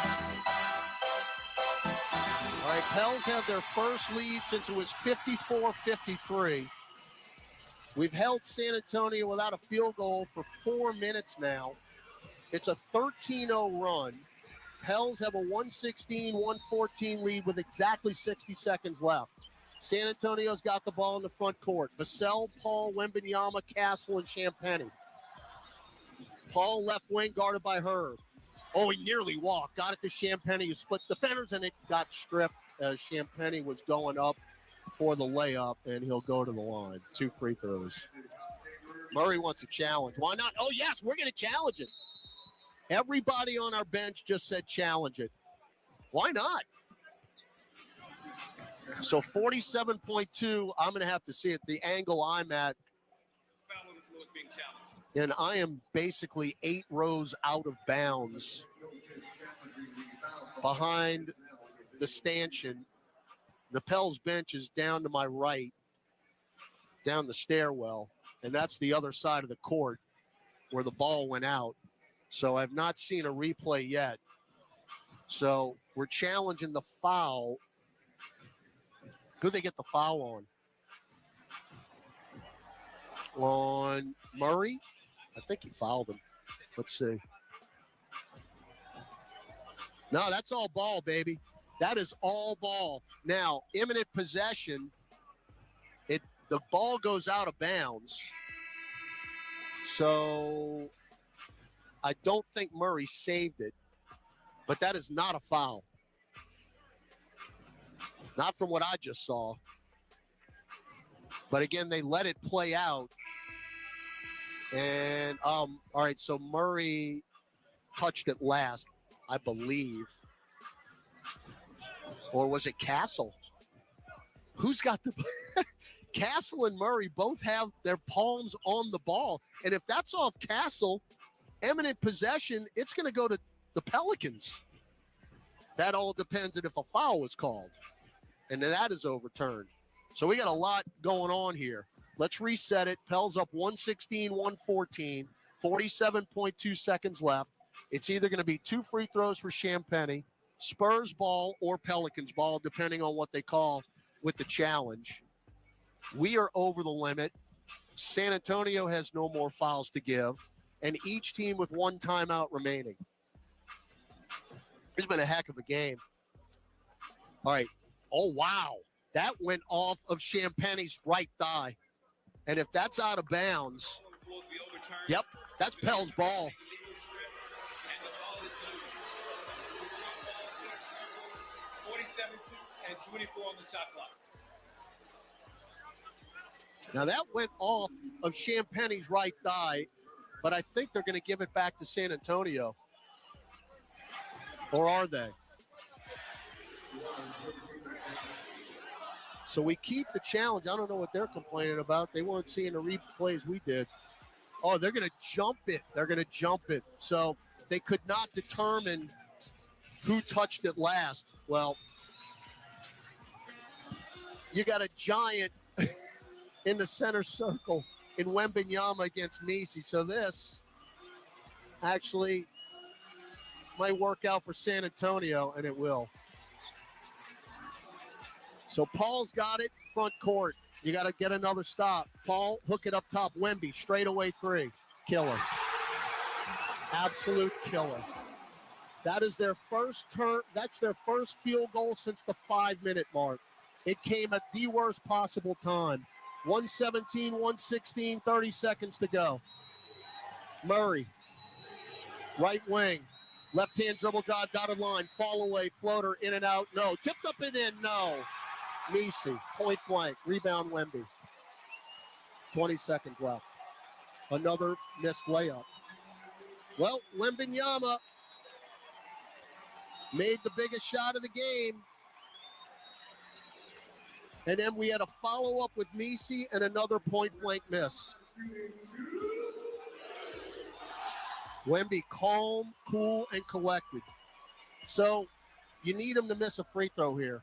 right, Pels have their first lead since it was 54-53. We've held San Antonio without a field goal for 4 minutes now. It's a 13-0 run. Pels have a 116-114 lead with exactly 60 seconds left. San Antonio's got the ball in the front court. Vassell, Paul, Wembanyama, Castle, and Champagnie. Paul left wing guarded by Herb. Oh, he nearly walked. Got it to Champagnie, who splits defenders, and it got stripped as Champagnie was going up for the layup, and he'll go to the line. 2 free throws. Murray wants a challenge. Why not? Oh, yes, we're going to challenge it. Everybody on our bench just said challenge it. Why not? So 47.2, I'm going to have to see it. The angle I'm at, Foul on the floor is being challenged. and I am basically 8 rows out of bounds behind the stanchion. The Pels bench is down to my right, down the stairwell, and that's the other side of the court where the ball went out. So I've not seen a replay yet. So we're challenging the foul. Who'd they get the foul on? On Murray? I think he fouled him. Let's see. No, that's all ball, baby. That is all ball. Now, imminent possession, the ball goes out of bounds. So I don't think Murray saved it, but that is not a foul. Not from what I just saw. But again, they let it play out. And, all right, so Murray touched it last, I believe. Or was it Castle? Who's got the... Castle and Murray both have their palms on the ball. And if that's off Castle, eminent possession, it's going to go to the Pelicans. That all depends on if a foul was called. And that is overturned. So we got a lot going on here. Let's reset it. Pels up 116-114, 47.2 seconds left. It's either going to be 2 free throws for Champagnie, Spurs ball or Pelicans ball, depending on what they call with the challenge. We are over the limit. San Antonio has no more fouls to give, and each team with 1 timeout remaining. It's been a heck of a game. All right. Oh, wow. That went off of Champagnie's right thigh. And if that's out of bounds, yep, that's Pell's ball. And 24 on the shot clock. Now that went off of Champagnie's right thigh, but I think they're going to give it back to San Antonio. Or are they? So we keep the challenge. I don't know what they're complaining about. They weren't seeing the replays we did. Oh, they're going to jump it. They're going to jump it. So they could not determine who touched it last. Well, you got a giant in the center circle in Wembanyama against Messi. So this actually might work out for San Antonio, and it will. So Paul's got it, front court. You got to get another stop. Paul, hook it up top. Wemby, straight away 3. Killer. Absolute killer. That is their first turn. That's their first field goal since the 5-minute mark. It came at the worst possible time. 1:17, 1:16, 30 seconds to go. Murray, right wing, left-hand dribble drive, dotted line, fall away, floater, in and out, no. Tipped up and in, no. Nisi, point blank, rebound Wemby. 20 seconds left. Another missed layup. Well, Wembanyama made the biggest shot of the game. And then we had a follow-up with Nisi and another point-blank miss. Wemby calm, cool, and collected. So you need him to miss a free throw here.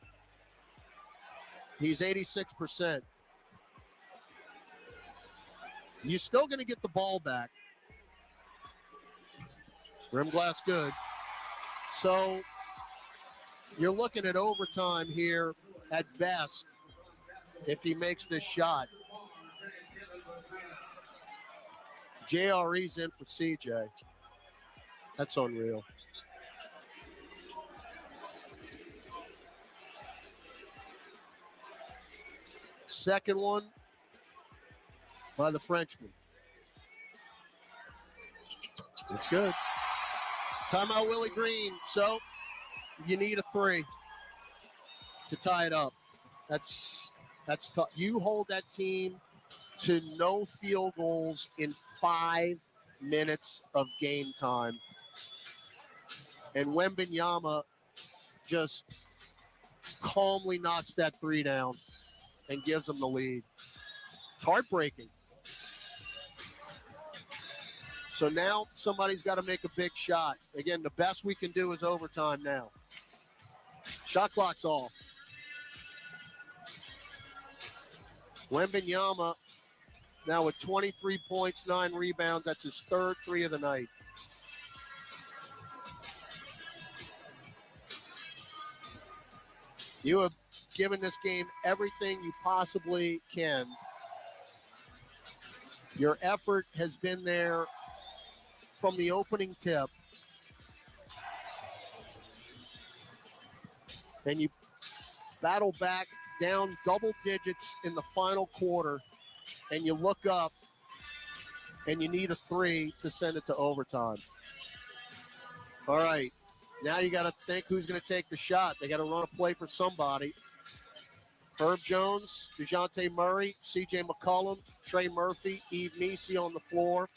He's 86%. You're still going to get the ball back. Rim glass good. So you're looking at overtime here at best if he makes this shot. JRE's in for CJ. That's unreal. Second one by the Frenchman. It's good. Timeout, Willie Green. So you need a 3 to tie it up. That's tough. You hold that team to no field goals in 5 minutes of game time. And Wembanyama just calmly knocks that 3 down and gives them the lead. It's heartbreaking. So now somebody's got to make a big shot. Again, the best we can do is overtime now. Shot clock's off. Wembanyama now with 23 points, 9 rebounds. That's his third 3 of the night. You have given this game everything you possibly can. Your effort has been there from the opening tip. And you battle back down double digits in the final quarter, and you look up and you need a 3 to send it to overtime. All right, now you got to think who's going to take the shot. They got to run a play for somebody. Herb Jones, DeJounte Murray, C.J. McCollum, Trey Murphy, Yves Nisi on the floor,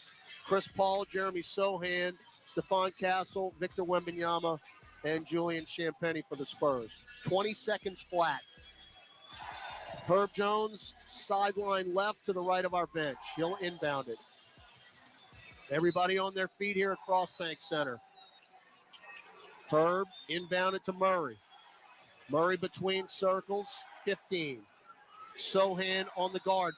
Chris Paul, Jeremy Sohan, Stephon Castle, Victor Wembanyama, and Julian Champagnie for the Spurs. 20 seconds flat. Herb Jones, sideline left to the right of our bench. He'll inbound it. Everybody on their feet here at Frostbank Center. Herb inbounded to Murray. Murray between circles, 15. Sohan on the guard.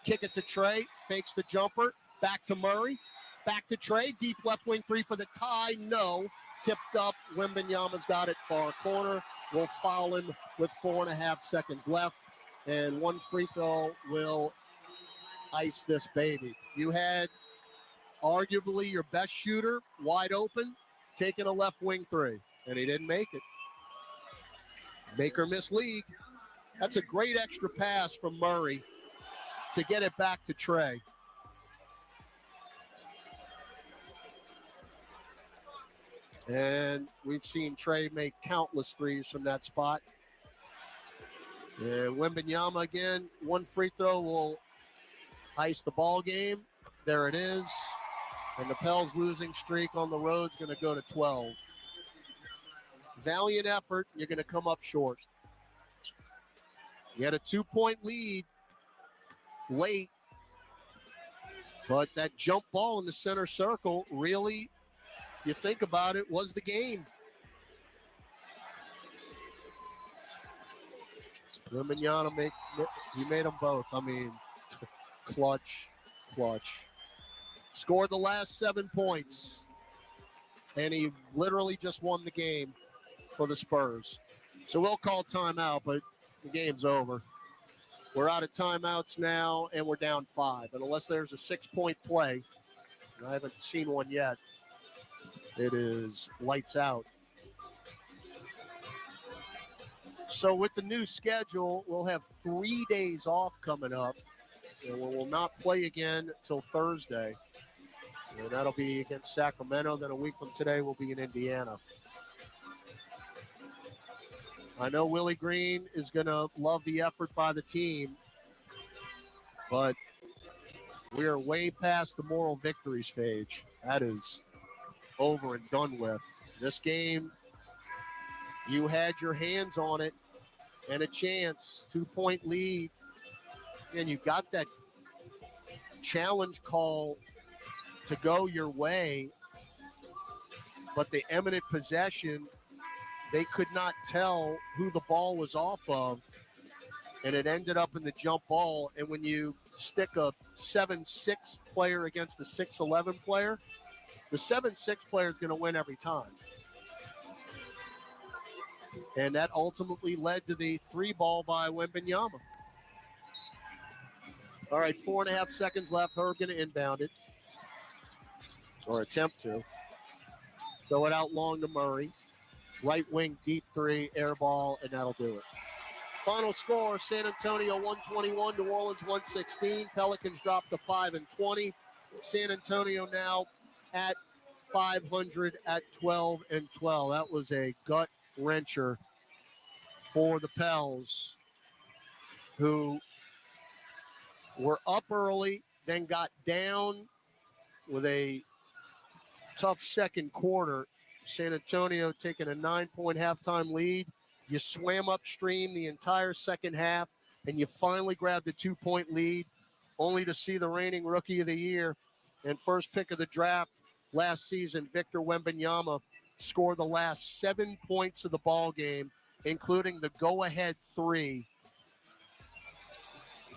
Kick it to Trey, fakes the jumper. Back to Murray, back to Trey. Deep left wing 3 for the tie. No. Tipped up. Wembanyama's got it far corner. Will foul him with 4.5 seconds left. And 1 free throw will ice this baby. You had arguably your best shooter wide open, taking a left wing 3, and he didn't make it. Make or miss league. That's a great extra pass from Murray to get it back to Trey. And we've seen Trey make countless threes from that spot. And Wembanyama again, 1 free throw will ice the ball game. There it is. And the Pels losing streak on the road is going to go to 12. Valiant effort. You're going to come up short. You had a 2-point lead late. But that jump ball in the center circle really, you think about it, was the game. Wembanyama he made them both. I mean, clutch. Scored the last 7 points. And he literally just won the game for the Spurs. So we'll call timeout, but the game's over. We're out of timeouts now, and we're down 5. And unless there's a 6-point play, I haven't seen one yet, It is lights out. So with the new schedule, we'll have 3 days off coming up, and we will not play again till Thursday. And that'll be against Sacramento. Then a week from today, we'll be in Indiana. I know Willie Green is going to love the effort by the team, but we are way past the moral victory stage. That is over and done with. This game, you had your hands on it and a chance, 2-point lead, and you got that challenge call to go your way, but the eminent possession, they could not tell who the ball was off of, and it ended up in the jump ball. And when you stick a 7'6" player against a 6'11" player, the 7'6" player is going to win every time. And that ultimately led to the 3-ball by Wembanyama. All right, 4.5 seconds left. Herb going to inbound it, or attempt to. Throw it out long to Murray. Right wing, deep 3, air ball, and that'll do it. Final score, San Antonio 121, New Orleans 116. Pelicans dropped to 5-20. San Antonio now at 500 at 12-12. That was a gut wrencher for the Pels, who were up early, then got down with a tough second quarter. San Antonio taking a 9-point halftime lead. You swam upstream the entire second half, and you finally grabbed a 2-point lead, only to see the reigning Rookie of the Year and first pick of the draft last season, Victor Wembanyama, score the last 7 points of the ball game, including the go-ahead 3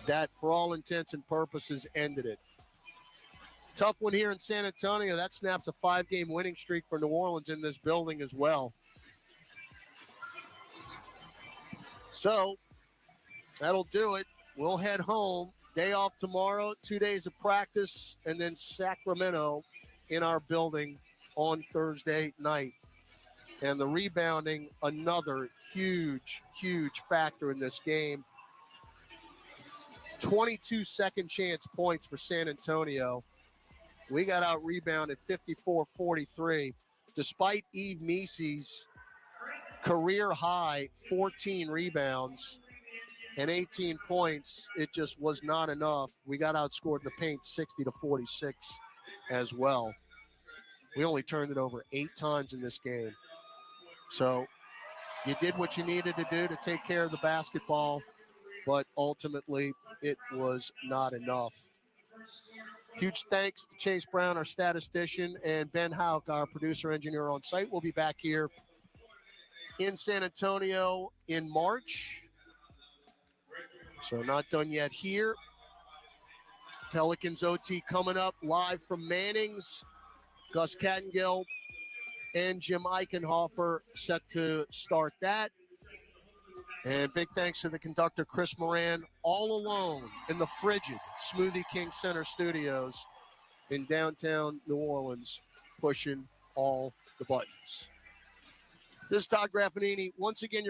that, for all intents and purposes, ended it. Tough one here in San Antonio. That snaps a 5-game winning streak for New Orleans in this building as well. So that'll do it. We'll head home. Day off tomorrow, 2 days of practice, and then Sacramento in our building on Thursday night. And the rebounding, another huge, huge factor in this game. 22 second chance points for San Antonio. We got out rebounded 54-43, despite Eve Meese's career high 14 rebounds and 18 points. It just was not enough. We got outscored in the paint 60-46 as well. We only turned it over 8 times in this game. So you did what you needed to do to take care of the basketball, but ultimately it was not enough. Huge thanks to Chase Brown, our statistician, and Ben Houck, our producer engineer on site. We'll be back here in San Antonio in March. So not done yet here. Pelicans OT coming up live from Manning's. Gus Kattengill and Jim Eichenhofer set to start that. And big thanks to the conductor, Chris Moran, all alone in the frigid Smoothie King Center studios in downtown New Orleans, pushing all the buttons. This is Todd Graffanini. Once again,